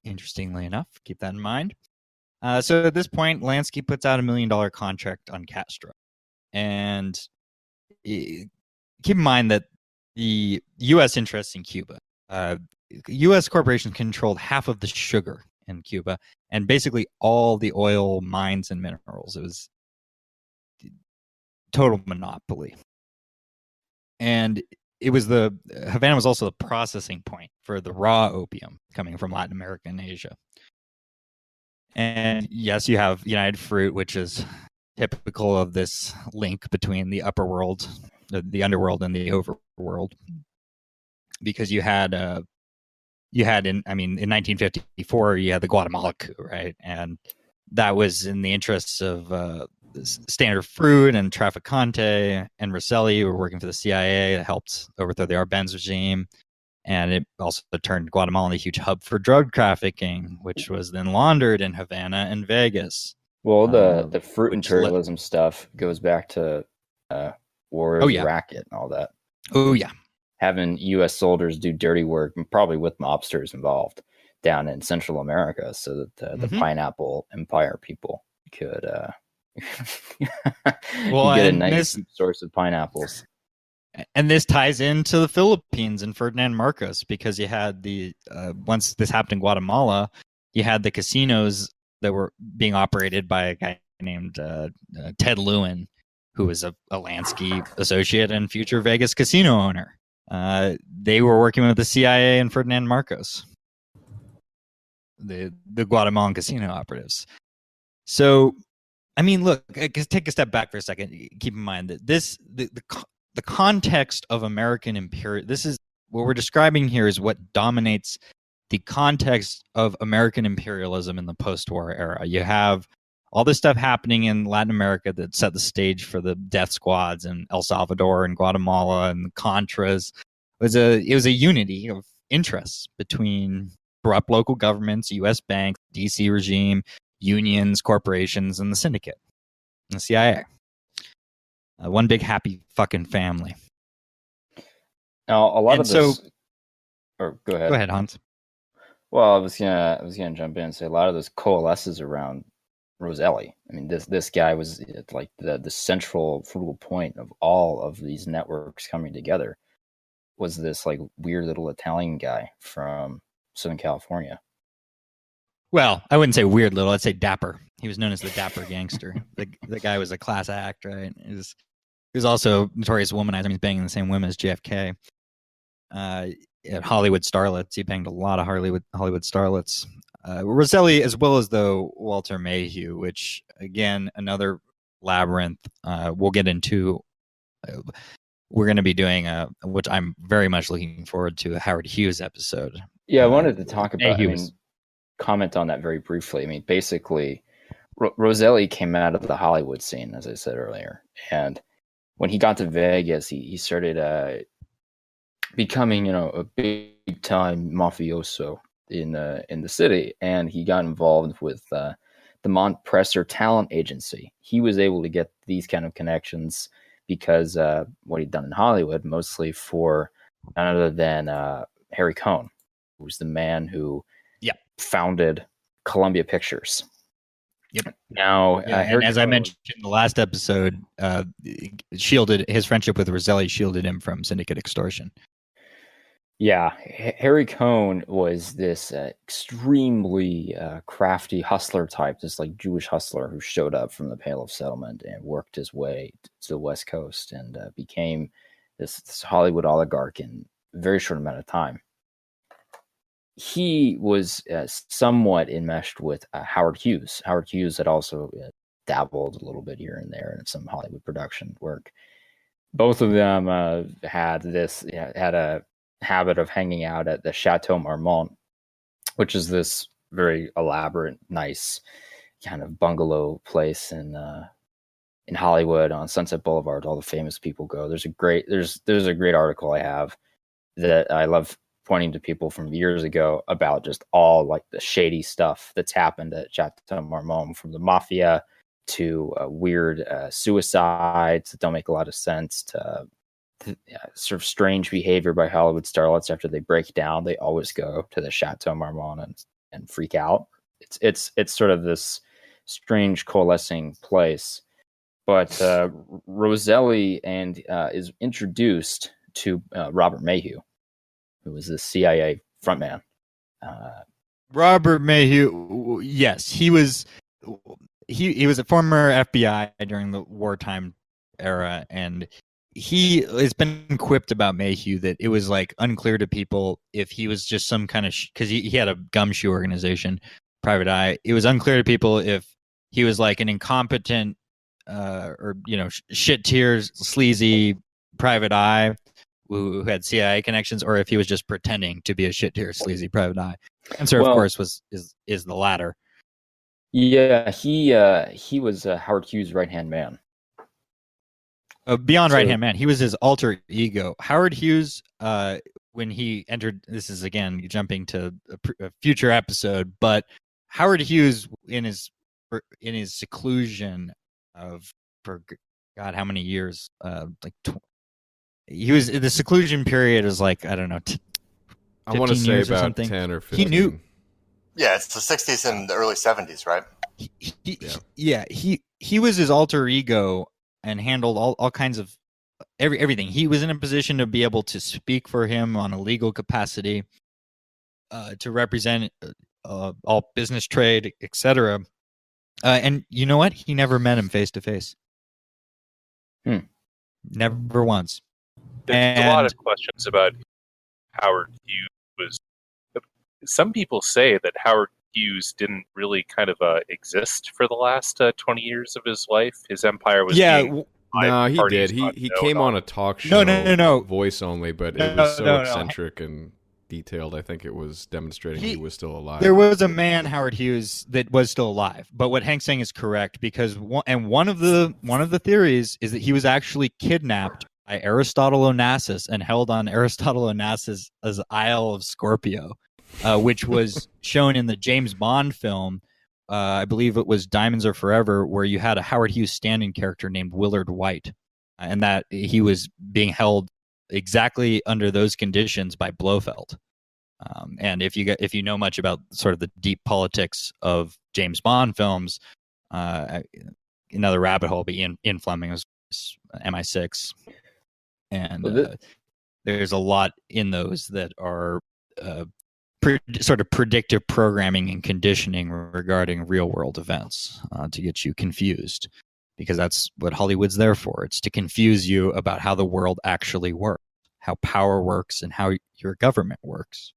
Interestingly enough, keep that in mind. So at this point, Lansky puts out $1 million contract on Castro. And keep in mind that the U.S. interests in Cuba, U.S. corporations controlled half of the sugar in Cuba and basically all the oil mines and minerals. It was total monopoly. And Havana was also the processing point for the raw opium coming from Latin America and Asia. And yes, you have United Fruit, which is typical of this link between the upper world, the underworld, and the overworld. Because you had in 1954, you had the Guatemala coup, right? And that was in the interests of Standard Fruit and Trafficante and Rosselli, who were working for the CIA, that helped overthrow the Arbenz regime. And it also turned Guatemala into a huge hub for drug trafficking, which was then laundered in Havana and Vegas. Well, the fruit imperialism stuff goes back to Warriors Racket and all that. Oh, yeah. Having U.S. soldiers do dirty work, probably with mobsters involved, down in Central America so that the Pineapple Empire people could get a nice source of pineapples. And this ties into the Philippines and Ferdinand Marcos, because you had once this happened in Guatemala, you had the casinos that were being operated by a guy named Ted Lewin, who was a Lansky associate and future Vegas casino owner. They were working with the CIA and Ferdinand Marcos, the Guatemalan casino operatives. So, I mean, look, take a step back for a second. Keep in mind that the context of American imperial, this is what we're describing here, is what dominates the context of American imperialism in the post-war era. You have all this stuff happening in Latin America that set the stage for the death squads in El Salvador and Guatemala and the Contras. It was a unity of interests between corrupt local governments, U.S. banks, DC regime, unions, corporations, and the Syndicate, and the CIA. One big happy fucking family. Now, a lot of this. Or go ahead. Go ahead, Hans. Well, I was gonna jump in and say a lot of this coalesces around Roselli. I mean, this guy was like the central focal point of all of these networks coming together. Was this like weird little Italian guy from Southern California? Well, I wouldn't say weird little. I'd say dapper. He was known as the dapper gangster. The guy was a class act, right? He was also notorious womanizer. He's banging the same women as JFK. At Hollywood starlets, he banged a lot of Hollywood starlets. Roselli, as well as Walter Mayhew, which again another labyrinth. We'll get into. We're going to be doing which I'm very much looking forward to, a Howard Hughes episode. Yeah, I wanted to talk about. Comment on that very briefly. I mean, basically, Roselli came out of the Hollywood scene, as I said earlier, and when he got to Vegas, he started becoming, a big time mafioso in the city, and he got involved with the Montpresor Talent Agency. He was able to get these kind of connections because what he'd done in Hollywood, mostly for none other than Harry Cohn, who was the man who founded Columbia Pictures. Yep. Now, and as I mentioned in the last episode, his friendship with Roselli shielded him from syndicate extortion. Yeah, Harry Cohn was this extremely crafty hustler type, this like Jewish hustler who showed up from the Pale of Settlement and worked his way to the West Coast and became this Hollywood oligarch in a very short amount of time. He was somewhat enmeshed with Howard Hughes. Howard Hughes had also dabbled a little bit here and there in some Hollywood production work. Both of them had a habit of hanging out at the Chateau Marmont, which is this very elaborate, nice kind of bungalow place in Hollywood on Sunset Boulevard. All the famous people go. There's a great article I have that I love pointing to people from years ago about just all like the shady stuff that's happened at Chateau Marmont, from the mafia to weird suicides that don't make a lot of sense to sort of strange behavior by Hollywood starlets. After they break down, they always go to the Chateau Marmont and freak out. It's sort of this strange coalescing place. But Roselli is introduced to Robert Mayhew, who was the CIA frontman. Robert Mayhew, yes, he was a former FBI during the wartime era, and he has been quipped about Mayhew that it was like unclear to people if he was just some kind of because he had a gumshoe organization, Private Eye. It was unclear to people if he was like an incompetent or shit tier sleazy Private Eye who had CIA connections, or if he was just pretending to be a shit tier sleazy Private Eye. Answer, of course, is the latter. Yeah, he was Howard Hughes' right-hand man. Beyond right-hand man, he was his alter ego. Howard Hughes, when he entered, this is again jumping to a future episode, but Howard Hughes in his seclusion for God, how many years? He was the seclusion period is like, I don't know. I want to say about 10 or 15. He knew. Yeah, it's the 60s and the early 70s, right? He was his alter ego and handled all kinds of everything. He was in a position to be able to speak for him on a legal capacity, to represent all business, trade, etc. And you know what? He never met him face to face. Never once. There's a lot of questions about Howard Hughes. Some people say that Howard Hughes didn't really kind of exist for the last 20 years of his life. His empire was no, he did. He came on a talk show, no, voice only, but it was so eccentric and detailed. I think it was demonstrating he was still alive. There was a man, Howard Hughes, that was still alive. But what Hank's saying is correct, because one of the theories is that he was actually kidnapped by Aristotle Onassis and held on Aristotle Onassis' Isle of Scorpio, which was shown in the James Bond film. I believe it was Diamonds Are Forever, where you had a Howard Hughes stand-in character named Willard White, and that he was being held exactly under those conditions by Blofeld. And if you know much about sort of the deep politics of James Bond films, another rabbit hole be in Fleming's MI6, and there's a lot in those that are sort of predictive programming and conditioning regarding real world events to get you confused, because that's what Hollywood's there for. It's to confuse you about how the world actually works, how power works, and how your government works.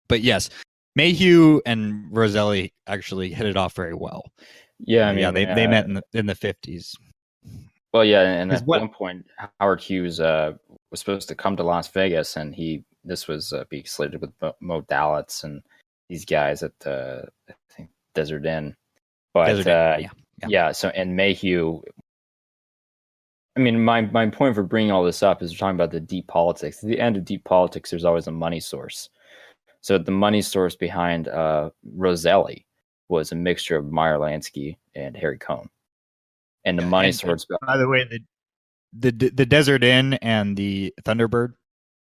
But yes, Mayhew and Roselli actually hit it off very well. Yeah, they met in the 50s. Well, yeah, and at one point, Howard Hughes was supposed to come to Las Vegas, and this was being slated with Mo Dalitz and these guys at I think Desert Inn. But so and Mayhew. I mean, my point for bringing all this up is we're talking about the deep politics. At the end of deep politics, there's always a money source. So the money source behind Roselli was a mixture of Meyer Lansky and Harry Cohn. And the money source. By the way, the Desert Inn and the Thunderbird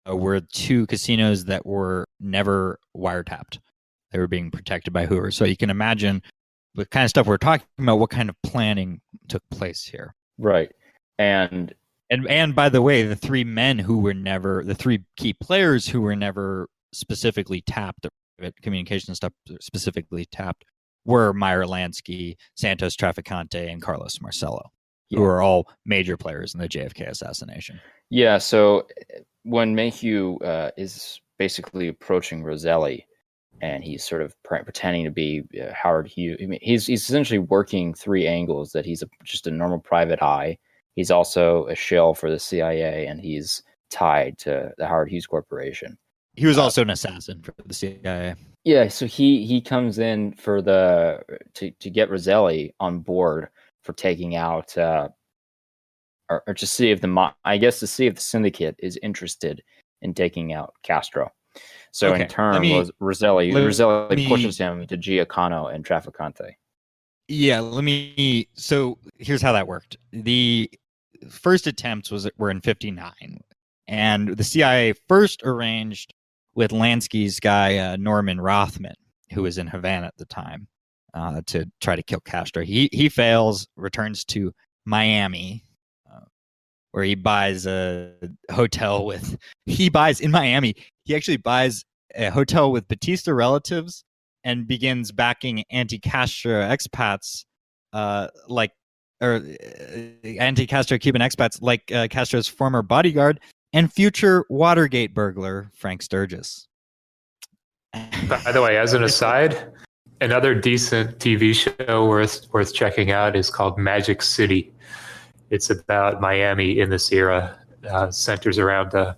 were two casinos that were never wiretapped. They were being protected by Hoover. So you can imagine the kind of stuff we're talking about, what kind of planning took place here. Right. And by the way, the three key players who were never specifically tapped, the communication stuff specifically tapped, were Meyer Lansky, Santos Trafficante, and Carlos Marcello, who are all major players in the JFK assassination. Yeah, so when Mayhew is basically approaching Roselli, and he's sort of pretending to be Howard Hughes, I mean, he's essentially working three angles, that he's just a normal private eye. He's also a shill for the CIA, and he's tied to the Howard Hughes Corporation. He was also an assassin for the CIA. Yeah, so he comes in for to get Roselli on board for taking out, or to see if to see if the Syndicate is interested in taking out Castro. So in turn, Roselli pushes him to Giancano and Trafficante. Yeah, so here's how that worked. The first attempts were in 1959, and the CIA first arranged with Lansky's guy, Norman Rothman, who was in Havana at the time, to try to kill Castro. He fails, returns to Miami, where he buys a hotel in Miami. He actually buys a hotel with Batista relatives and begins backing anti-Castro expats, anti-Castro Cuban expats like Castro's former bodyguard and future Watergate burglar Frank Sturgis. By the way, as an aside, another decent TV show worth checking out is called Magic City. It's about Miami in this era. Centers around a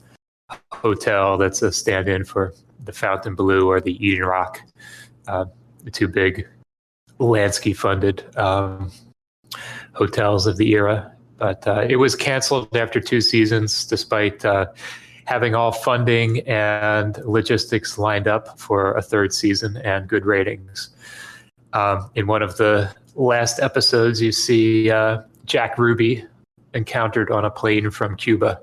hotel that's a stand-in for the Fontainebleau or the Eden Rock, the two big Lansky-funded hotels of the era. But it was canceled after 2 seasons, despite having all funding and logistics lined up for a 3rd season and good ratings. In one of the last episodes, you see Jack Ruby encountered on a plane from Cuba.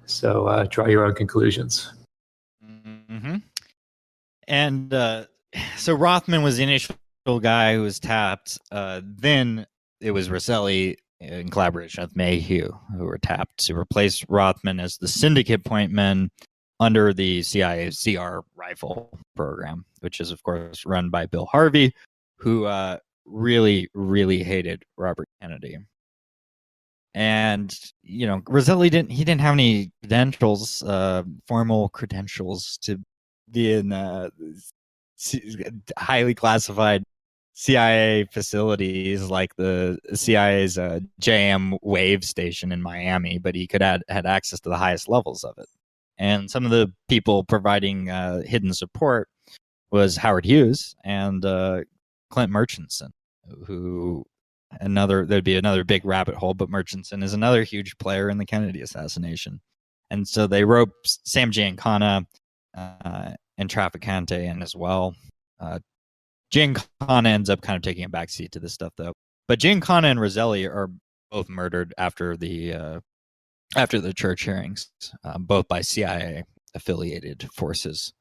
So draw your own conclusions. Mm-hmm. And so Rothman was the initial guy who was tapped. Then it was Roselli in collaboration with Mayhew who were tapped to replace Rothman as the Syndicate point men under the CIA CR rifle program, which is, of course, run by Bill Harvey, who really, really hated Robert Kennedy. And, Roselli didn't have any credentials, formal credentials to be in highly classified CIA facilities like the CIA's JM Wave station in Miami, but he had access to the highest levels of it. And some of the people providing hidden support was Howard Hughes and Clint Murchison, there'd be another big rabbit hole, but Murchison is another huge player in the Kennedy assassination. And so they roped Sam Giancana and Trafficante in as well. Giancana ends up kind of taking a backseat to this stuff, though. But Giancana and Roselli are both murdered after the church hearings, both by CIA-affiliated forces.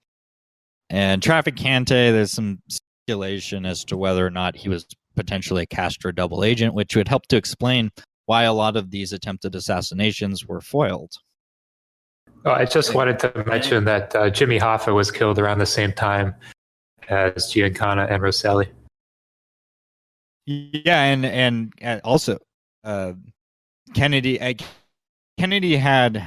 And Trafficante, there's some speculation as to whether or not he was potentially a Castro double agent, which would help to explain why a lot of these attempted assassinations were foiled. Oh, I just wanted to mention that Jimmy Hoffa was killed around the same time as Giancana and Roselli. Yeah, and also Kennedy had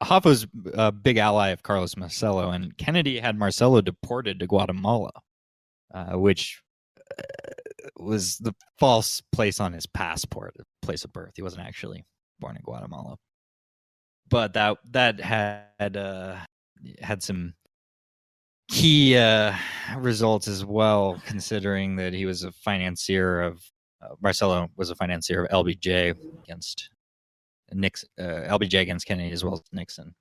Hoffa's a big ally of Carlos Marcello, and Kennedy had Marcello deported to Guatemala, which was the false place on his passport, place of birth. He wasn't actually born in Guatemala, but that had some key results as well, considering that he was a financier of Marcello was a financier of LBJ against Nixon, LBJ against Kennedy as well as Nixon,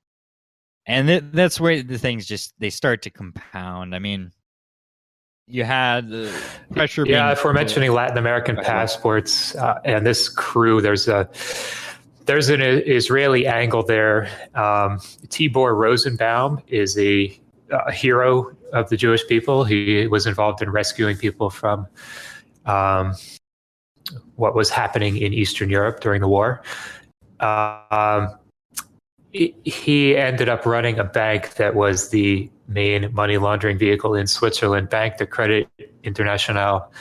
and that's where the things they start to compound. I mean, you had the pressure. Yeah, if we're mentioning Latin American passports and this crew, there's an Israeli angle there. Tibor Rosenbaum is a a hero of the Jewish people. He was involved in rescuing people from what was happening in Eastern Europe during the war. He ended up running a bank that was the main money laundering vehicle in Switzerland, Bank de Credit International,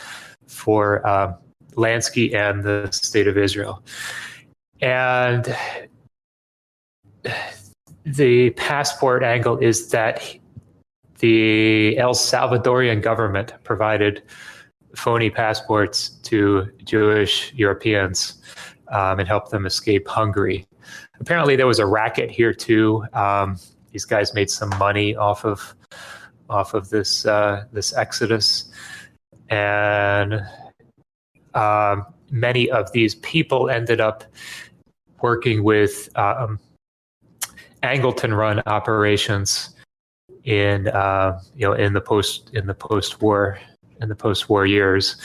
for Lansky and the State of Israel. And the passport angle is that the El Salvadorian government provided phony passports to Jewish Europeans and helped them escape Hungary. Apparently, there was a racket here too. These guys made some money off of this exodus, and many of these people ended up working with Angleton-run operations in the post-war years,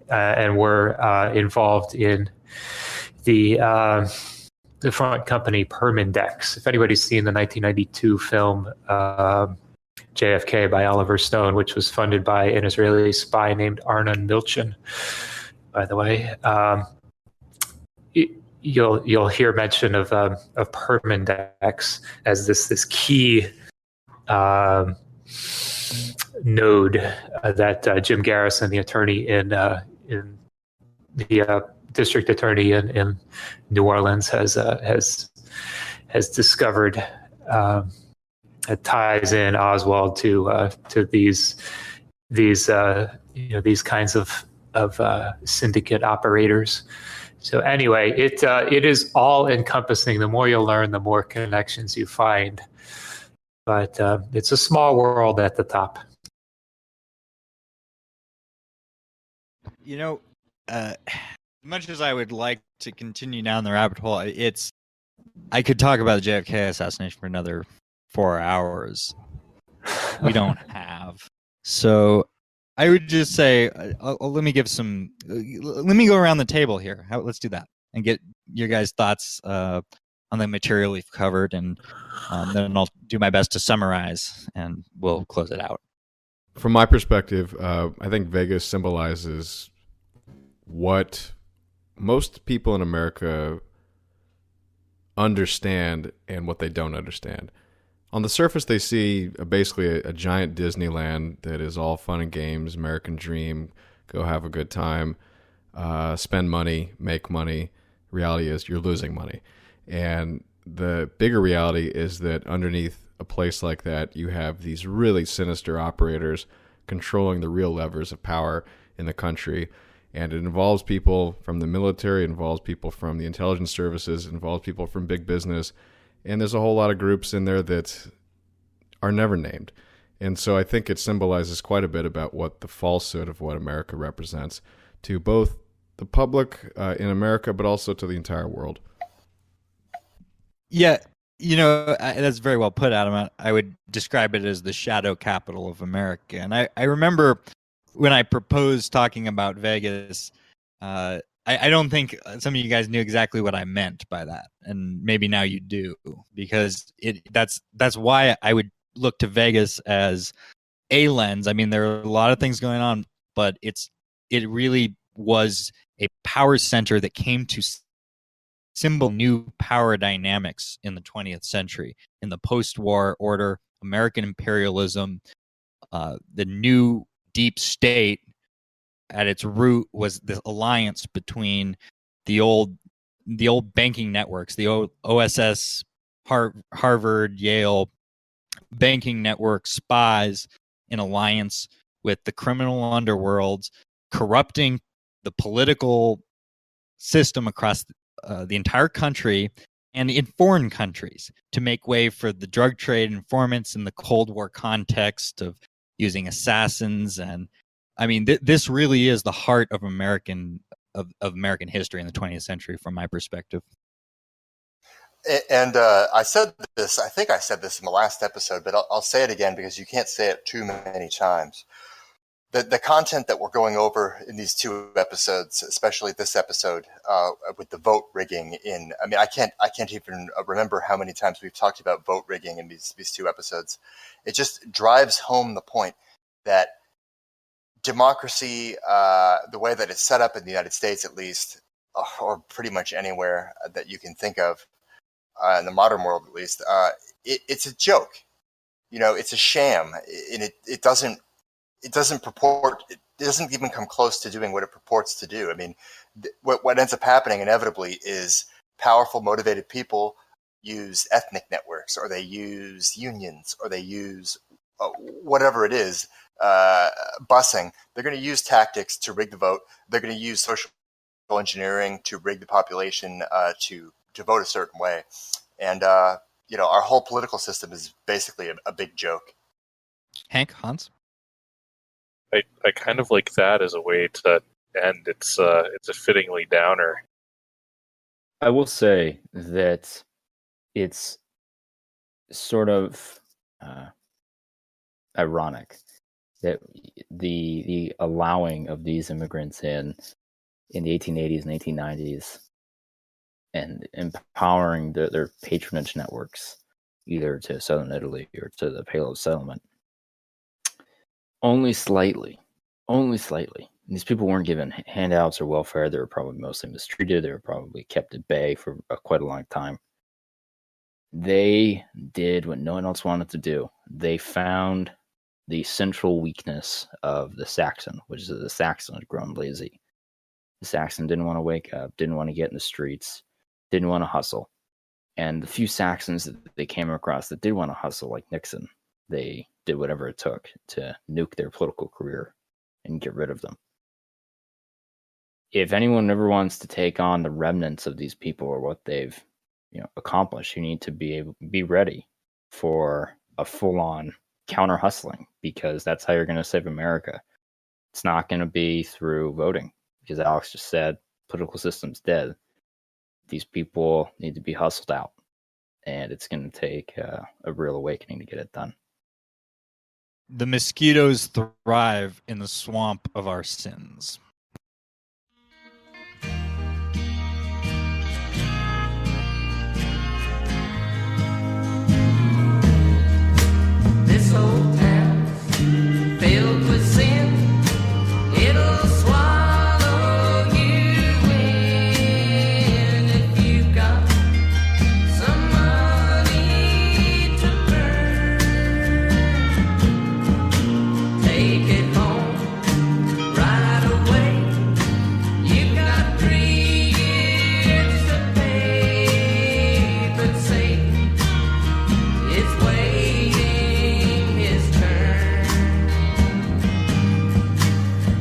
and were involved in the front company Permindex. If anybody's seen the 1992 film JFK by Oliver Stone, which was funded by an Israeli spy named Arnon Milchan, by the way, you'll hear mention of Permindex as this key node that Jim Garrison, the attorney in the district attorney in New Orleans, has discovered. It ties in Oswald to these kinds of syndicate operators. So anyway, it is all encompassing. The more you learn, the more connections you find. But it's a small world at the top. Much as I would like to continue down the rabbit hole, I could talk about the JFK assassination for another 4 hours. We don't have. So I would just say, let me go around the table here. Let's do that and get your guys' thoughts on the material we've covered, and then I'll do my best to summarize, and we'll close it out. From my perspective, I think Vegas symbolizes what most people in America understand and what they don't understand. On the surface, they see basically a giant Disneyland that is all fun and games, American dream, go have a good time, spend money, make money. Reality is you're losing money. And the bigger reality is that underneath a place like that, you have these really sinister operators controlling the real levers of power in the country. And it involves people from the military, it involves people from the intelligence services, it involves people from big business. And there's a whole lot of groups in there that are never named. And so I think it symbolizes quite a bit about what the falsehood of what America represents to both the public in America, but also to the entire world. Yeah, that's very well put, Adam. I would describe it as the shadow capital of America. And I remember when I proposed talking about Vegas, I don't think some of you guys knew exactly what I meant by that, and maybe now you do, because that's why I would look to Vegas as a lens. I mean, there are a lot of things going on, but it really was a power center that came to symbol new power dynamics in the 20th century, in the post-war order, American imperialism, the new deep state. At its root was the alliance between the old banking networks, the old OSS, Harvard, Yale banking network spies, in alliance with the criminal underworlds, corrupting the political system across the entire country and in foreign countries to make way for the drug trade informants in the Cold War context of using assassins. And I mean, this really is the heart of American history in the 20th century, from my perspective. And I said this, I think I said this in the last episode, but I'll say it again because you can't say it too many times. the content that we're going over in these two episodes, especially this episode with the vote rigging I can't even remember how many times we've talked about vote rigging in these two episodes. It just drives home the point that democracy, the way that it's set up in the United States at least, or pretty much anywhere that you can think of in the modern world at least, it's a joke. It's a sham, and it doesn't even come close to doing what it purports to do. I mean, what ends up happening inevitably is powerful, motivated people use ethnic networks, or they use unions, or they use whatever it is, busing. They're going to use tactics to rig the vote. They're going to use social engineering to rig the population to vote a certain way. And, our whole political system is basically a big joke. Hank, Hans? I kind of like that as a way to end. It's a fittingly downer. I will say that it's sort of ironic that the allowing of these immigrants in the 1880s and 1890s and empowering their patronage networks, either to southern Italy or to the Palo settlement, only slightly. These people weren't given handouts or welfare. They were probably mostly mistreated. They were probably kept at bay for quite a long time. They did what no one else wanted to do. They found the central weakness of the Saxon, which is that the Saxon had grown lazy. The Saxon didn't want to wake up, didn't want to get in the streets, didn't want to hustle. And the few Saxons that they came across that did want to hustle, like Nixon, they did whatever it took to nuke their political career and get rid of them. If anyone ever wants to take on the remnants of these people or what they've accomplished, you need to be ready for a full-on counter hustling, because that's how you're going to save America. It's not going to be through voting, because Alex just said political system's dead. These people need to be hustled out, and it's going to take a real awakening to get it done. The mosquitoes thrive in the swamp of our sins. This old town's filled with sin. It'll swallow you in if you've got some money to burn. Take it home right away. You've got 3 years to pay, but Satan is waiting his turn.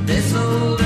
This old